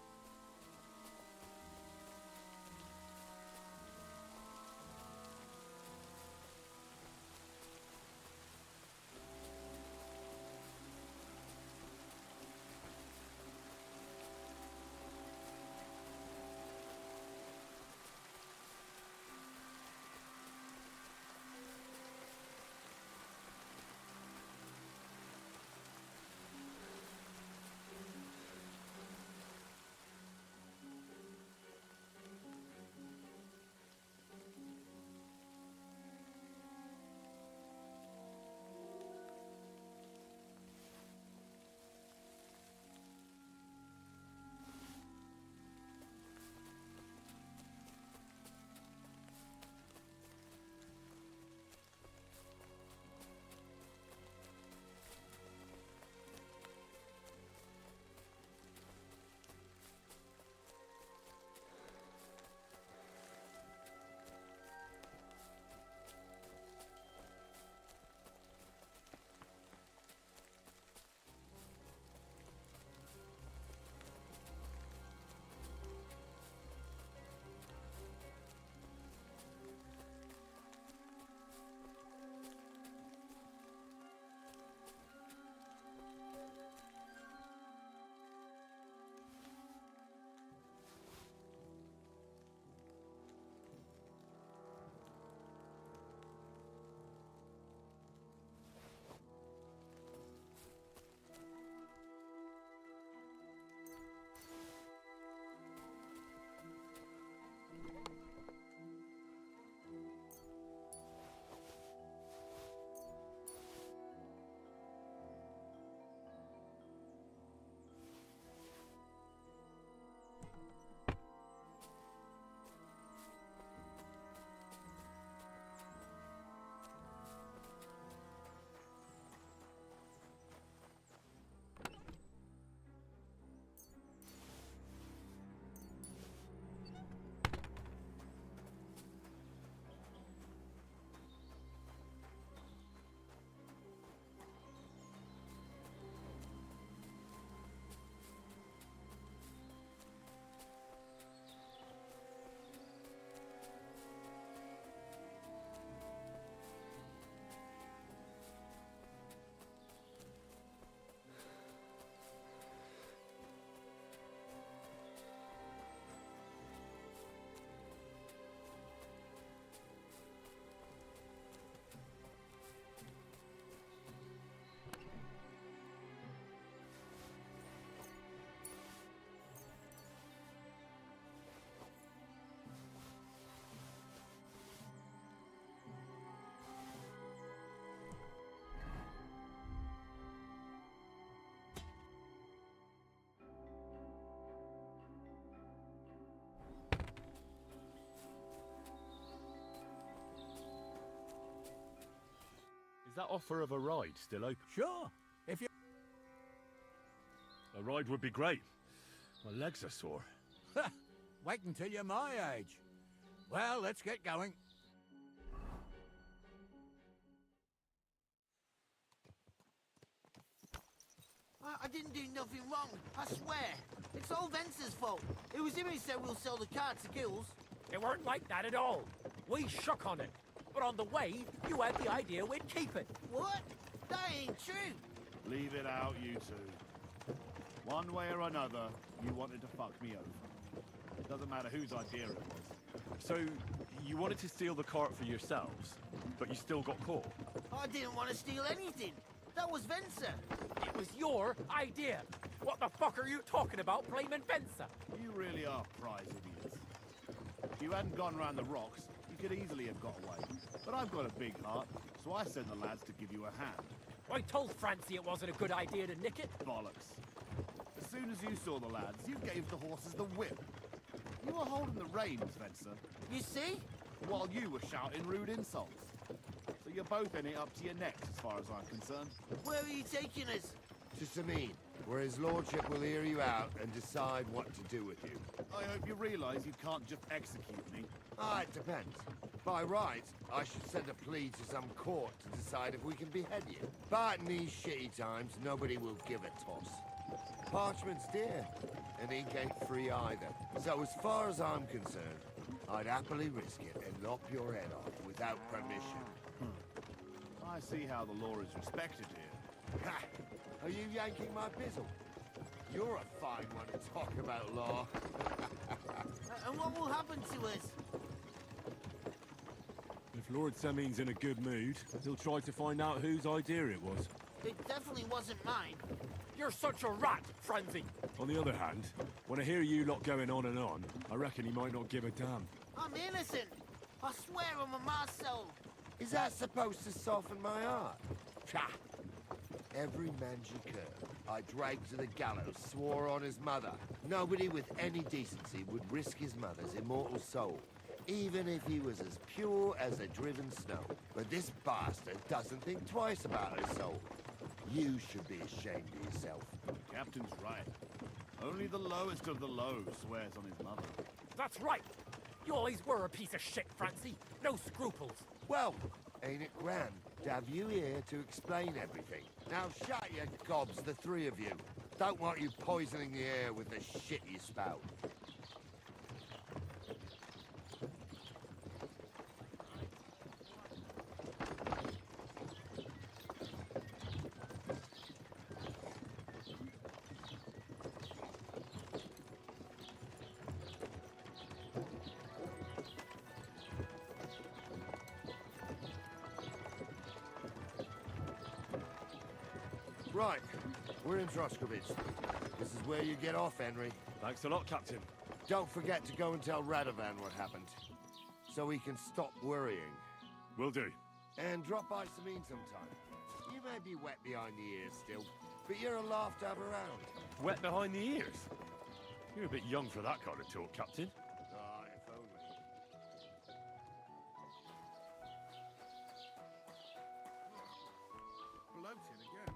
that offer of a ride still open? Sure. If you... A ride would be great. My legs are sore. Wait until you're my age. Well, let's get going. I didn't do nothing wrong, I swear. It's old Vencer's fault. It was him who said we'll sell the car to Gills. It weren't like that at all. We shook on it. But on the way, you had the idea we'd keep it. What? That ain't true. Leave it out, you two. One way or another, you wanted to fuck me over. It doesn't matter whose idea it was. So, you wanted to steal the cart for yourselves, but you still got caught? I didn't want to steal anything. That was Vencer. It was your idea. What the fuck are you talking about blaming Vencer? You really are prize idiots. If you hadn't gone round the rocks, you could easily have got away. But I've got a big heart, so I sent the lads to give you a hand. I told Francie it wasn't a good idea to nick it. Bollocks. As soon as you saw the lads, you gave the horses the whip. You were holding the reins, Vencer. You see? While you were shouting rude insults. So you're both in it up to your necks, as far as I'm concerned. Where are you taking us? To Sameen, where his lordship will hear you out and decide what to do with you. I hope you realise you can't just execute me. Ah, it depends. By right, I should send a plea to some court to decide if we can behead you. But in these shitty times, nobody will give a toss. Parchment's dear, and ink ain't free either. So as far as I'm concerned, I'd happily risk it and lop your head off without permission. I see how the law is respected here. Ha! Are you yanking my pizzle? You're a fine one to talk about law. And what will happen to us? If Lord Seming's in a good mood, he'll try to find out whose idea it was. It definitely wasn't mine. You're such a rat, Francie. On the other hand, when I hear you lot going on and on, I reckon he might not give a damn. I'm innocent. I swear on my ma's soul. Is that supposed to soften my heart? Psha! Every man you curb, I dragged to the gallows, swore on his mother. Nobody with any decency would risk his mother's immortal soul, even if he was as pure as the driven snow. But this bastard doesn't think twice about his soul. You should be ashamed of yourself. Captain's right. Only the lowest of the low swears on his mother. That's right. You always were a piece of shit, Francie. No scruples. Well, ain't it grand to have you here to explain everything? Now shut your gobs, the three of you. Don't want you poisoning the air with the shit you spout. Right, we're in Droskowitz. This is where you get off, Henry. Thanks a lot, Captain. Don't forget to go and tell Radovan what happened, so he can stop worrying. Will do. And drop by Sameen sometime. You may be wet behind the ears still, but you're a laugh to have around. Wet behind the ears? You're a bit young for that kind of talk, Captain. Ah, if only. Bloated again.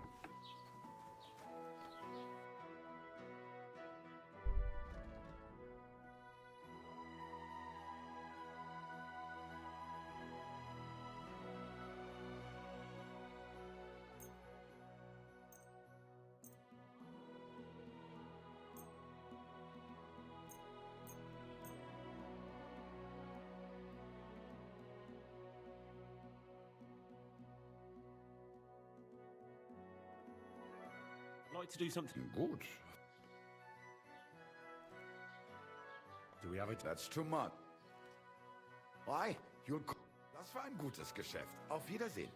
I'd like to do something good. Do we have it? That's too much. Why? Das war ein gutes Geschäft. Auf Wiedersehen.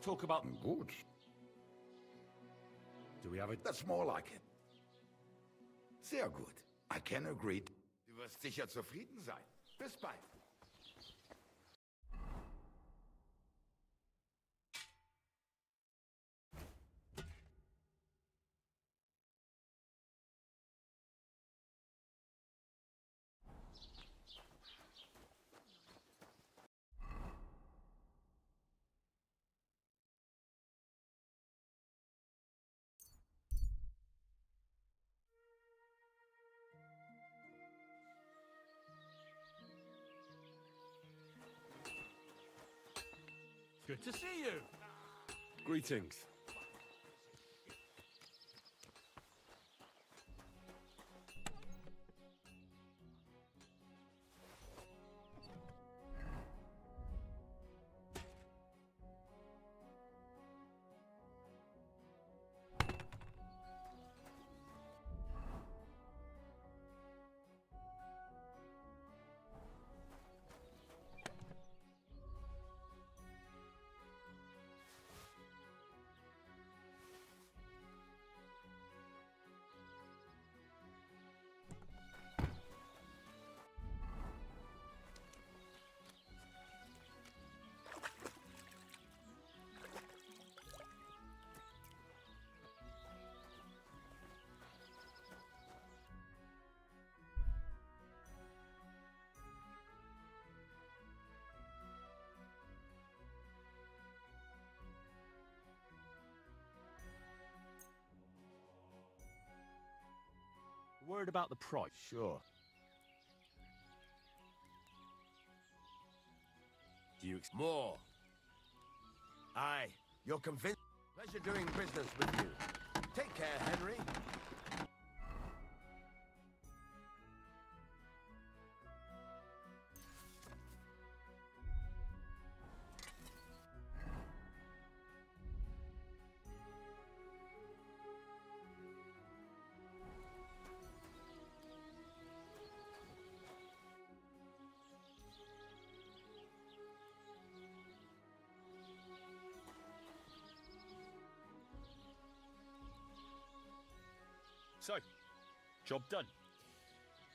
talk about... Gut. Do we have a... That's more like it. Sehr gut. I can agree. Du wirst sicher zufrieden sein. Bis bald. Good to see you. Greetings. Word about the price? Sure. Do you... More. Aye, you're convinced. Pleasure doing business with you. Take care, Henry. So, job done.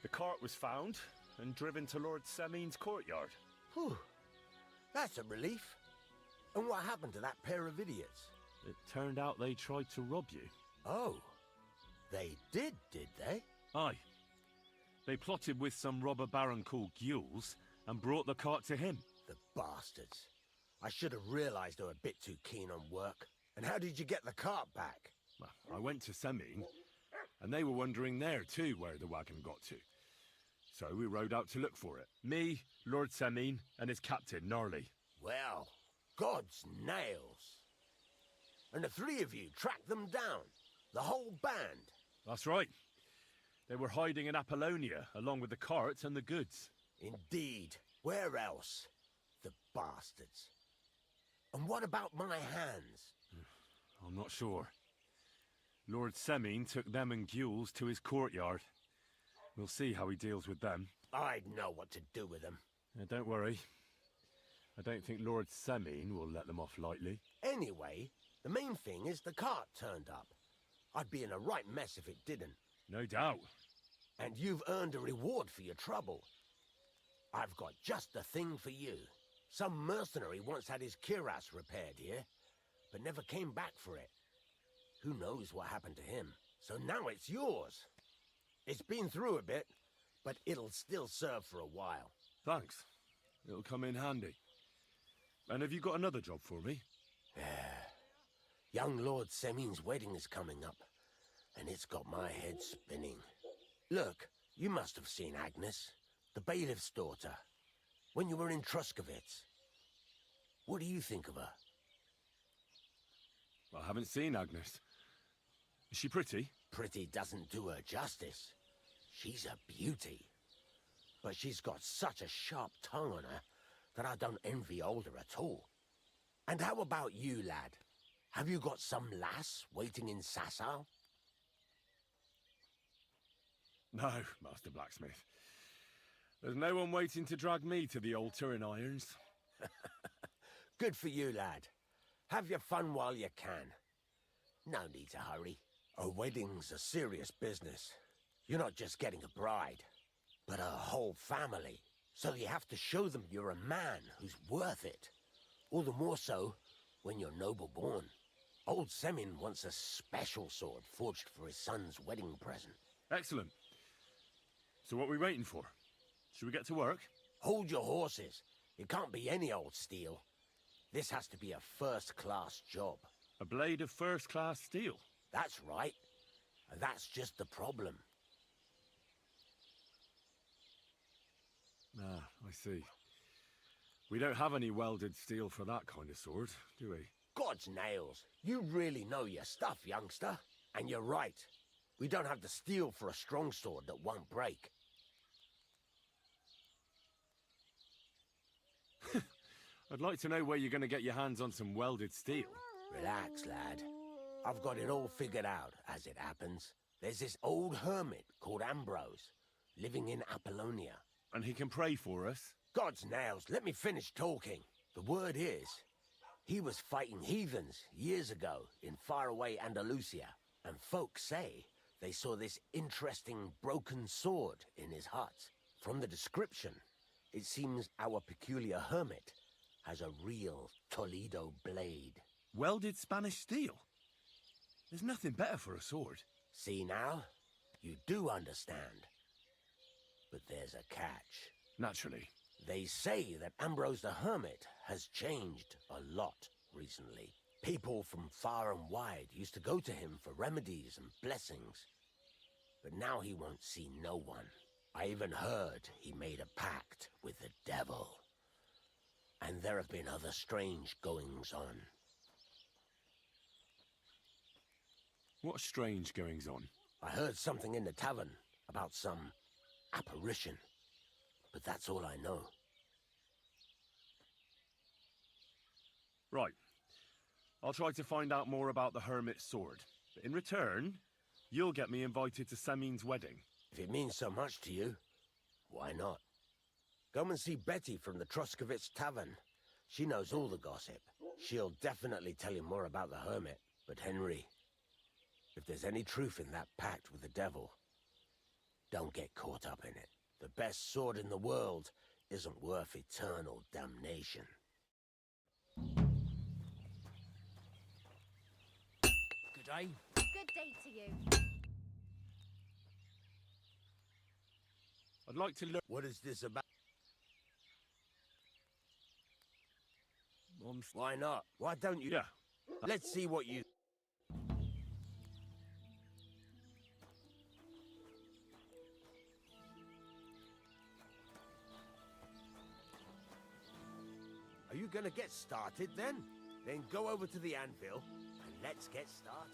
The cart was found and driven to Lord Semin's courtyard. Whew. That's a relief. And what happened to that pair of idiots? It turned out they tried to rob you. Oh. They did they? Aye. They plotted with some robber baron called Gules and brought the cart to him. The bastards. I should have realized they were a bit too keen on work. And how did you get the cart back? Well, I went to Semin, and they were wondering there too where the wagon got to. So we rode out to look for it. Me, Lord Semin, and his captain, Gnarly. Well, God's nails. And the three of you tracked them down? The whole band? That's right. They were hiding in Apollonia, along with the cart and the goods. Indeed. Where else? The bastards. And what about my hands? I'm not sure. Lord Semin took them and Gules to his courtyard. We'll see how he deals with them. I'd know what to do with them. Don't worry. I don't think Lord Semin will let them off lightly. Anyway, the main thing is the cart turned up. I'd be in a right mess if it didn't. No doubt. And you've earned a reward for your trouble. I've got just the thing for you. Some mercenary once had his cuirass repaired here, but never came back for it. Who knows what happened to him? So now it's yours. It's been through a bit, but it'll still serve for a while. Thanks. It'll come in handy. And have you got another job for me? Young Lord Semin's wedding is coming up, and it's got my head spinning. Look, you must have seen Agnes, the bailiff's daughter, when you were in Truscovitz. What do you think of her? I haven't seen Agnes. Is she pretty? Pretty doesn't do her justice. She's a beauty. But she's got such a sharp tongue on her that I don't envy older at all. And how about you, lad? Have you got some lass waiting in Sasau? No, Master Blacksmith. There's no one waiting to drag me to the altar in irons. Good for you, lad. Have your fun while you can. No need to hurry. A wedding's a serious business. You're not just getting a bride, but a whole family. So you have to show them you're a man who's worth it. All the more so when you're noble-born. Old Semin wants a special sword forged for his son's wedding present. Excellent. So what are we waiting for? Should we get to work? Hold your horses. It can't be any old steel. This has to be a first-class job. A blade of first-class steel? That's right. And that's just the problem. Ah, I see. We don't have any welded steel for that kind of sword, do we? God's nails. You really know your stuff, youngster. And you're right. We don't have the steel for a strong sword that won't break. I'd like to know where you're going to get your hands on some welded steel. Relax, lad. I've got it all figured out, as it happens. There's this old hermit called Ambrose, living in Apollonia. And he can pray for us? God's nails, let me finish talking. The word is, he was fighting heathens years ago in faraway Andalusia. And folks say they saw this interesting broken sword in his hut. From the description, it seems our peculiar hermit has a real Toledo blade. Welded Spanish steel? There's nothing better for a sword. See now? You do understand. But there's a catch. Naturally. They say that Ambrose the Hermit has changed a lot recently. People from far and wide used to go to him for remedies and blessings. But now he won't see no one. I even heard he made a pact with the devil. And there have been other strange goings-on. What strange goings-on? I heard something in the tavern about some apparition. But that's all I know. Right. I'll try to find out more about the Hermit's sword. But in return, you'll get me invited to Semin's wedding. If it means so much to you, why not? Come and see Betty from the Troskovitz Tavern. She knows all the gossip. She'll definitely tell you more about the Hermit. But Henry, if there's any truth in that pact with the devil, don't get caught up in it. The best sword in the world isn't worth eternal damnation. Good day. Good day to you. I'd like to learn... What is this about? Why not? Why don't you? Yeah. Let's see what you... Are you gonna get started then? Then go over to the anvil and let's get started.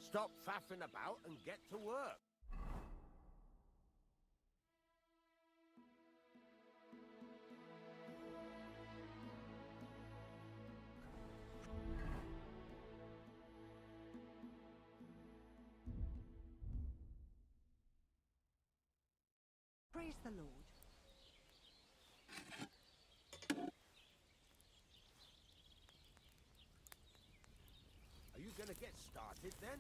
Stop faffing about and get to work. Praise the Lord. Are you gonna get started then?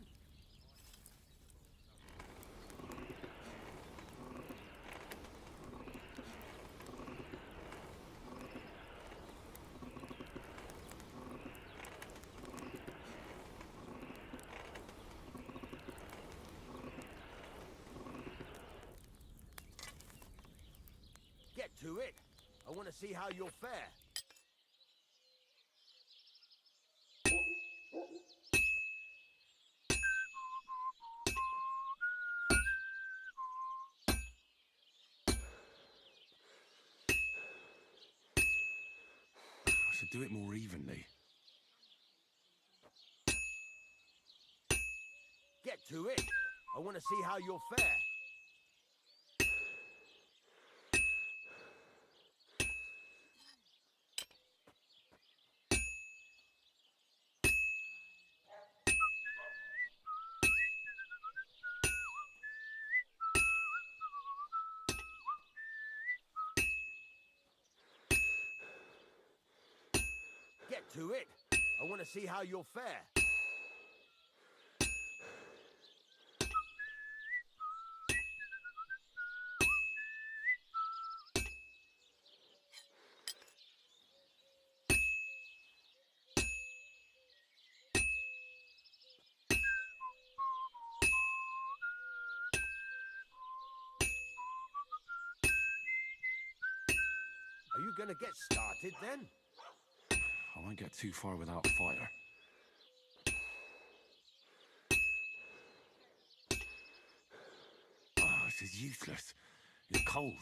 Get to it. I want to see how you'll fare. I should do it more evenly. Get to it. I want to see how you'll fare. Get to it. I want to see how you'll fare. Are you gonna get started then? I won't get too far without fire. Oh, this is useless. You're cold.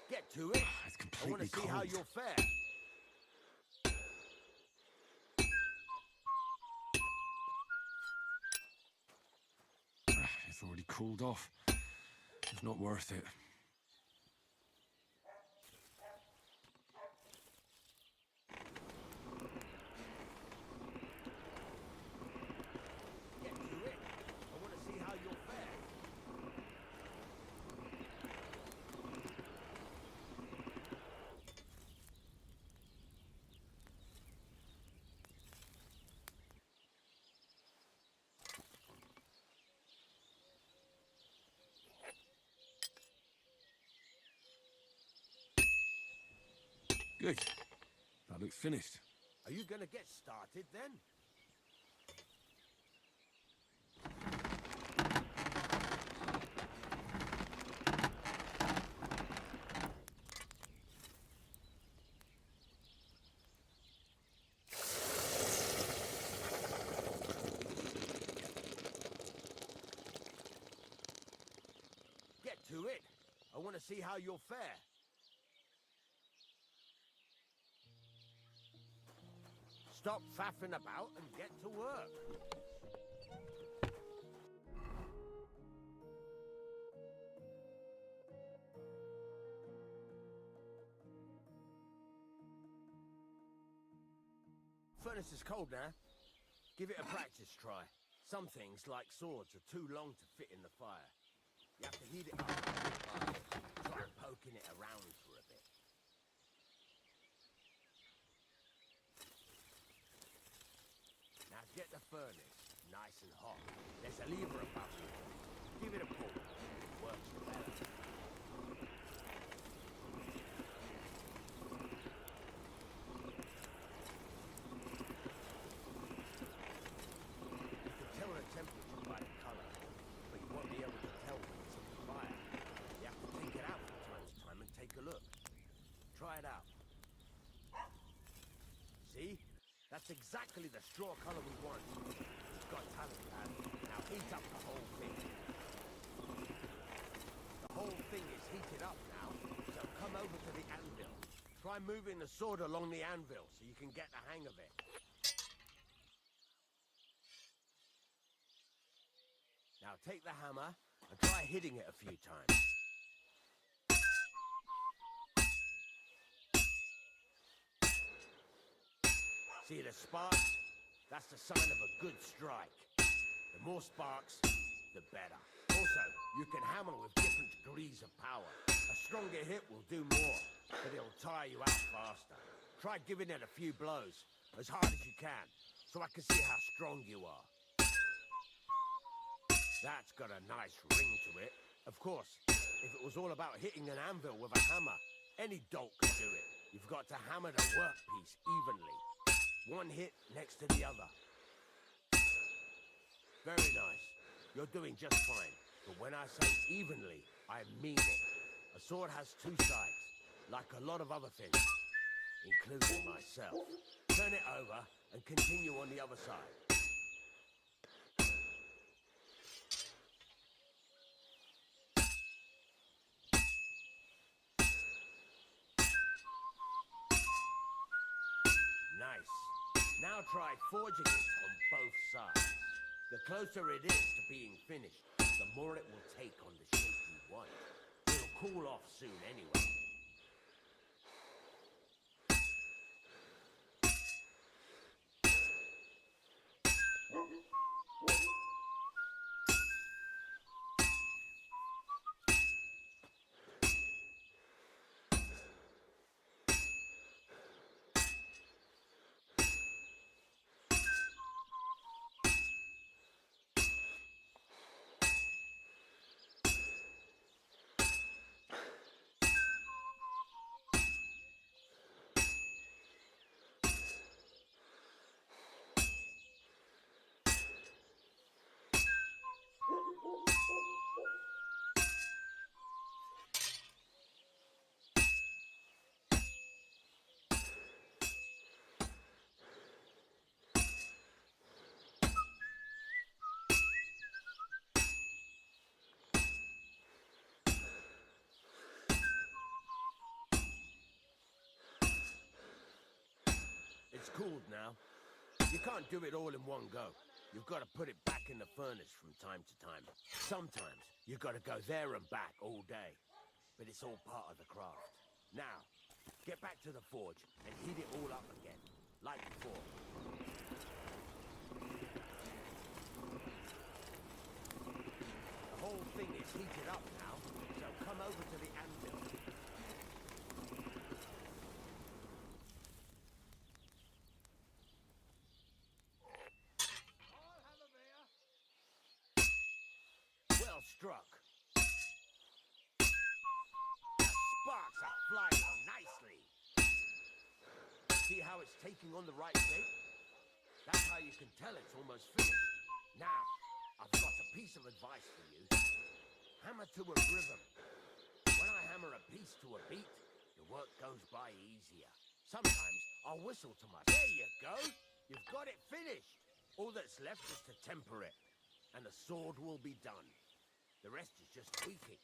Get to it. It's I completely want to see cold. how you'll fare. It's already cooled off. It's not worth it. Get to it. I want to see how you'll fare. Good. That looks finished. Are you gonna get started then? Get to it. I want to see how you'll fare. Stop faffing about and get to work. Furnace is cold now. Give it a practice try. Some things, like swords, are too long to fit in the fire. You have to heat it up. Try poking it around for a bit. Now get the furnace nice and hot. There's a lever above you. Give it a pull. It works better. You can tell the temperature by the color, but you won't be able to tell when it's in the fire. You have to take it out from time to time and take a look. Try it out. See? That's exactly the straw color we want. You've got talent, lad. Now heat up the whole thing. The whole thing is heated up now, so come over to the anvil. Try moving the sword along the anvil so you can get the hang of it. Now take the hammer and try hitting it a few times. See the sparks? That's the sign of a good strike. The more sparks, the better. Also, you can hammer with different degrees of power. A stronger hit will do more, but it'll tire you out faster. Try giving it a few blows, as hard as you can, so I can see how strong you are. That's got a nice ring to it. Of course, if it was all about hitting an anvil with a hammer, any dolt could do it. You've got to hammer the workpiece evenly. One hit next to the other. Very nice. You're doing just fine. But when I say evenly, I mean it. A sword has two sides, like a lot of other things, including myself. Turn it over and continue on the other side. Nice. Now try forging it on both sides. The closer it is to being finished, the more it will take on the shape you want. It'll cool off soon anyway. cooled now. You can't do it all in one go. You've got to put it back in the furnace from time to time. Sometimes you've got to go there and back all day. But it's all part of the craft. Now, get back to the forge and heat it all up again, like before. The whole thing is heated up now, so come over to the anvil. Well struck. The sparks are flying nicely. See how it's taking on the right shape? That's how you can tell it's almost finished. Now, I've got a piece of advice for you. Hammer to a rhythm. When I hammer a piece to a beat, the work goes by easier. Sometimes I'll whistle to my... There you go! You've got it finished! All that's left is to temper it, and the sword will be done. The rest is just tweaking.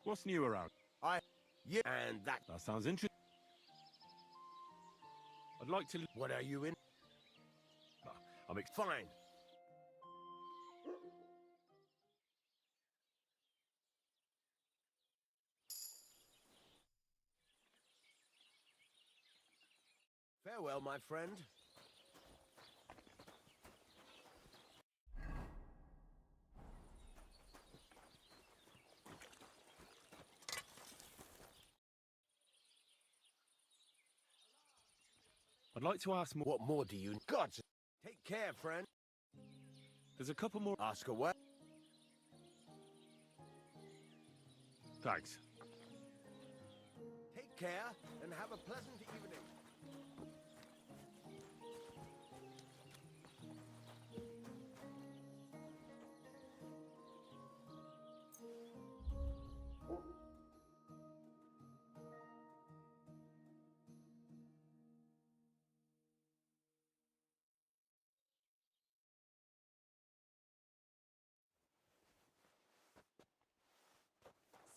What's new around? Yeah, and that sounds interesting. I'd like to... What are you in? I'm fine. Farewell, my friend. I'd like to ask more... What more do you... God, take care, friend. There's a couple more... Ask away. Thanks. Take care and have a pleasant evening.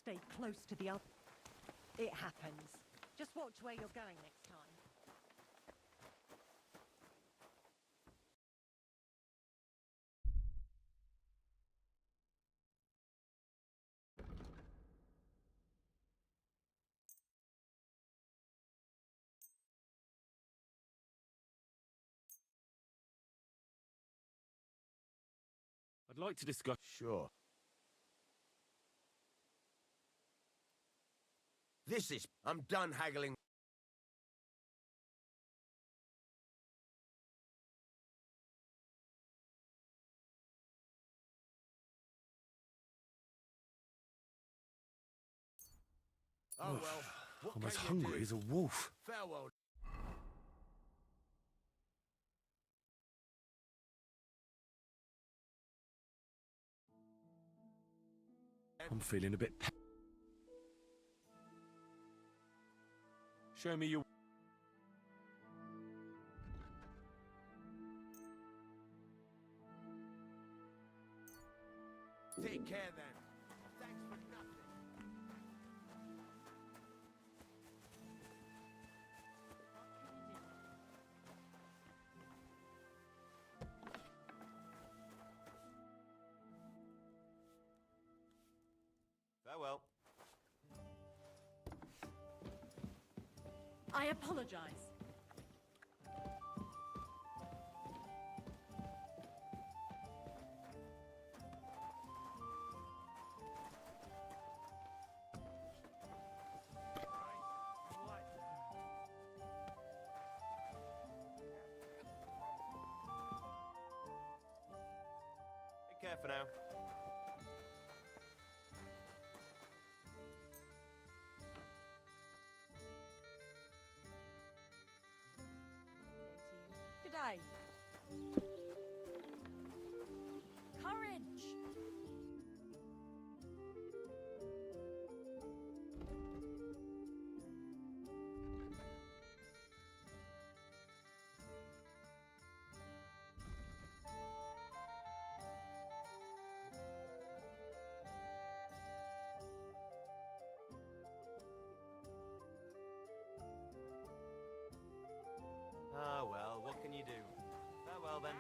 Stay close to the other. It happens. Just watch where you're going next time. I'd like to discuss... Sure. This is... I'm done haggling. Oh well, what I'm can as you hungry do? as a wolf. Farewell. I'm feeling a bit... Show me your... Take care then. Thanks for nothing. Farewell. I apologize. for now. Good day. Courage! Ah, well, what can you do? Farewell, then.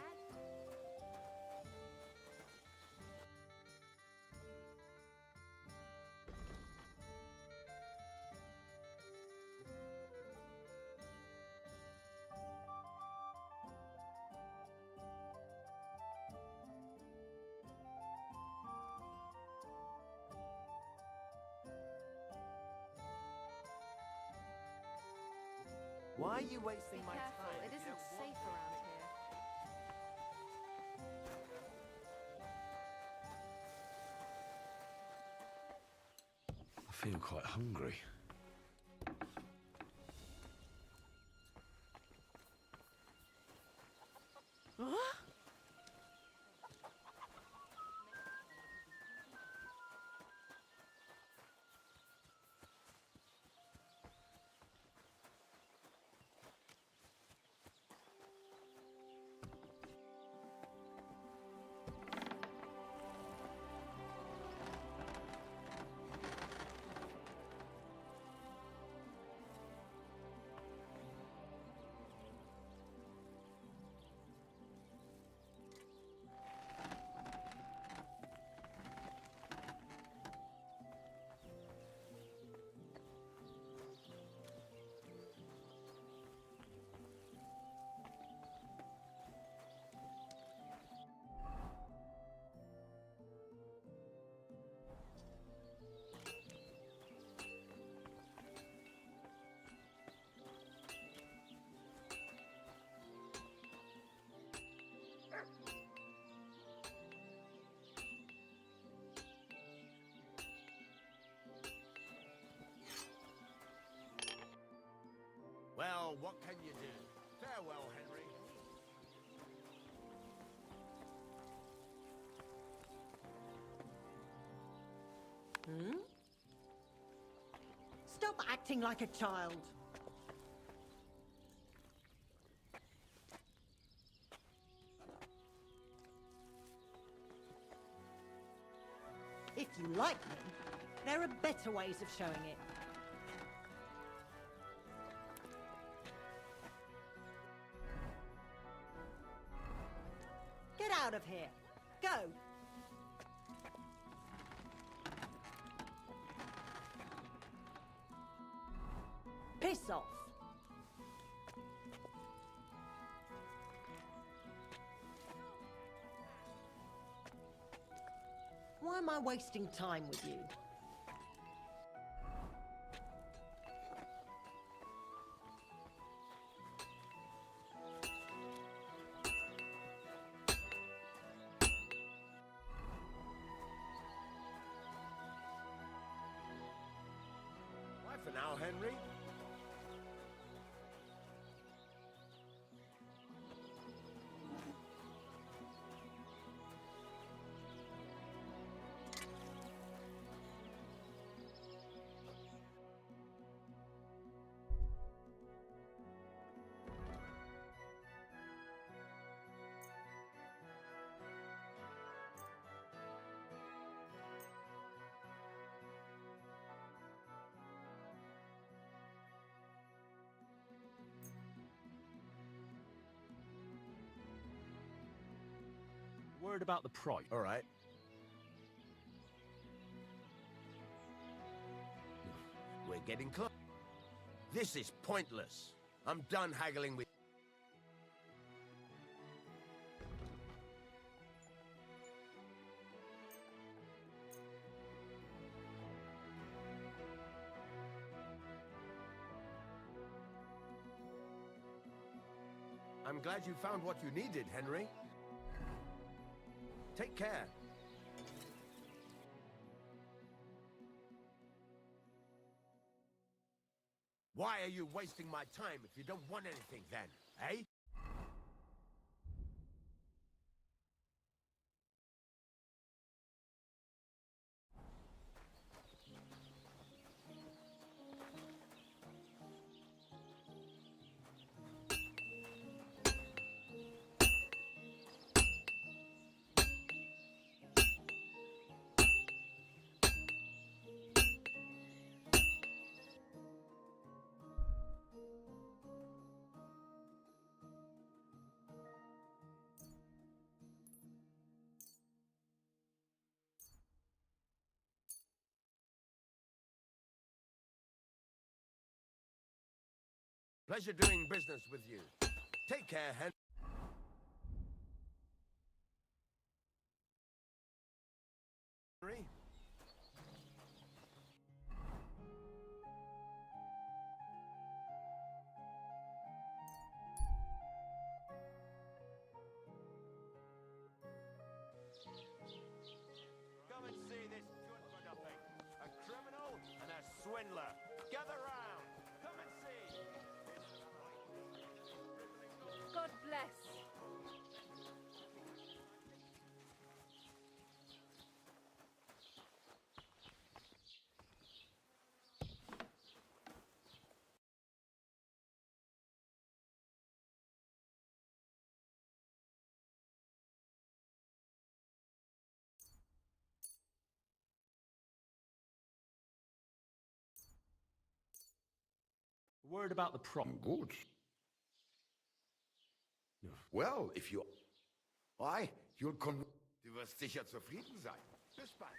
Why are you wasting my Careful, time? it if you isn't don't safe want around here. I feel quite hungry. Well, what can you do? Farewell, Henry. Hmm? Stop acting like a child. If you like me, there are better ways of showing it. Get out of here. Go. Piss off. Why am I wasting time with you? Bye for now, Henry. Word about the price. All right. We're getting close. This is pointless. I'm done haggling with... I'm glad you found what you needed, Henry. Take care. Why are you wasting my time if you don't want anything then, eh? Pleasure doing business with you. Take care, Henry. Come and see this good for nothing. A criminal and a swindler. Gather round. Come and see. God bless. Word about the prop. Gut. Well, if you... Why, you'll con... Du wirst sicher zufrieden sein. Bis bald.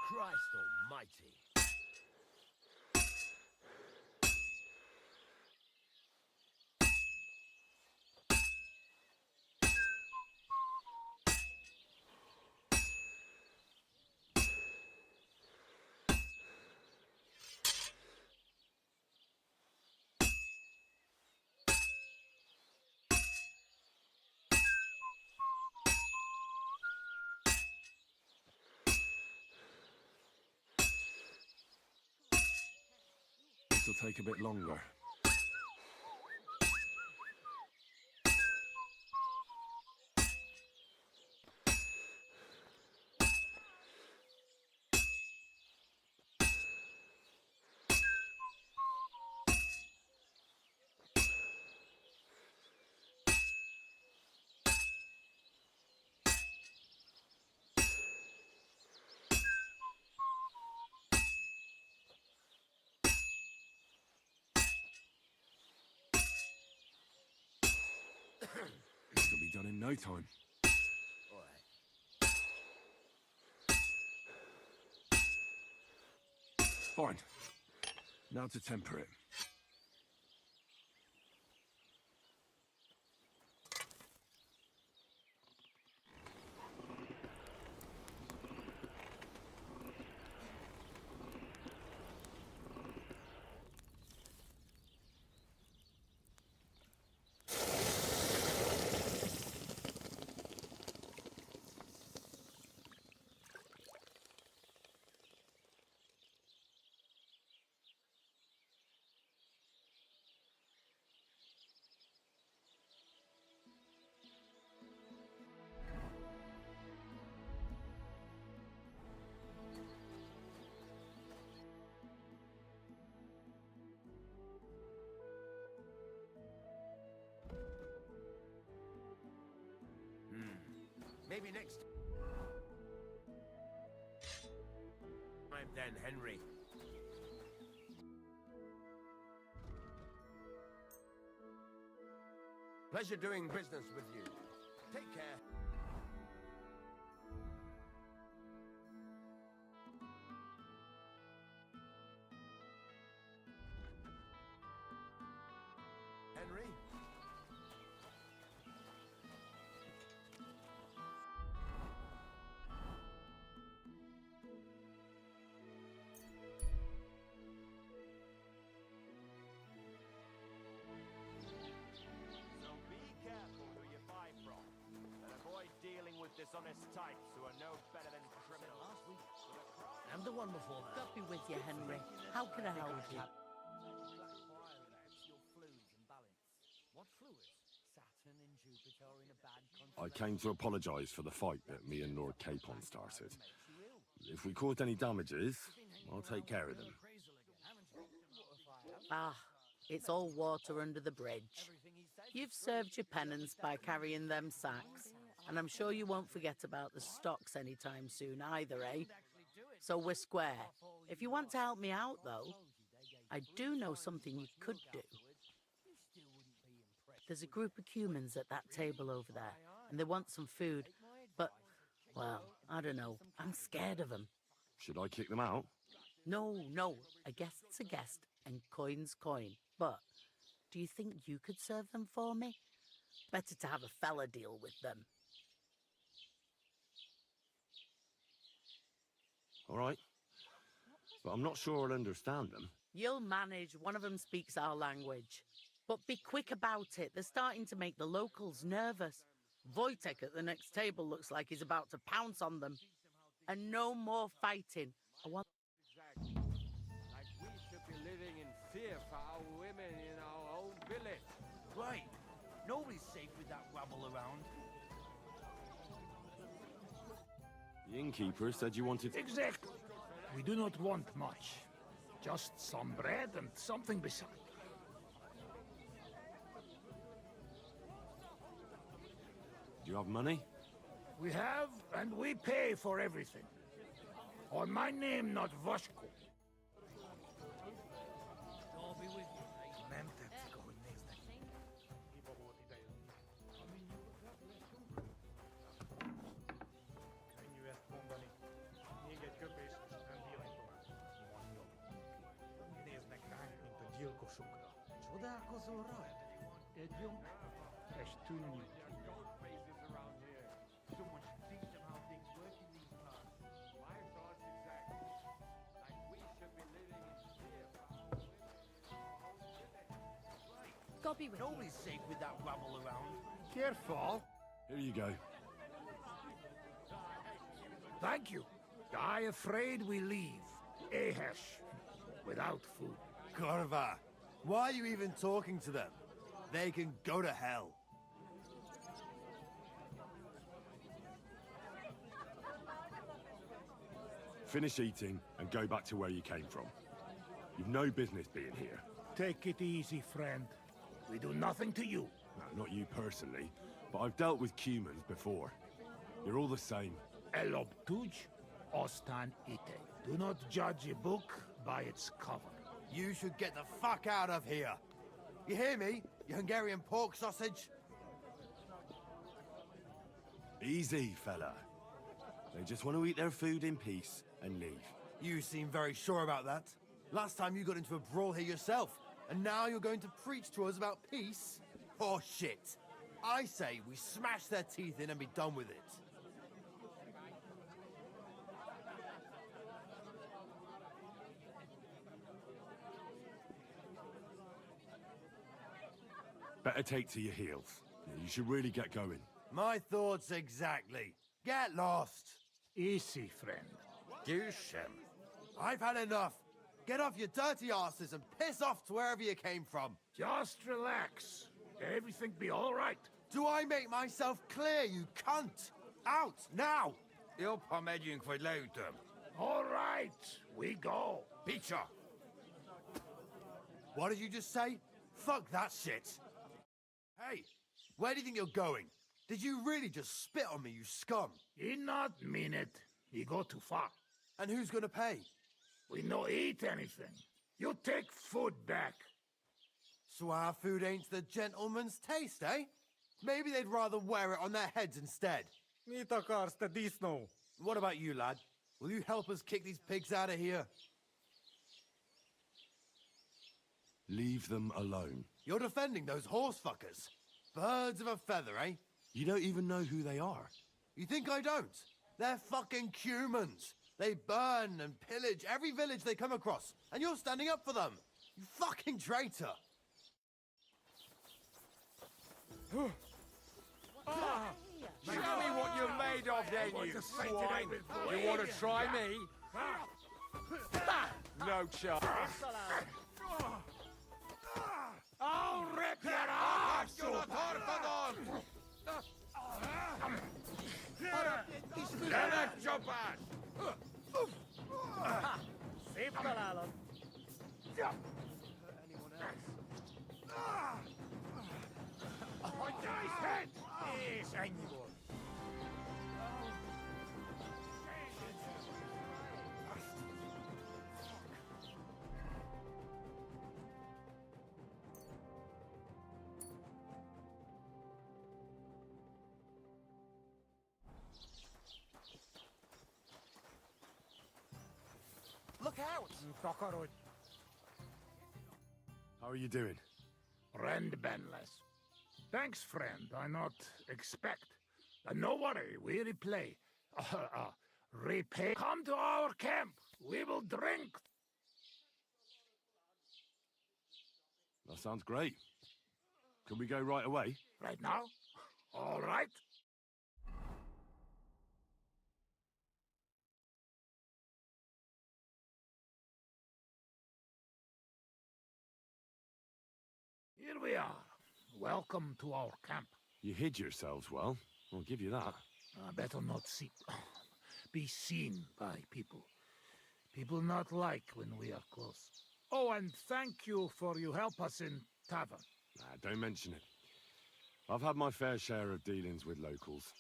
Christ almighty. This'll take a bit longer. This'll be done in no time. Fine. Now to temper it. Maybe next time then, Henry. Pleasure doing business with you. Take care. Henry? So be careful who you buy from, and avoid dealing with dishonest types who are no better than criminals. I'm the one before that. God be with you, Henry. How can I help you? What fluids? Saturn in Jupiter or in a bad I came to apologise for the fight that me and Lord Capon started. If we caused any damages, I'll take care of them. Ah, it's all water under the bridge. You've served your penance by carrying them sacks, and I'm sure you won't forget about the stocks anytime soon either, eh? So we're square. If you want to help me out, though, I do know something you could do. There's a group of humans at that table over there, and they want some food, but, well, I don't know. I'm scared of them. Should I kick them out? No. A guest's a guest, and coin's coin. But do you think you could serve them for me? Better to have a fella deal with them. All right. But I'm not sure I'll understand them. You'll manage. One of them speaks our language. But be quick about it. They're starting to make the locals nervous. Wojtek at the next table looks like he's about to pounce on them. And no more fighting. I want... Like we should be living in fear for our women in our own village. Right. Nobody's safe with that rabble around. The innkeeper said you wanted... Exactly. We do not want much. Just some bread and something beside. Do you have money? We have, and we pay for everything. On my name, not Vashko. God be with you, mate. Is too new. God be with you. Nobody's safe with that rabble around. Careful. Here you go. Thank you. I afraid we leave. Ahesh. Without food. Corva, why are you even talking to them? They can go to hell. Finish eating and go back to where you came from. You've no business being here. Take it easy, friend. We do nothing to you. No, not you personally, but I've dealt with humans before. You're all the same. El obtuj, ostan ite. Do not judge a book by its cover. You should get the fuck out of here. You hear me, you Hungarian pork sausage? Easy, fella. They just want to eat their food in peace and leave. You seem very sure about that. Last time you got into a brawl here yourself, and now you're going to preach to us about peace? Oh shit. I say we smash their teeth in and be done with it. Better take to your heels. You should really get going. My thoughts exactly. Get lost. Easy, friend. Douche. I've had enough. Get off your dirty asses and piss off to wherever you came from. Just relax. Everything be all right. Do I make myself clear, you cunt? Out, now! Upp har medjung för lautum. All right, we go. Picture. What did you just say? Fuck that shit. Hey, where do you think you're going? Did you really just spit on me, you scum? He not mean it. He go too far. And who's gonna pay? We no eat anything. You take food back. So our food ain't the gentleman's taste, eh? Maybe they'd rather wear it on their heads instead. What about you, lad? Will you help us kick these pigs out of here? Leave them alone. You're defending those horse fuckers. Birds of a feather, eh? You don't even know who they are. You think I don't? They're fucking humans. They burn and pillage every village they come across, and you're standing up for them. You fucking traitor. Show me what you're made of then, you swine. You want to try me? No chance. I'll rip your ass open! Let it jump on! Save the Alan. On his head! Yes, señor. Look out! How are you doing? Friend Benless. Thanks, friend. I not expect. No worry, we replay. Repay. Come to our camp. We will drink. That sounds great. Can we go right away? Right now? All right. Here we are. Welcome to our camp. You hid yourselves well. I'll give you that. Better not be seen by people. People not like when we are close. Oh, and thank you for you help us in tavern. Nah, don't mention it. I've had my fair share of dealings with locals.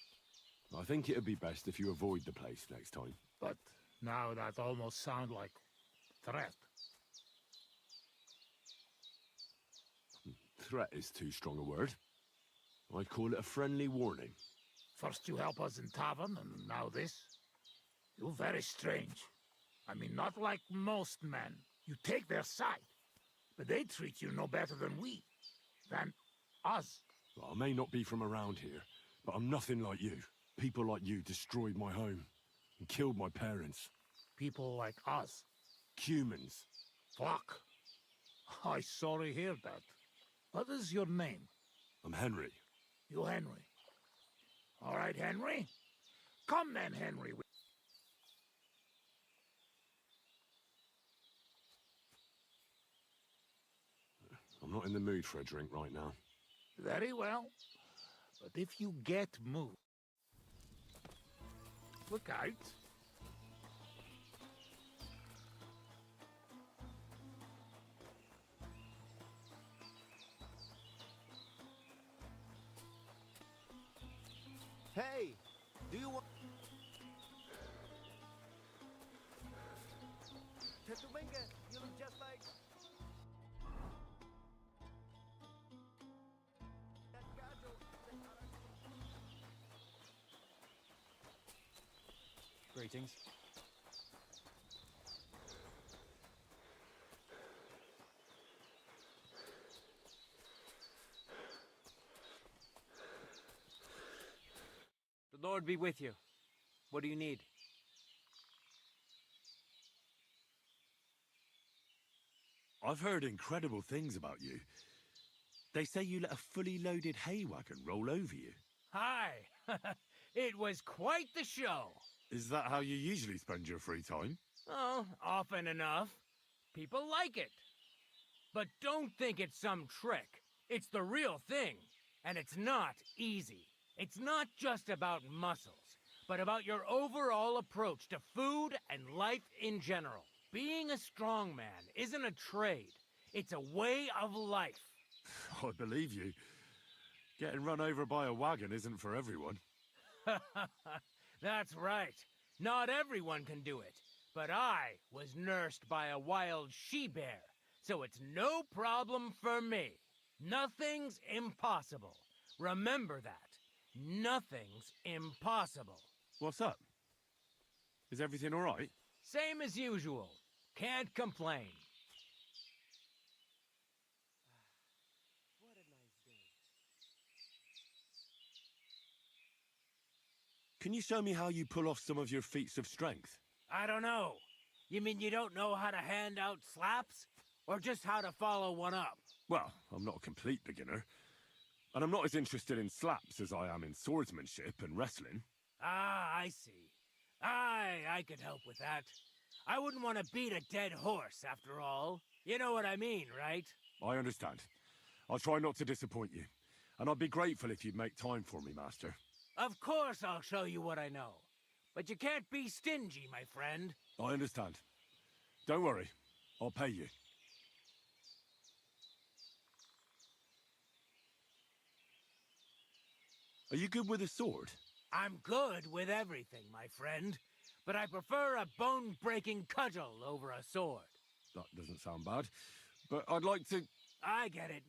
I think it'd be best if you avoid the place next time. But now that almost sound like threat. Threat is too strong a word. I'd call it a friendly warning. First you help us in tavern, and now this? You're very strange. I mean, not like most men. You take their side, but they treat you no better than we. Than us. Well, I may not be from around here, but I'm nothing like you. People like you destroyed my home and killed my parents. People like us? Humans. Fuck. I sorry hear that. What is your name? I'm Henry. You Henry. All right, Henry. Come then, Henry. I'm not in the mood for a drink right now. Very well. But if you get moved... Look out. Hey, do you want... Tetumenga, you look just like... Greetings. The Lord be with you. What do you need? I've heard incredible things about you. They say you let a fully loaded hay wagon roll over you. Hi! It was quite the show. Is that how you usually spend your free time? Oh, often enough. People like it. But don't think it's some trick. It's the real thing. And it's not easy. It's not just about muscles, but about your overall approach to food and life in general. Being a strongman isn't a trade. It's a way of life. I believe you. Getting run over by a wagon isn't for everyone. That's right. Not everyone can do it. But I was nursed by a wild she-bear, so it's no problem for me. Nothing's impossible. Remember that. Nothing's impossible. What's up? Is everything all right? Same as usual. Can't complain. Can you show me how you pull off some of your feats of strength? I don't know. You mean you don't know how to hand out slaps? Or just how to follow one up? Well, I'm not a complete beginner. And I'm not as interested in slaps as I am in swordsmanship and wrestling. Ah, I see. I could help with that. I wouldn't want to beat a dead horse, after all. You know what I mean, right? I understand. I'll try not to disappoint you. And I'd be grateful if you'd make time for me, Master. Of course I'll show you what I know. But you can't be stingy, my friend. I understand. Don't worry. I'll pay you. Are you good with a sword? I'm good with everything, my friend. But I prefer a bone-breaking cudgel over a sword. That doesn't sound bad. But I'd like to... I get it.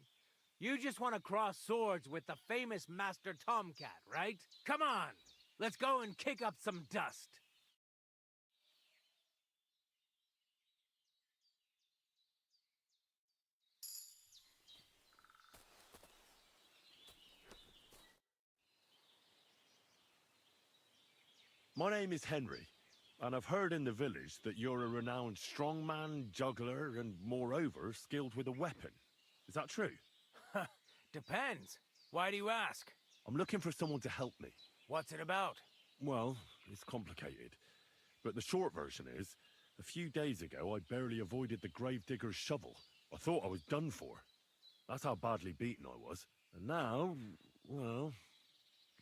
You just want to cross swords with the famous Master Tomcat, right? Come on! Let's go and kick up some dust. My name is Henry, and I've heard in the village that you're a renowned strongman, juggler, and moreover, skilled with a weapon. Is that true? Depends. Why do you ask? I'm looking for someone to help me. What's it about? Well, it's complicated. But the short version is, a few days ago I barely avoided the gravedigger's shovel. I thought I was done for. That's how badly beaten I was. And now, well,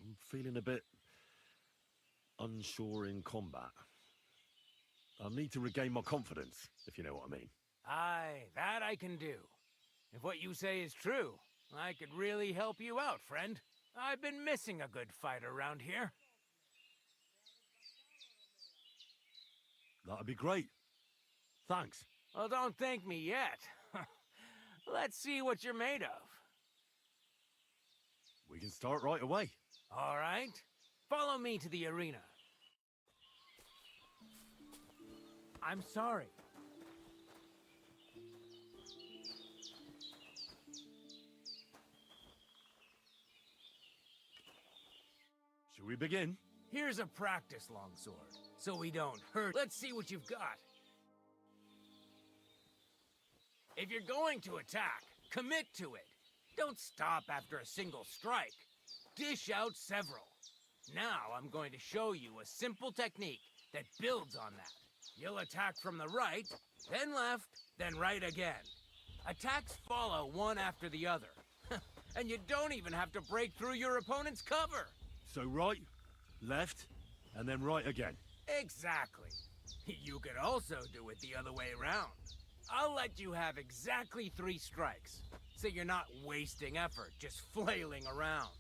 I'm feeling a bit unsure in combat. I'll need to regain my confidence, if you know what I mean. Aye, that I can do. If what you say is true, I could really help you out, friend. I've been missing a good fight around here. That'd be great. Thanks. Well, don't thank me yet. Let's see what you're made of. We can start right away. All right. Follow me to the arena. I'm sorry. Shall we begin? Here's a practice longsword, so we don't hurt. Let's see what you've got. If you're going to attack, commit to it. Don't stop after a single strike. Dish out several. Now I'm going to show you a simple technique that builds on that. You'll attack from the right, then left, then right again. Attacks follow one after the other. And you don't even have to break through your opponent's cover. So right, left, and then right again. Exactly. You could also do it the other way around. I'll let you have exactly 3 strikes, so you're not wasting effort just flailing around.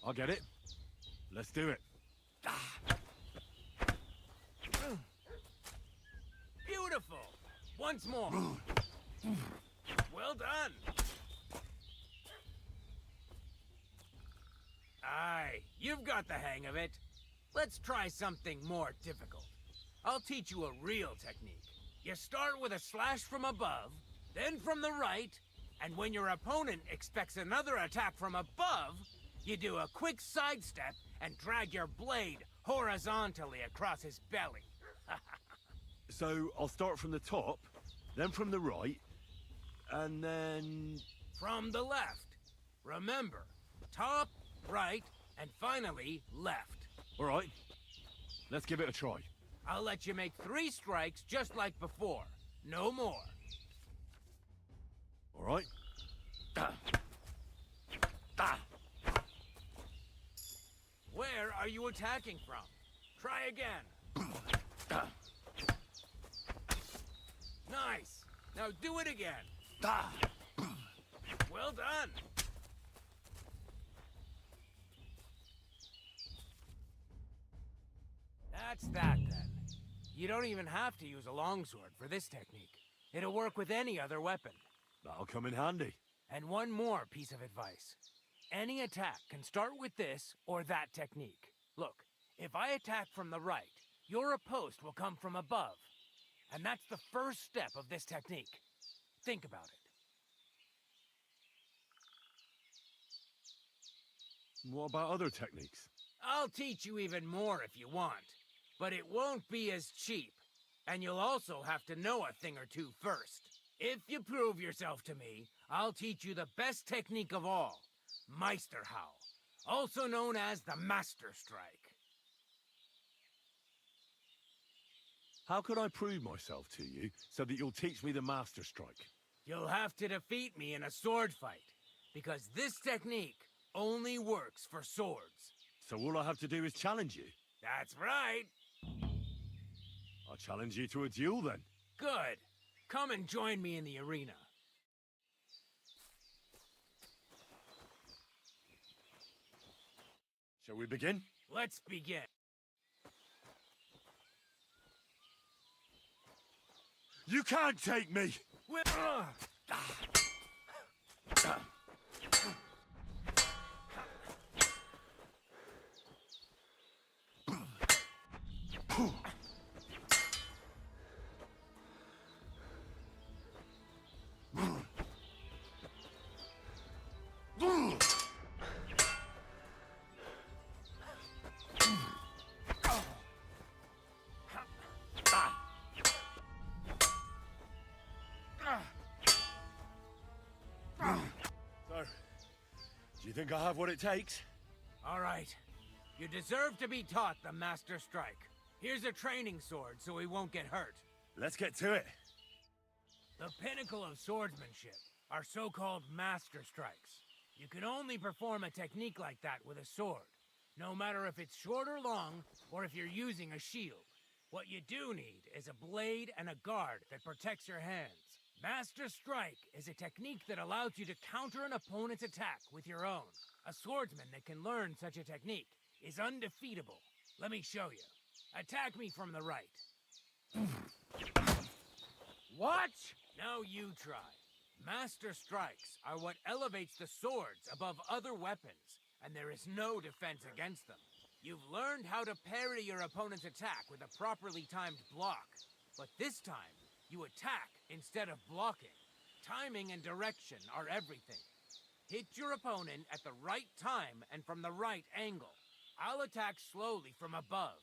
I get it. Let's do it. Beautiful! Once more. Well done. Aye, you've got the hang of it. Let's try something more difficult. I'll teach you a real technique. You start with a slash from above, then from the right, and when your opponent expects another attack from above, you do a quick sidestep and drag your blade horizontally across his belly. So I'll start from the top, then from the right, and then... From the left. Remember, top, right, and finally, left. All right, let's give it a try. I'll let you make 3 strikes just like before. No more. All right. Where are you attacking from? Try again. Nice. Now do it again. Well done. That's that, then. You don't even have to use a longsword for this technique. It'll work with any other weapon. That'll come in handy. And one more piece of advice. Any attack can start with this or that technique. Look, if I attack from the right, your riposte will come from above. And that's the first step of this technique. Think about it. What about other techniques? I'll teach you even more if you want. But it won't be as cheap. And you'll also have to know a thing or two first. If you prove yourself to me, I'll teach you the best technique of all. Meisterhowl, also known as the Master Strike. How can I prove myself to you so that you'll teach me the Master Strike? You'll have to defeat me in a sword fight, because this technique only works for swords. So all I have to do is challenge you? That's right. I'll challenge you to a duel then. Good. Come and join me in the arena. Shall we begin? Let's begin. You can't take me! Do you think I have what it takes? All right. You deserve to be taught the Master Strike. Here's a training sword so he won't get hurt. Let's get to it. The pinnacle of swordsmanship are so-called Master Strikes. You can only perform a technique like that with a sword, no matter if it's short or long, or if you're using a shield. What you do need is a blade and a guard that protects your hands. Master Strike is a technique that allows you to counter an opponent's attack with your own. A swordsman that can learn such a technique is undefeatable. Let me show you. Attack me from the right. What? Now you try. Master Strikes are what elevates the swords above other weapons, and there is no defense against them. You've learned how to parry your opponent's attack with a properly timed block, but this time, you attack instead of blocking. Timing and direction are everything. Hit your opponent at the right time and from the right angle. I'll attack slowly from above.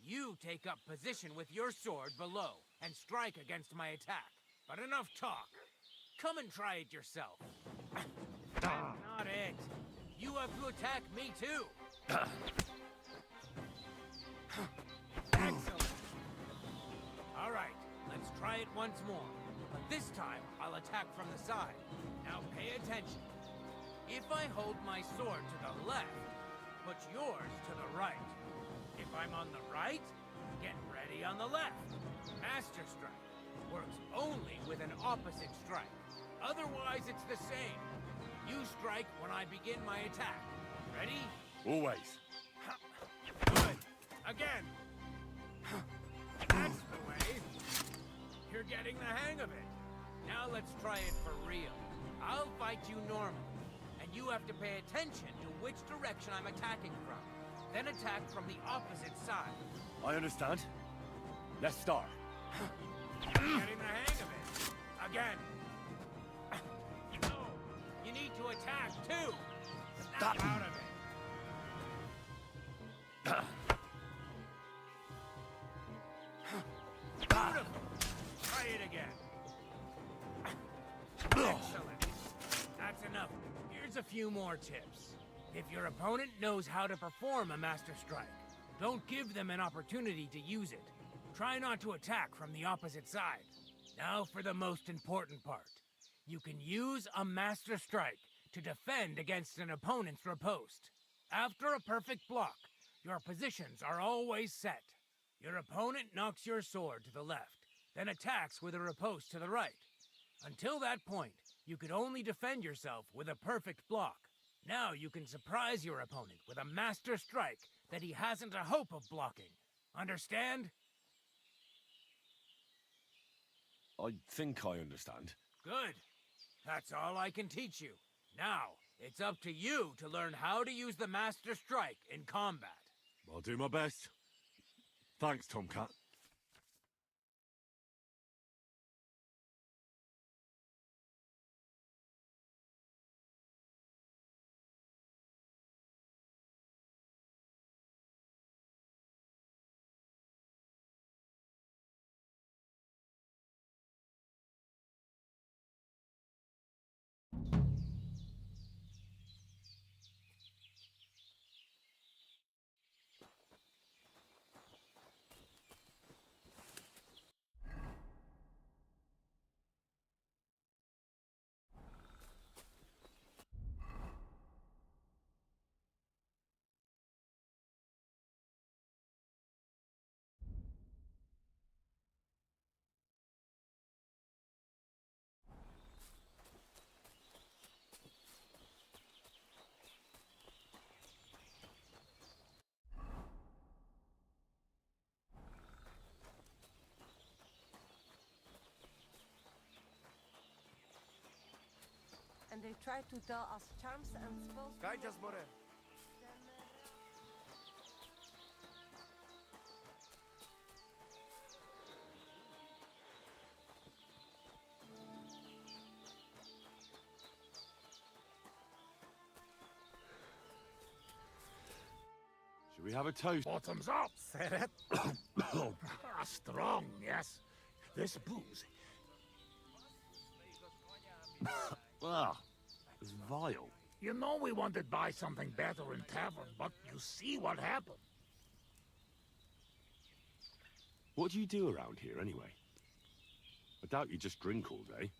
You take up position with your sword below and strike against my attack. But enough talk. Come and try it yourself. That's not it. You have to attack me too. Excellent. All right. Let's try it once more, but this time I'll attack from the side. Now pay attention. If I hold my sword to the left, put yours to the right. If I'm on the right, get ready on the left. Master Strike works only with an opposite strike. Otherwise, it's the same. You strike when I begin my attack. Ready? Always. Good. Again. That's the way. You're getting the hang of it. Now let's try it for real. I'll fight you normally, and you have to pay attention to which direction I'm attacking from. Then attack from the opposite side. I understand. Let's start. You're getting the hang of it. Again. No, you need to attack too. Snap out of it. Beautiful. Try it again. Excellent. That's enough. Here's a few more tips. If your opponent knows how to perform a Master Strike, don't give them an opportunity to use it. Try not to attack from the opposite side. Now for the most important part. You can use a Master Strike to defend against an opponent's riposte. After a perfect block, your positions are always set. Your opponent knocks your sword to the left, then attacks with a riposte to the right. Until that point, you could only defend yourself with a perfect block. Now you can surprise your opponent with a Master Strike that he hasn't a hope of blocking. Understand? I think I understand. Good. That's all I can teach you. Now, it's up to you to learn how to use the Master Strike in combat. I'll do my best. Thanks, Tomcat. And they try to tell us charms and spells. Kajjas, more. Should we have a toast? Bottoms up! Strong, yes. This booze. Ah, it's vile. You know we wanted to buy something better in tavern, but you see what happened. What do you do around here, anyway? I doubt you just drink all day.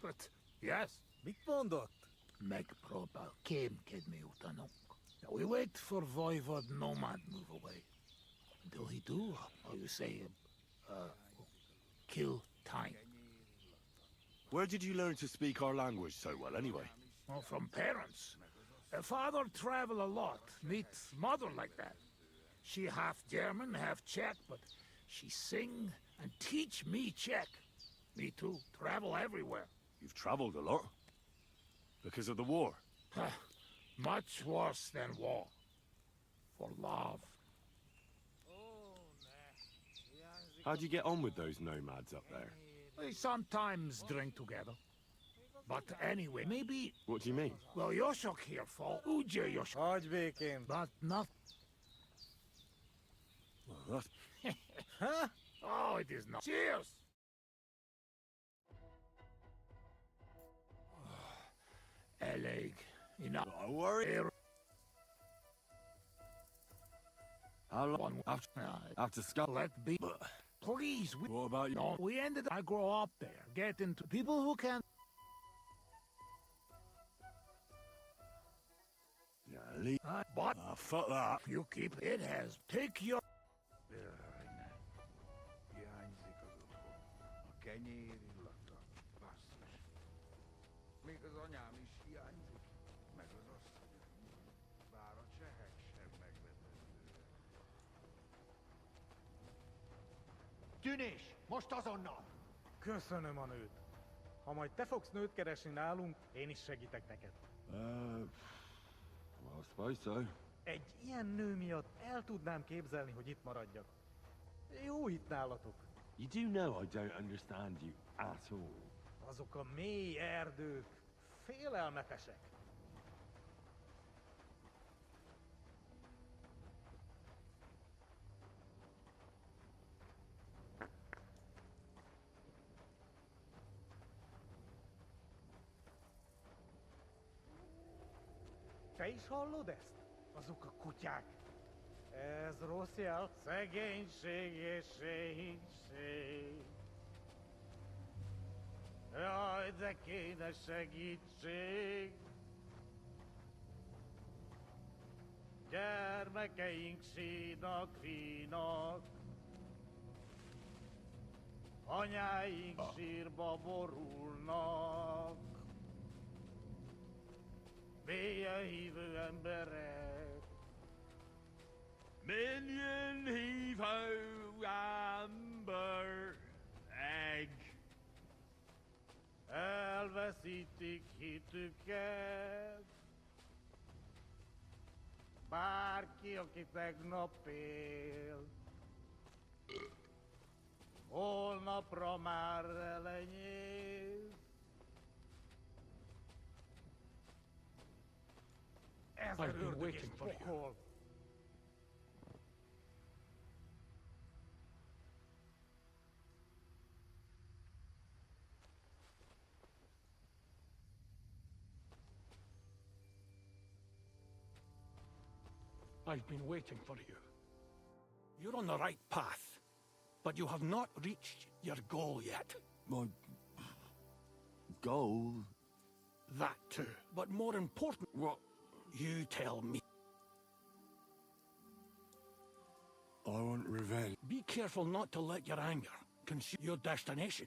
But, yes. Mit mondott? Megpróbál kémkedni utánunk. We wait for Voivod Nomad move away. Until he do, how you say, kill time. Where did you learn to speak our language so well, anyway? Well, from parents. Father travel a lot, meet mother like that. She half German, half Czech, but she sing and teach me Czech. Me too, travel everywhere. You've traveled a lot. Because of the war. Much worse than war. For love. How'd you get on with those nomads up there? We sometimes drink together. But anyway, maybe... What do you mean? Well, Yoshok here for Uje Yoshok. Hagyj békén. But not... Well, Huh? Oh, it is not. Cheers! Eleg. Enough. Don't worry. How long after Scott? Let be. Please. What about you? No, we ended. I grow up there. Get into people who can. Yeah, But fuck that. You keep it has. Take your. A kenyér illata. Basszus. Még az anyám is hiányzik, meg az asszonyom. Bár a csehek sem meglepetőek. Tűnés! Most azonnal! Köszönöm a nőt. Ha majd te fogsz nőt keresni nálunk, én is segítek neked. I suppose so. Egy ilyen nő miatt el tudnám képzelni, hogy itt maradjak. Jó itt nálatok. You do know I don't understand you at all. Azok a mély erdők félelmetesek. Te is hallod ezt? Azok a kutyák. Ez rossz jel. Szegénység és szegénység. Jaj, de kéne segítség. Gyermekeink sínak, fínak. Anyáink sírba borulnak. Mélyen hívő emberek. Minion heave ho, amber egg. Elveszítik hitüket. Bárki, aki tegnap él, holnapra már elenyész. Ez I've been ördög és waiting for you. pokol. I've been waiting for you. You're on the right path, but you have not reached your goal yet. My goal? That too. But more important, what? You tell me. I want revenge. Be careful not to let your anger consume your destination.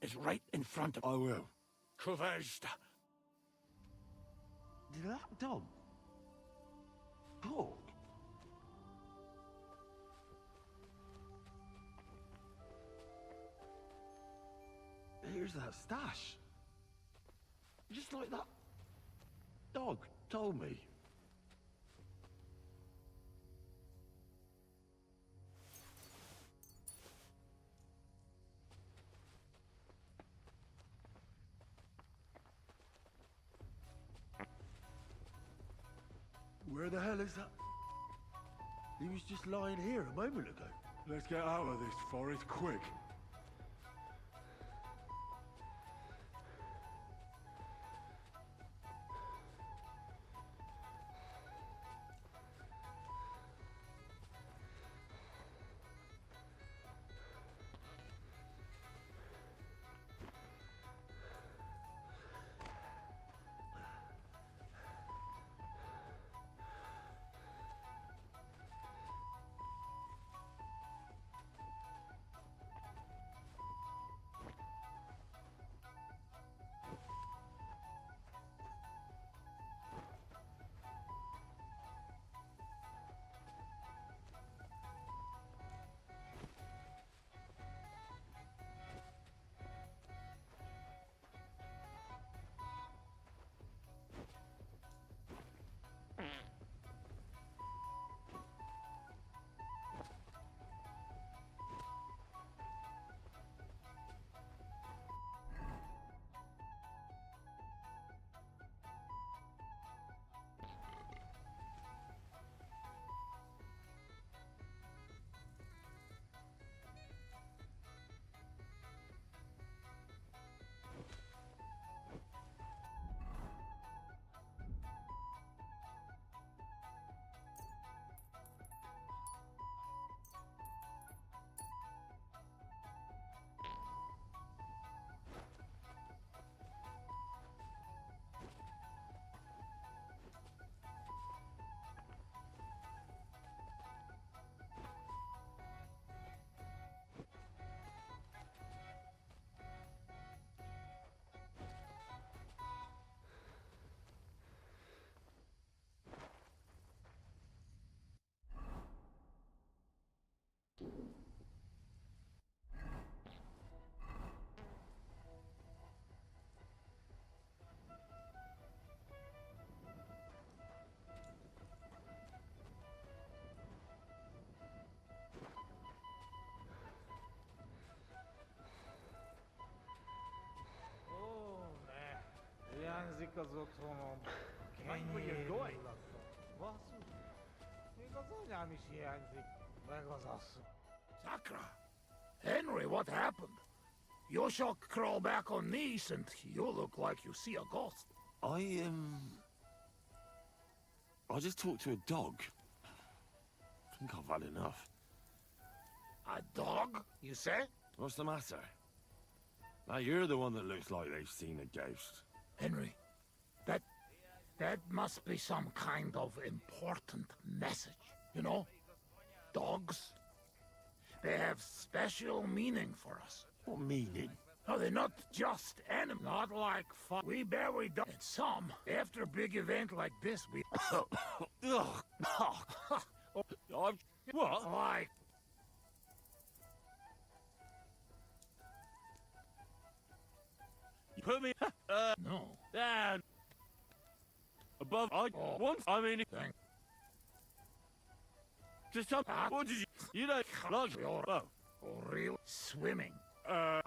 Is right in front of I will. Kuvajsta. Did that dog talk? Here's that stash. Just like that dog told me. Where the hell is that? He was just lying here a moment ago. Let's get out of this forest quick. Hiányzik az otthonom. Where you going? Basszus. Még az anyám is hiányzik. Meg az asszony. Sakra! Henry, what happened? You shall crawl back on knees and you look like you see a ghost. I just talked to a dog. I think I've had enough. A dog, you say? What's the matter? Now you're the one that looks like they've seen a ghost. Henry, that must be some kind of important message, you know? Dogs, they have special meaning for us. What meaning? No, they're not just animals, not like fun. We bury dogs. And some, after a big event like this, we... What? Like. You put me. No. Down. Above. Once. I mean. Thank. Just stop. What did you? You don't. Like. Oh. Real swimming. Oh.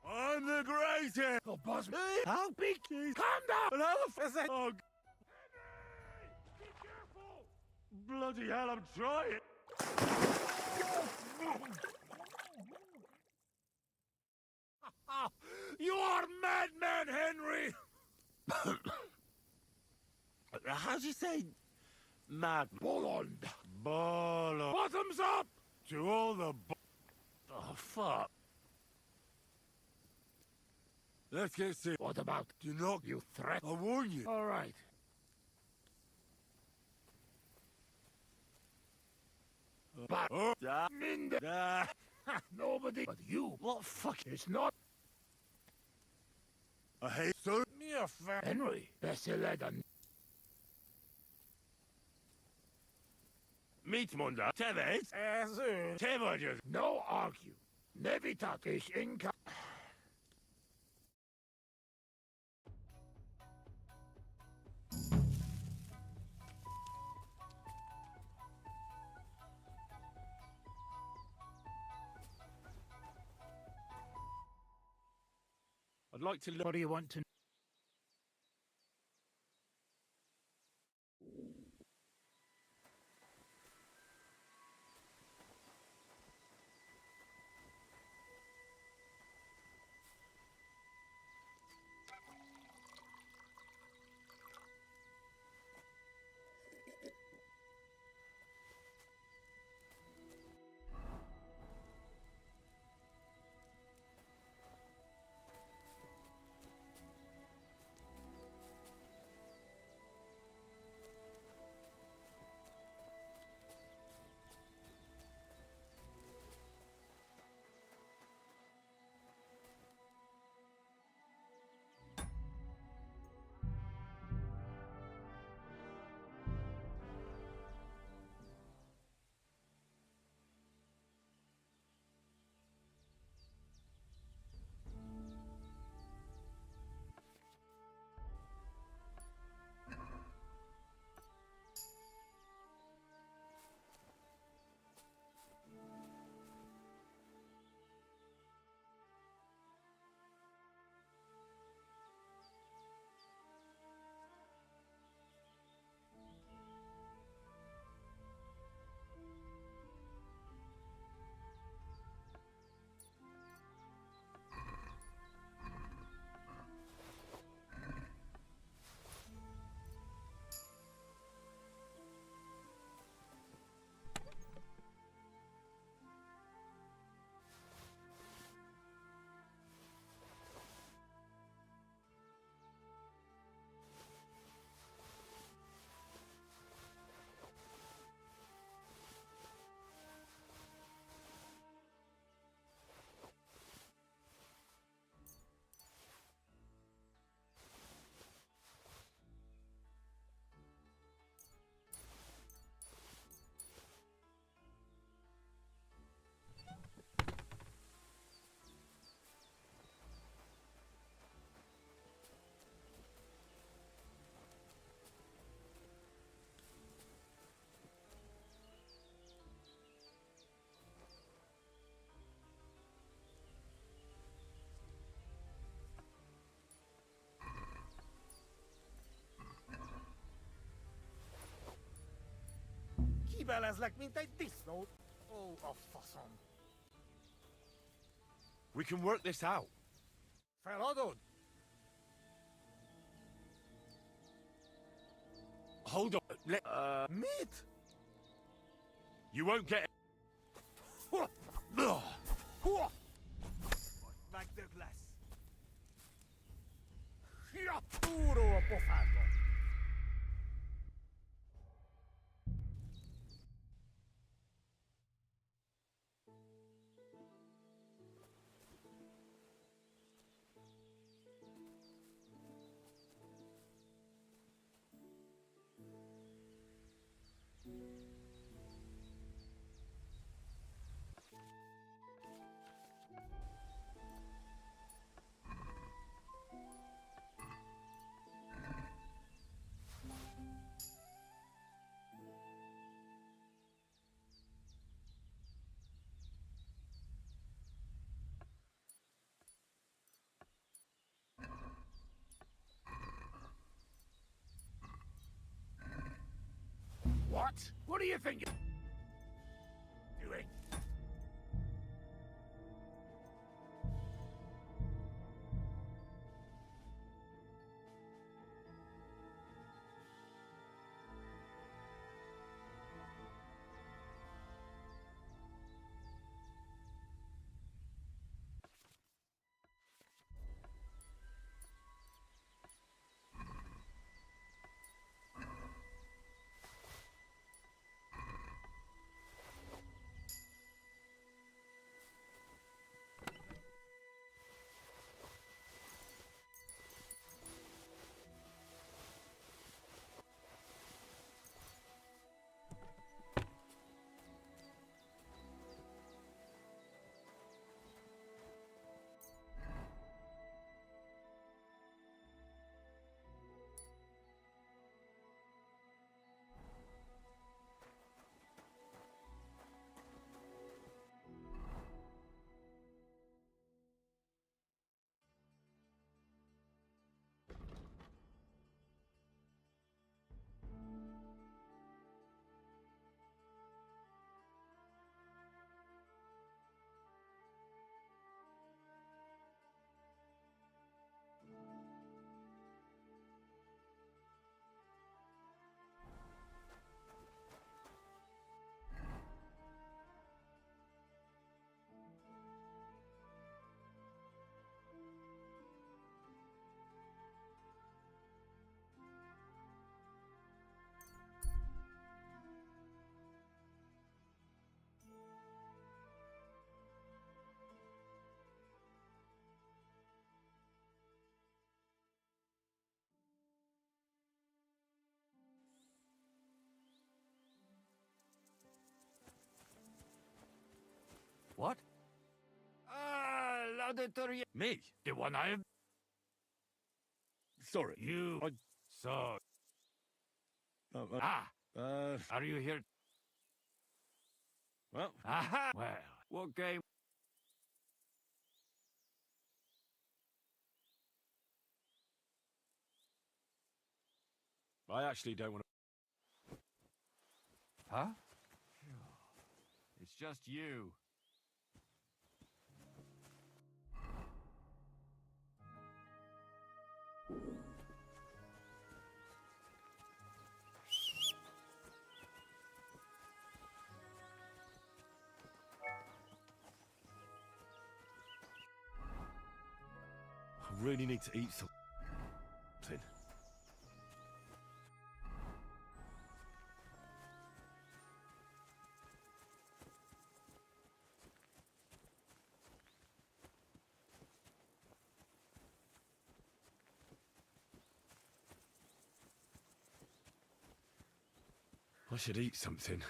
I'm the greatest! Oh, boss, how big is... Calm down! How is it? Oh, Henry! Be careful! Bloody hell, I'm trying! You are madman, Henry! How'd you say... Mad... Bolland. Bolland. Bottoms up! To all the... Oh, fuck. Let's get serious. What about? Do not. You threat. I warn you. All right. But nobody but you. What fuck? It's not. I hate so. Me a fan. Henry. Beseledan. Meet Munda. Teves. Tevages. No argue. Nevitat is inca. I'd like to look. What do you want to know? Kibelezlek, mint egy disznót. Ó, a faszom. We can work this out. Feladod? Hold on. Mit? You won't get... Megdög lesz. Ja, túró a pofádba. What? What do you think you're doing? What? L'auditorium. Me? The one I have. Sorry. You. So. Are you here? Well. Aha! Well, what game? I actually don't want to. Huh? It's just you. I really need to eat something. I should eat something.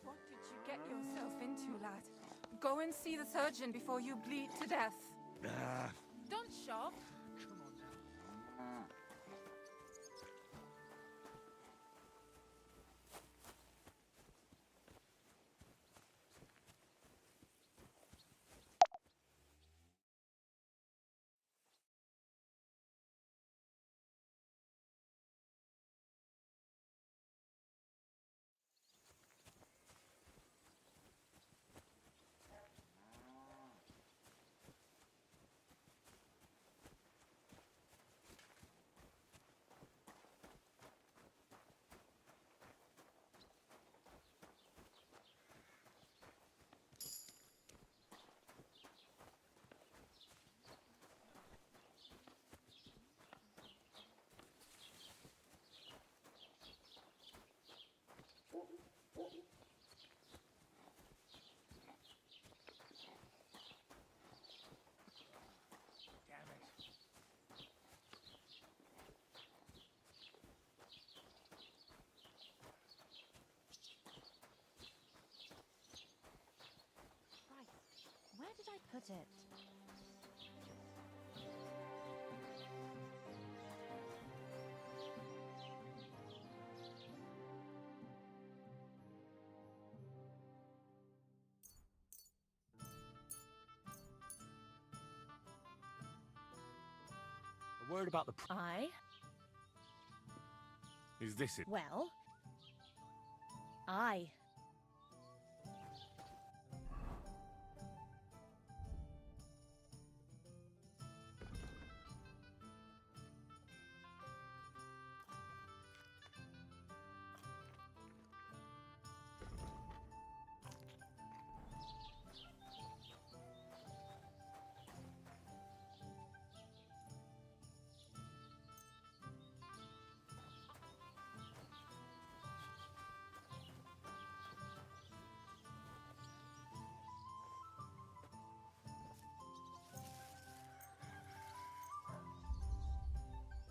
What did you get yourself into, lad? Go and see the surgeon before you bleed to death. Don't shove. put it. A word about the... Aye? Is this it? Well? Aye.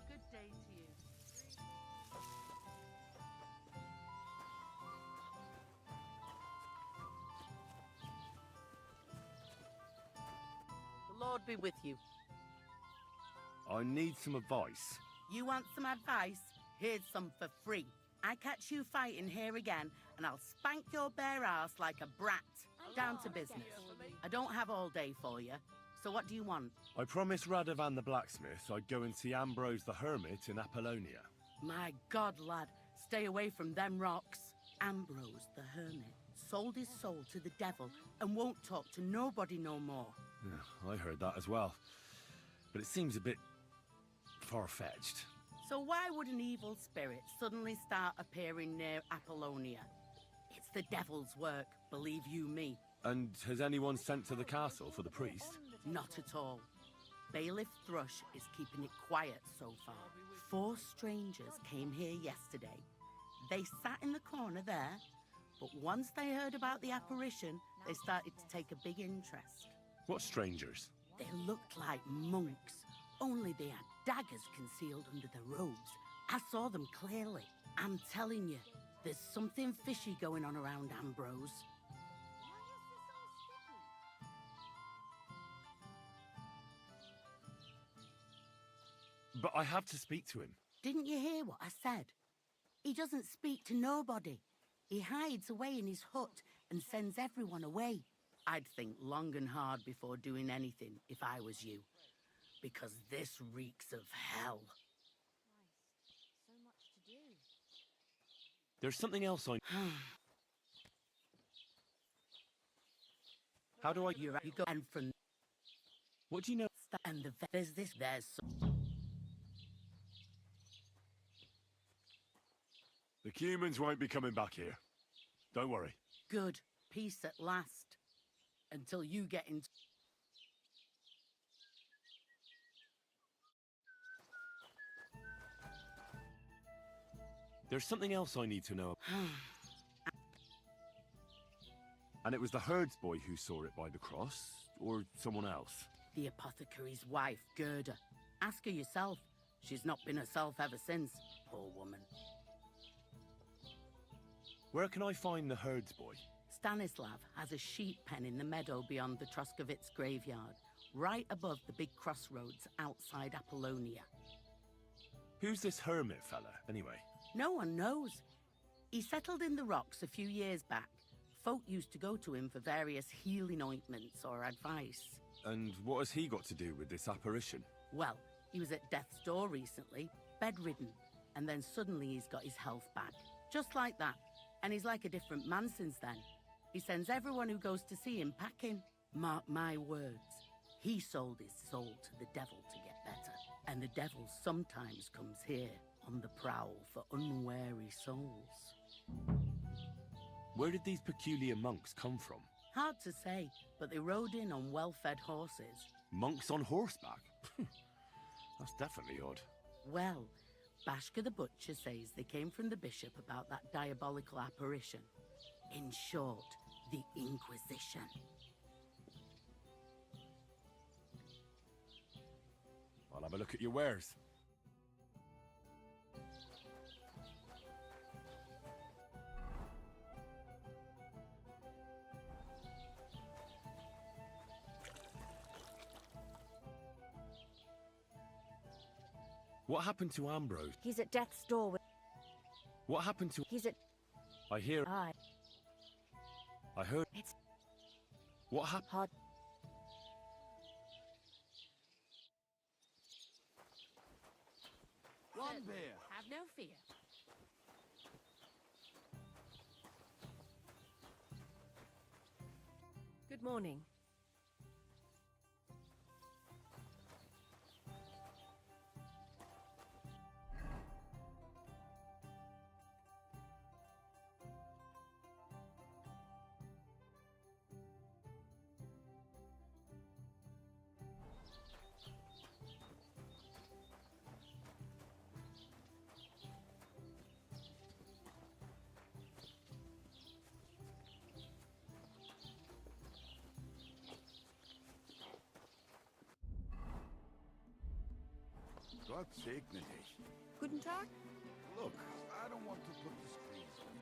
Good day to you. The Lord be with you. I need some advice. You want some advice? Here's some for free. I catch you fighting here again, and I'll spank your bare ass like a brat. Down to business. I don't have all day for you, so what do you want? I promised Radovan the blacksmith I'd go and see Ambrose the hermit in Apollonia. My God, lad, stay away from them rocks. Ambrose the hermit sold his soul to the devil and won't talk to nobody no more. Yeah, I heard that as well. But it seems a bit far-fetched. So why would an evil spirit suddenly start appearing near Apollonia? It's the devil's work, believe you me. And has anyone sent to the castle for the priest? Not at all. Bailiff Thrush is keeping it quiet so far. 4 strangers came here yesterday. They sat in the corner there, but once they heard about the apparition, they started to take a big interest. What strangers? They looked like monks, only they had daggers concealed under their robes. I saw them clearly. I'm telling you, there's something fishy going on around Ambrose. But I have to speak to him. Didn't you hear what I said? He doesn't speak to nobody. He hides away in his hut and sends everyone away. I'd think long and hard before doing anything if I was you. Because this reeks of hell. So much to do. There's something else I... How do I... You go and from... What do you know? And there's this... There's... The humans won't be coming back here. Don't worry. Good. Peace at last. Until you get into... There's something else I need to know. And it was the herds boy who saw it by the cross, or someone else? The apothecary's wife, Gerda. Ask her yourself. She's not been herself ever since, poor woman. Where can I find the herds boy? Stanislav has a sheep pen in the meadow beyond the Troskovitz graveyard, right above the big crossroads outside Apollonia. Who's this hermit fella, anyway? No one knows. He settled in the rocks a few years back. Folk used to go to him for various healing ointments or advice. And what has he got to do with this apparition? Well, he was at death's door recently, bedridden, and then suddenly he's got his health back. Just like that. And he's like a different man since then. He sends everyone who goes to see him packing. Mark my words. He sold his soul to the devil to get better. And the devil sometimes comes here on the prowl for unwary souls. Where did these peculiar monks come from? Hard to say, but they rode in on well-fed horses. Monks on horseback? That's definitely odd. Well, Bashka the Butcher says they came from the bishop about that diabolical apparition. In short, the Inquisition. I'll have a look at your wares. What happened to Ambrose? He's at death's door with... What happened to... He's at... I hear... I heard... It's... What happened? Hard... One beer. Have no fear. Good morning. Gott segne dich. Guten Tag. Look, I don't want to put the squeeze on.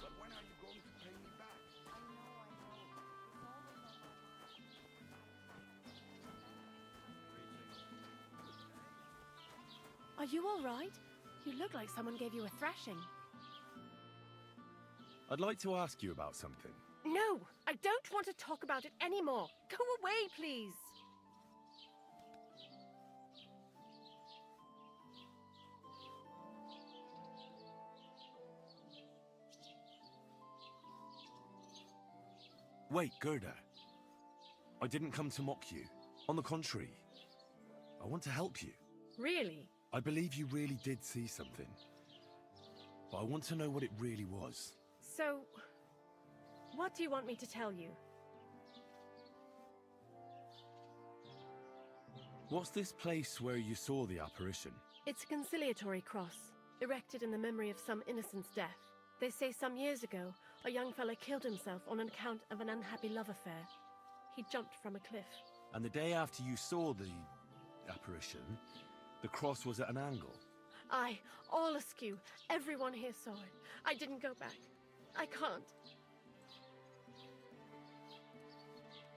But when are you going to pay me back? Are you all right? You look like someone gave you a thrashing. I'd like to ask you about something. No, I don't want to talk about it anymore. Go away, please. Wait, Gerda. I didn't come to mock you. On the contrary, I want to help you. Really? I believe you really did see something. But I want to know what it really was. So, what do you want me to tell you? What's this place where you saw the apparition? It's a conciliatory cross, erected in the memory of some innocent's death. They say some years ago, a young fellow killed himself on account of an unhappy love affair. He jumped from a cliff. And the day after you saw the apparition, the cross was at an angle. Aye, all askew. Everyone here saw it. I didn't go back. I can't.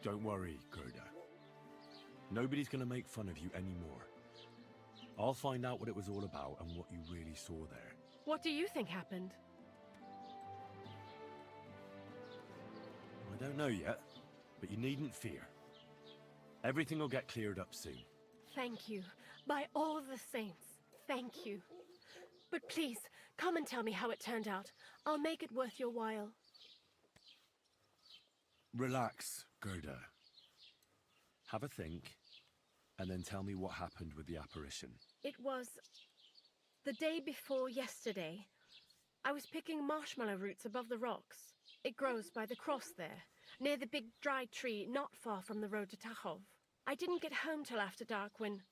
Don't worry, Gerda. Nobody's gonna make fun of you anymore. I'll find out what it was all about and what you really saw there. What do you think happened? I don't know yet, but you needn't fear. Everything will get cleared up soon. Thank you. By all the saints, thank you. But please, come and tell me how it turned out. I'll make it worth your while. Relax, Gerda. Have a think, and then tell me what happened with the apparition. It was the day before yesterday. I was picking marshmallow roots above the rocks. It grows by the cross there, near the big dry tree not far from the road to Tachov. I didn't get home till after dark when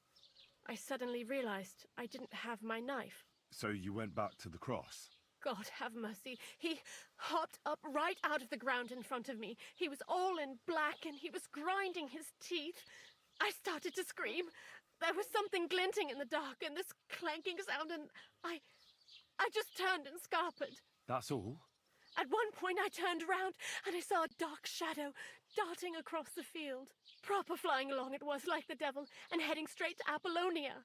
I suddenly realized I didn't have my knife. So you went back to the cross? God have mercy. He hopped up right out of the ground in front of me. He was all in black and he was grinding his teeth. I started to scream. There was something glinting in the dark and this clanking sound, and I just turned and scarpered. That's all? At one point I turned around and I saw a dark shadow darting across the field. Proper flying along it was, like the devil, and heading straight to Apollonia.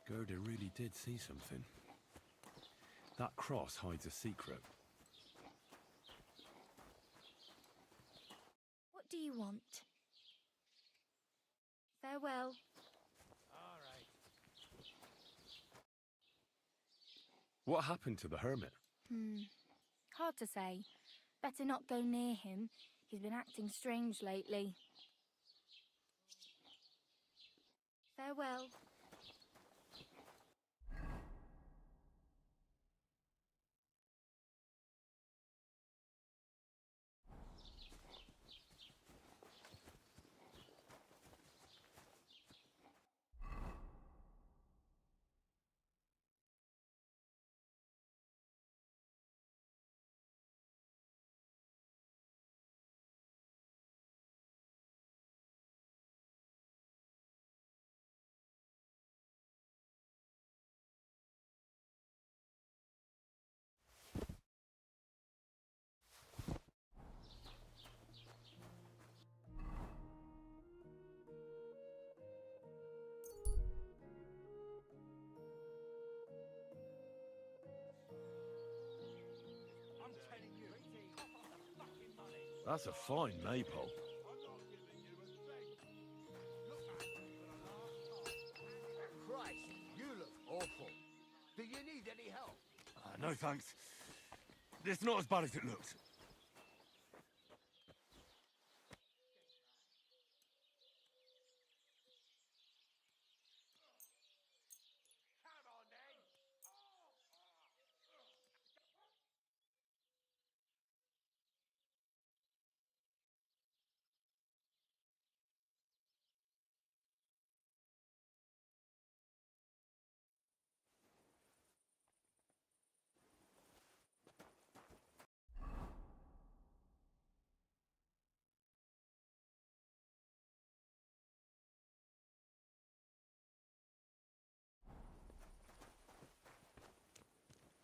Gerda really did see something. That cross hides a secret. What do you want? Farewell. All right. What happened to the hermit? Hard to say. Better not go near him. He's been acting strange lately. Farewell. That's a fine maypole. Christ, you look awful. Do you need any help? No thanks. It's not as bad as it looks.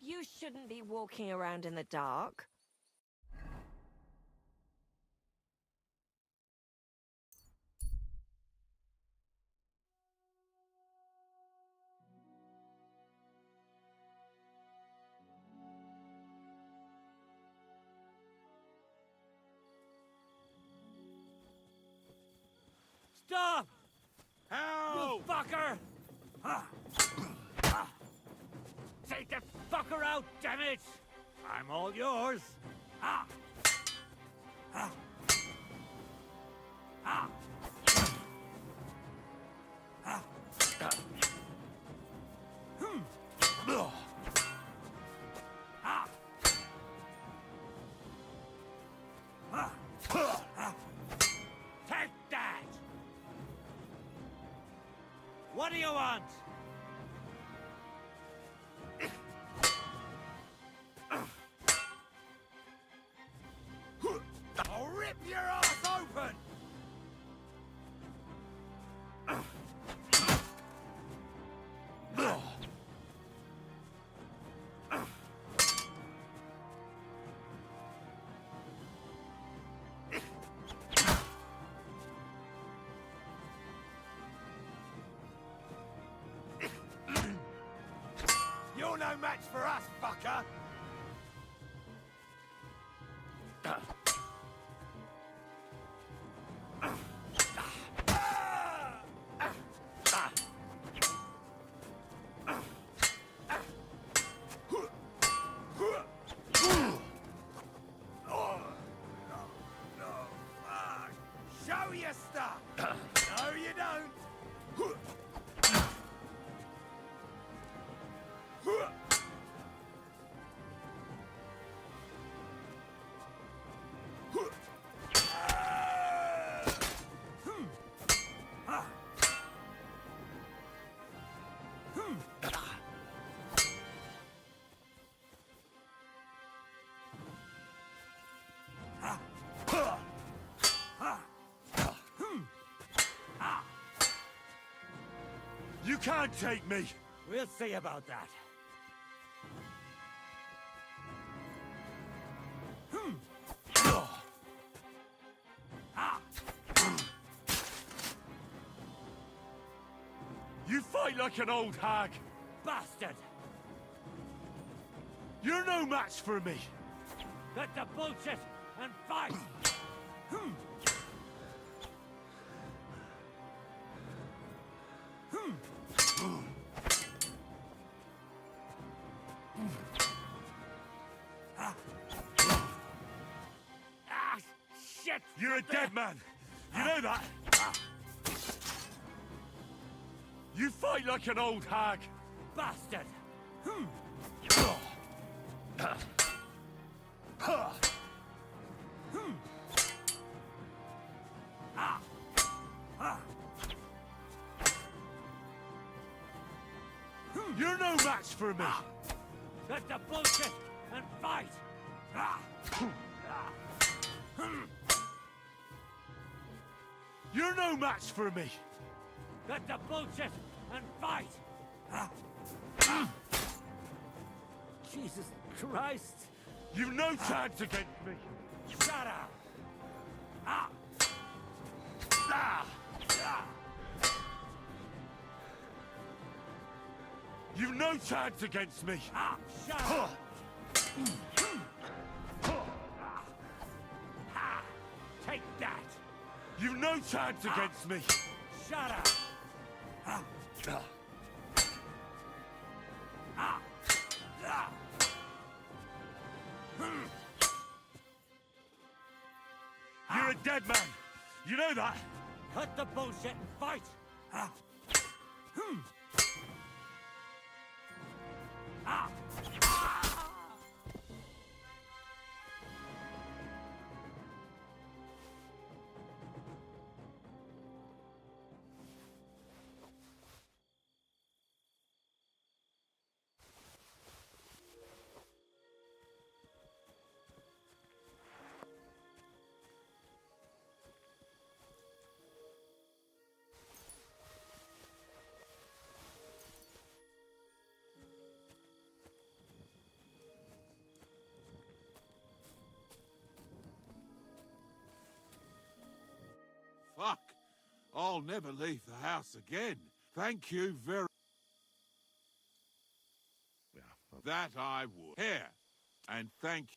You shouldn't be walking around in the dark. Stop! Help! You fucker! Take the fucker out, damn it! I'm all yours. Ah! Ah! Ah! Ah! Hmm. Ah! Ah! Ah! Take that! What do you want? I'll rip your ass open! You're no match for us, fucker! Show your stuff! No, you don't! You can't take me! We'll see about that. You fight like an old hag! Bastard! You're no match for me! Cut the bullshit and fight! Ah, shit! You're a dead man. You know that? You fight like an old hag. Bastard! You're no match for me. Cut the bullshit and fight! You're no match for me. Cut the bullshit and fight! Jesus Christ! You've no chance against me. Shut up! You've no chance against me. Shut up! Take that! You've no chance against me. Shut up! You're a dead man. You know that? Cut the bullshit and fight! Fuck. I'll never leave the house again. Thank you very... That I would. Here. And thank you.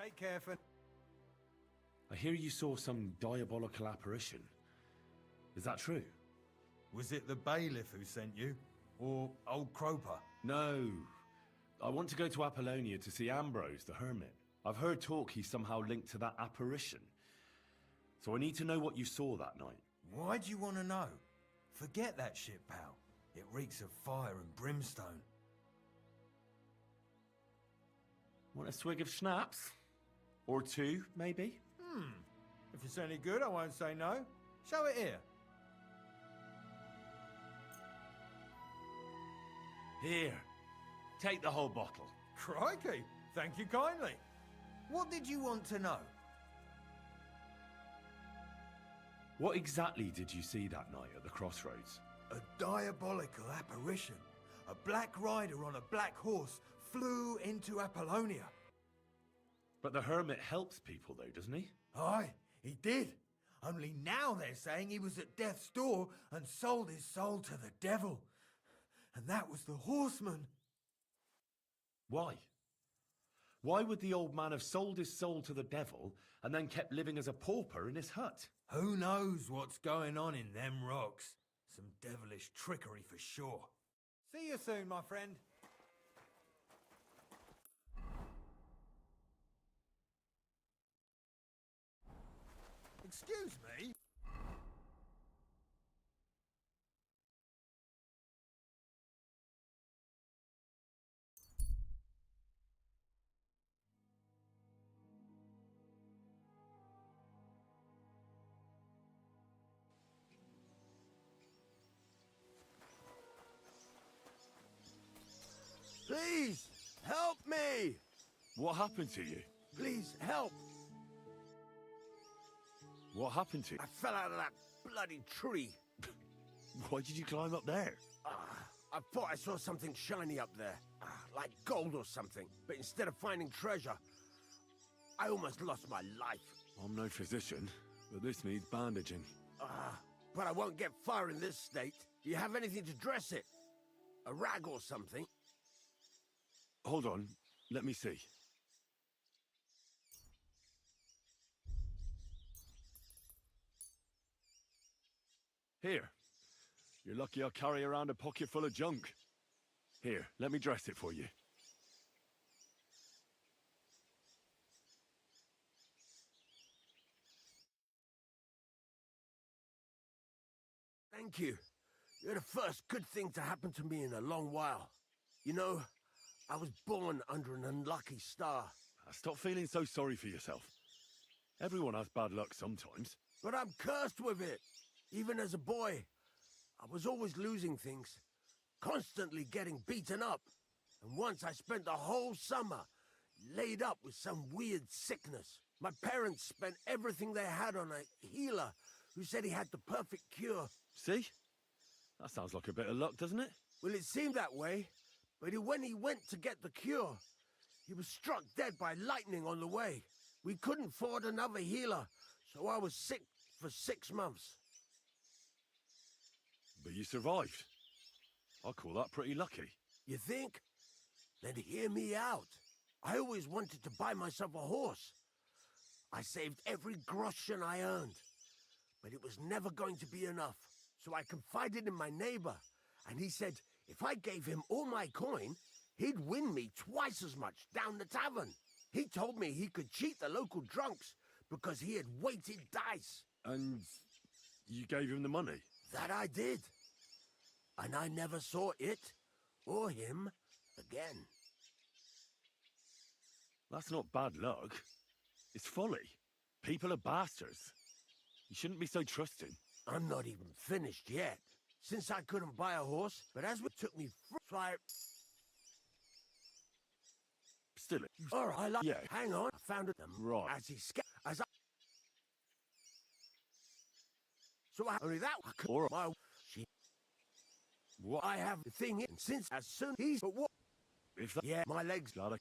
Take care for... I hear you saw some diabolical apparition. Is that true? Was it the bailiff who sent you? Or old Croper? No. I want to go to Apollonia to see Ambrose, the hermit. I've heard talk he's somehow linked to that apparition. So I need to know what you saw that night. Why do you want to know? Forget that shit, pal. It reeks of fire and brimstone. Want a swig of schnapps? Or two, maybe? If it's any good, I won't say no. Show it here. Here. Take the whole bottle. Crikey! Thank you kindly. What did you want to know? What exactly did you see that night at the crossroads? A diabolical apparition. A black rider on a black horse flew into Apollonia. But the hermit helps people though, doesn't he? Aye, he did. Only now they're saying he was at death's door and sold his soul to the devil. And that was the horseman. Why? Why would the old man have sold his soul to the devil and then kept living as a pauper in his hut? Who knows what's going on in them rocks? Some devilish trickery for sure. See you soon, my friend. Excuse me? Please, help me! What happened to you? Please, help! What happened to you? I fell out of that bloody tree. Why did you climb up there? I thought I saw something shiny up there, like gold or something. But instead of finding treasure, I almost lost my life. I'm no physician, but this needs bandaging. But I won't get far in this state. Do you have anything to dress it? A rag or something? Hold on, let me see. Here. You're lucky I carry around a pocket full of junk. Here, let me dress it for you. Thank you. You're the first good thing to happen to me in a long while. You know, I was born under an unlucky star. Stop feeling so sorry for yourself. Everyone has bad luck sometimes. But I'm cursed with it. Even as a boy, I was always losing things. Constantly getting beaten up. And once I spent the whole summer laid up with some weird sickness. My parents spent everything they had on a healer who said he had the perfect cure. See? That sounds like a bit of luck, doesn't it? Well, it seemed that way. But when he went to get the cure, he was struck dead by lightning on the way. We couldn't afford another healer, so I was sick for 6 months. But you survived. I call that pretty lucky. You think? Then hear me out. I always wanted to buy myself a horse. I saved every groschen I earned. But it was never going to be enough. So I confided in my neighbor, and he said if I gave him all my coin, he'd win me twice as much down the tavern. He told me he could cheat the local drunks because he had weighted dice. And you gave him the money? That I did. And I never saw it or him again. That's not bad luck. It's folly. People are bastards. You shouldn't be so trusting. I'm not even finished yet. Since I couldn't buy a horse, but as it took me fly. Still, all right, yeah. Hang on, I found it. Right. As he as I. So only that I could. All right. My. She. What I have the thing in since as soon he's. But what? If that, yeah, my legs. Gotta.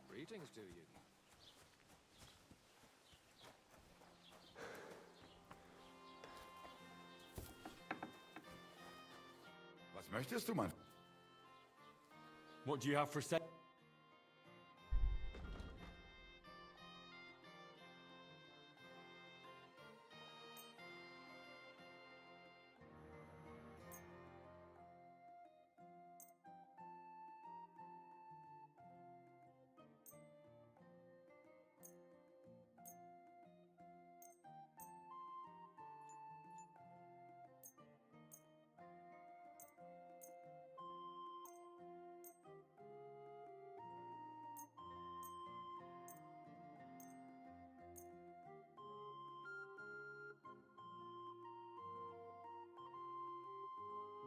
Greetings to you. möchtest du, mein... What do you have for sale?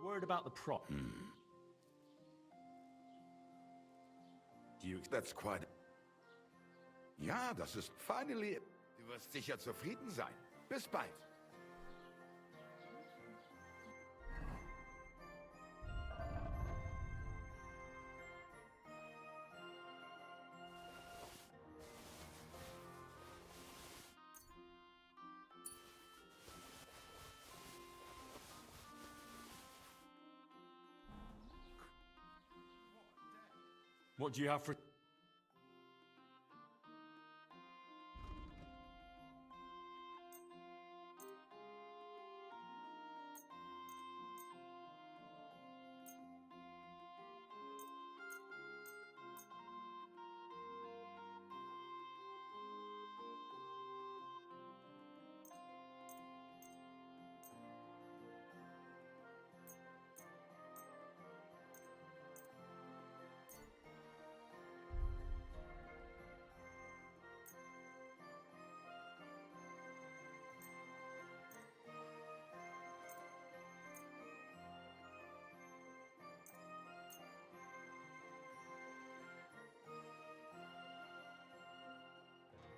Word about the prop. That's quite... Ja, das ist finally... Du wirst sicher zufrieden sein. Bis bald. What do you have for...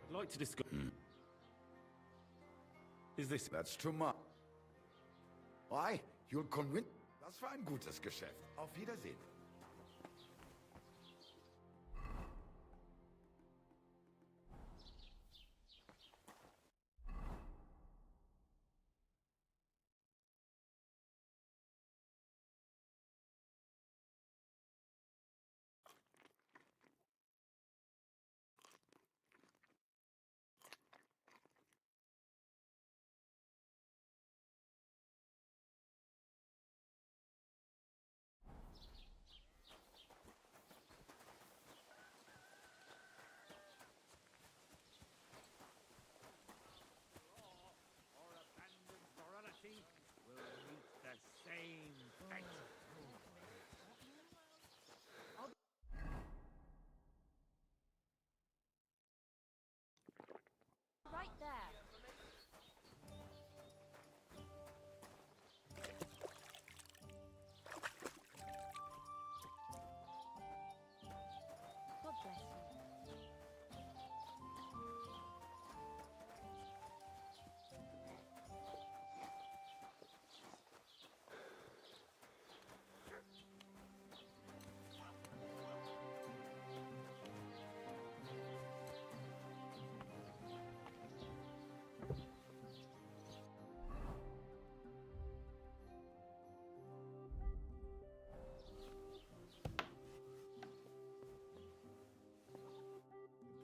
I'd like to discuss... Is this... That's too much. Why? You'll convince... Das war ein gutes Geschäft. Auf Wiedersehen. Right there. God bless you.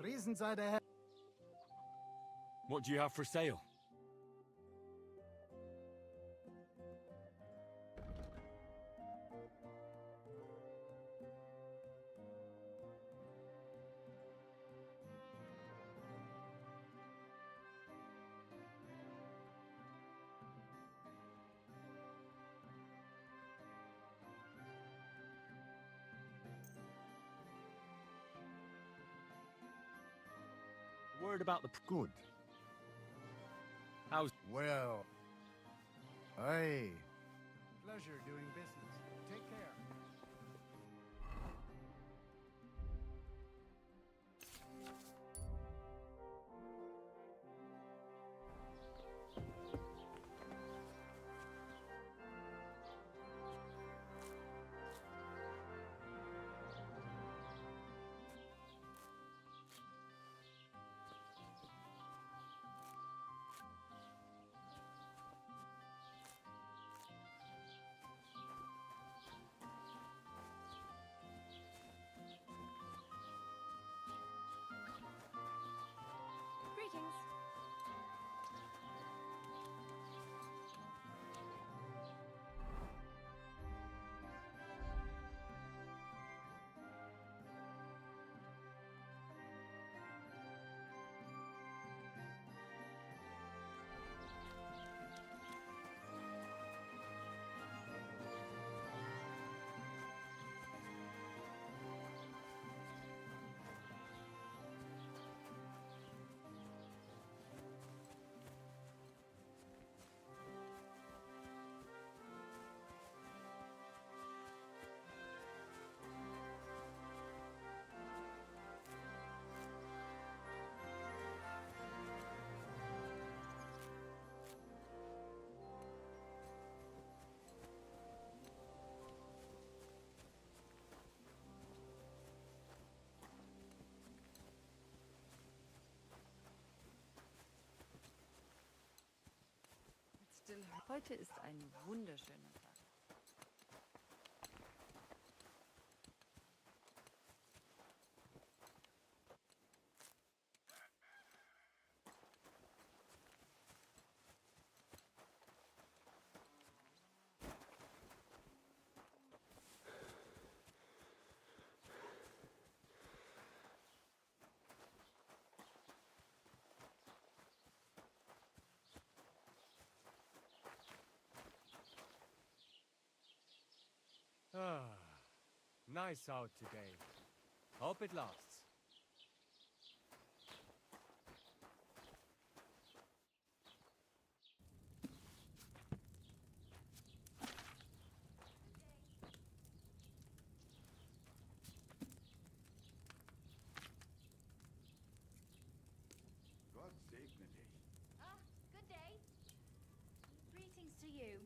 Reasons I'd have... What do you have for sale? Word about the... Good. How's... Well... Hey. Pleasure doing business. Take care. still. Heute ist ein wunderschöner Tag. Ah, nice out today. Hope it lasts. Gott segne dich. Ah, good day. Greetings to you.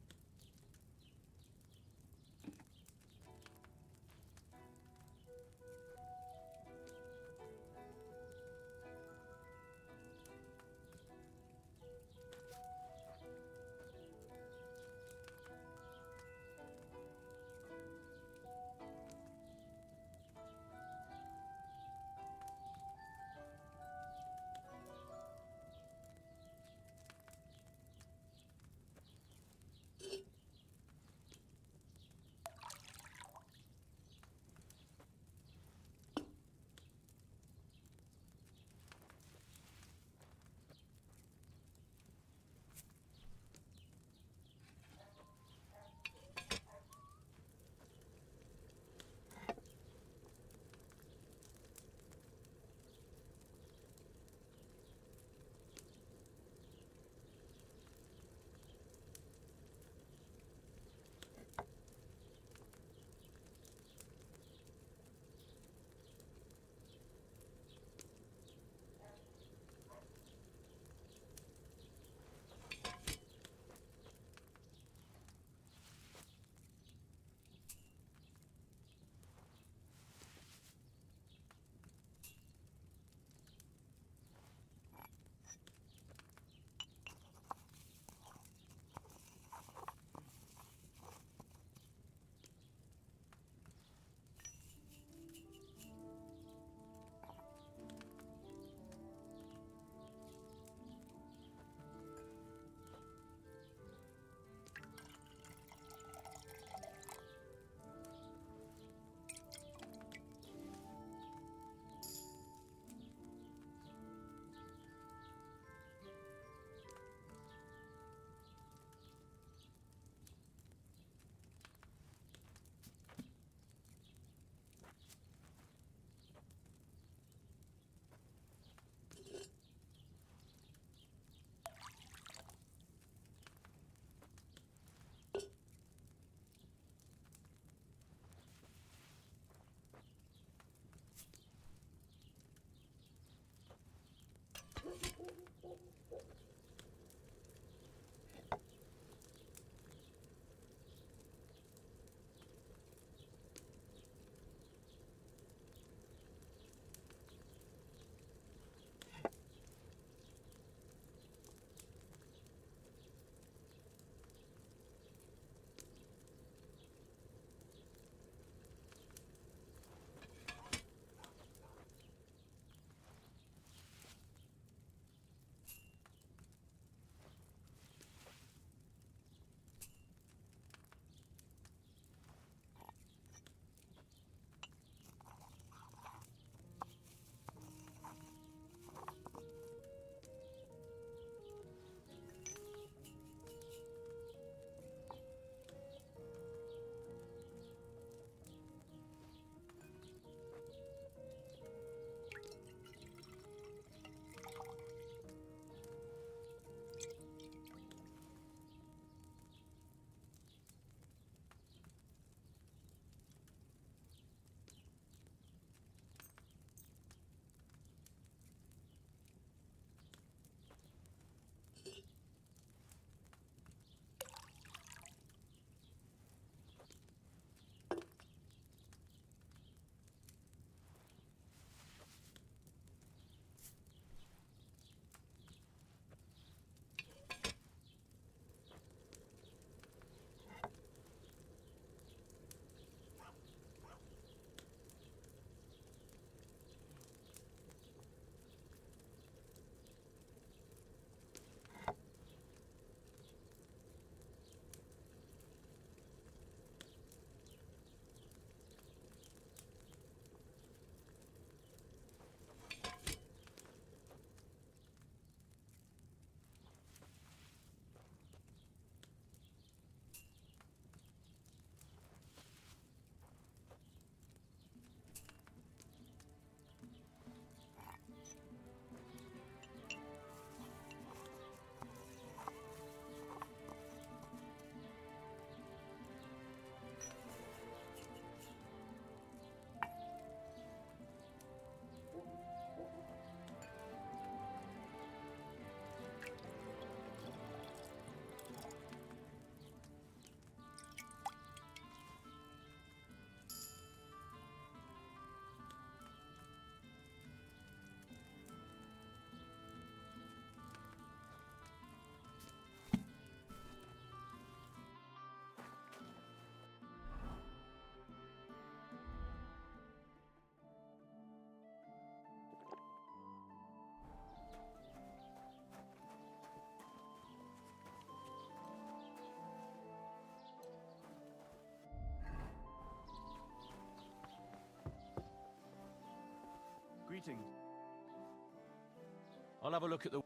shooting. I'll have a look at the...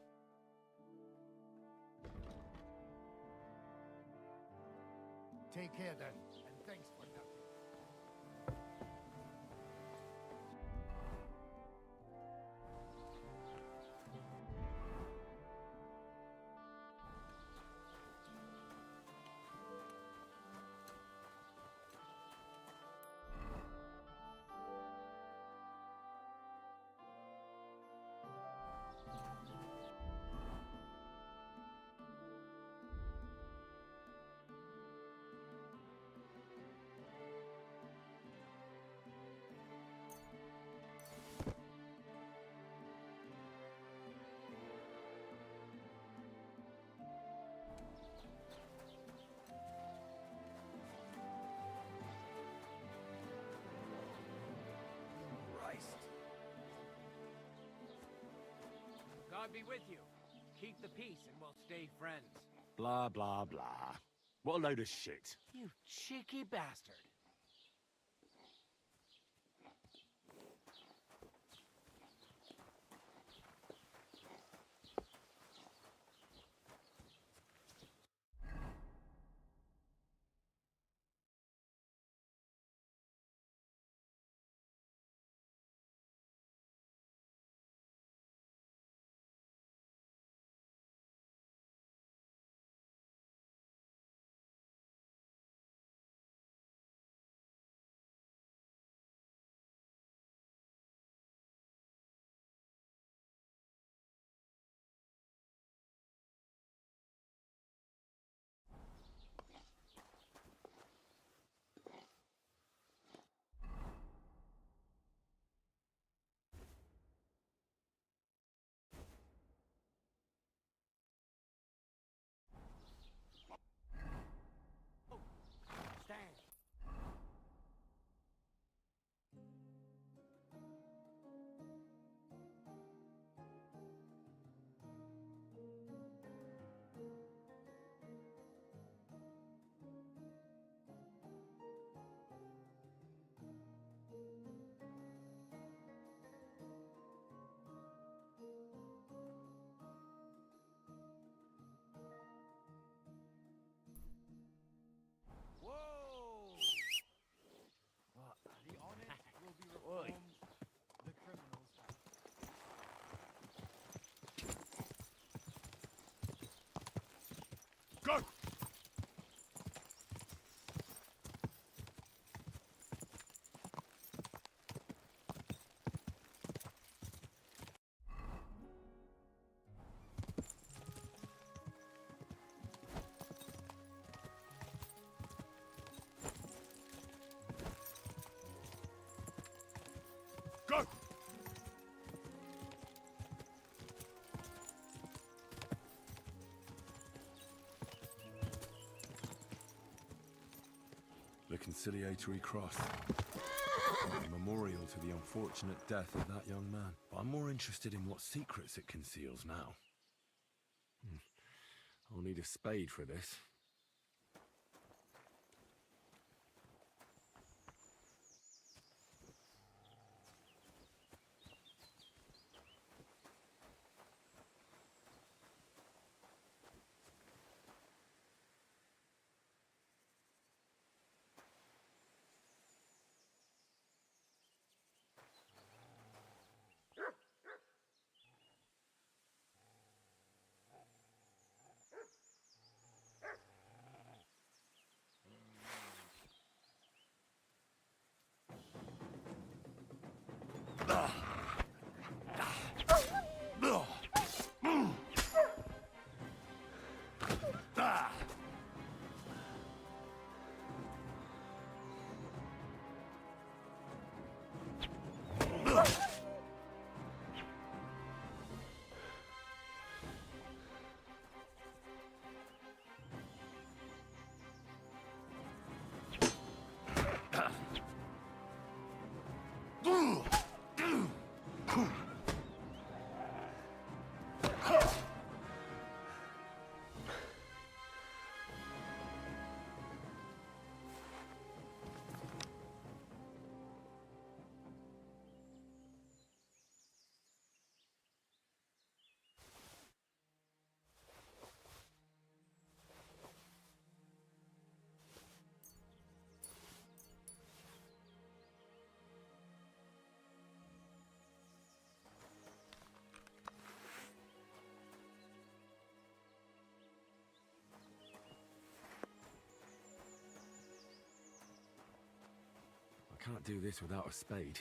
Take care then, and thanks for nothing. God be with you. Keep the peace and we'll stay friends. Blah, blah, blah. What a load of shit. You cheeky bastard. Stand. Whoa! The honest will be reformed. The criminals. Go! Go! The conciliatory cross. A memorial to the unfortunate death of that young man. But I'm more interested in what secrets it conceals now. I'll need a spade for this. I can't do this without a spade.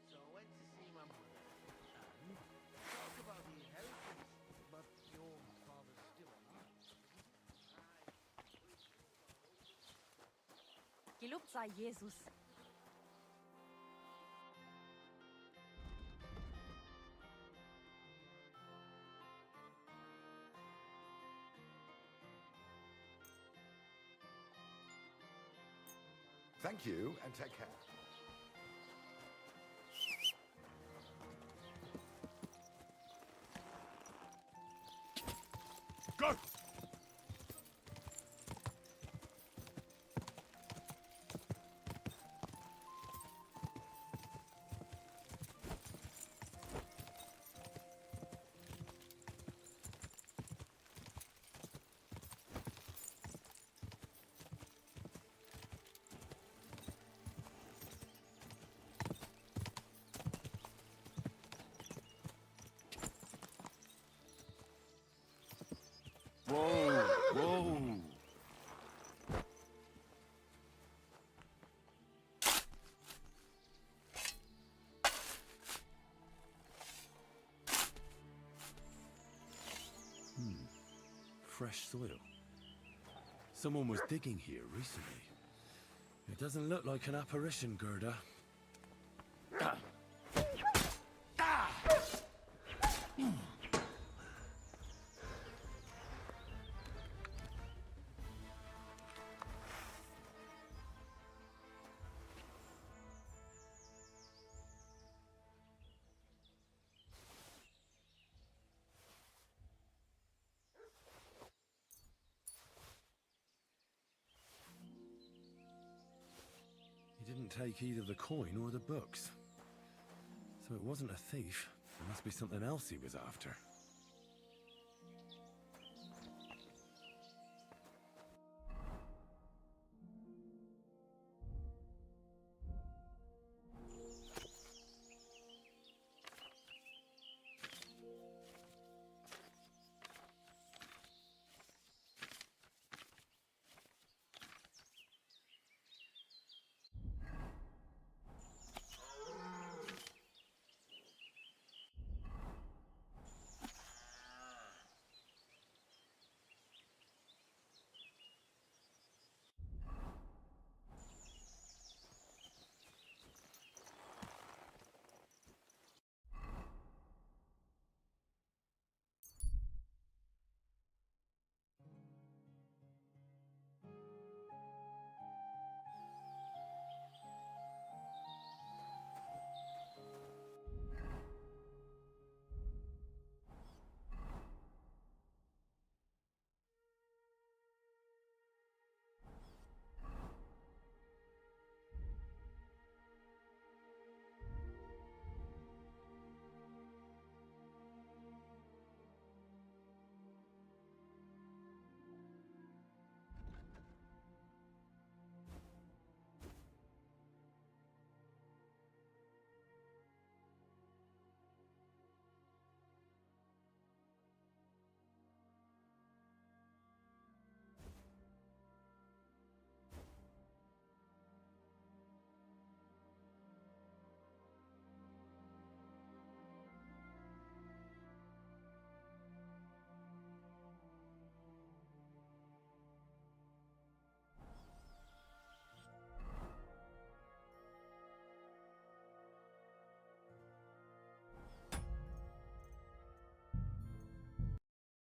So I went to see my mother. And talk about the inheritance. But your father's still alive. Gelobt sei Jesus. Thank you, and take care. Go! Whoa! Whoa! Fresh soil. Someone was digging here recently. It doesn't look like an apparition, Gerda. He didn't take either the coin or the books. So it wasn't a thief. There must be something else he was after.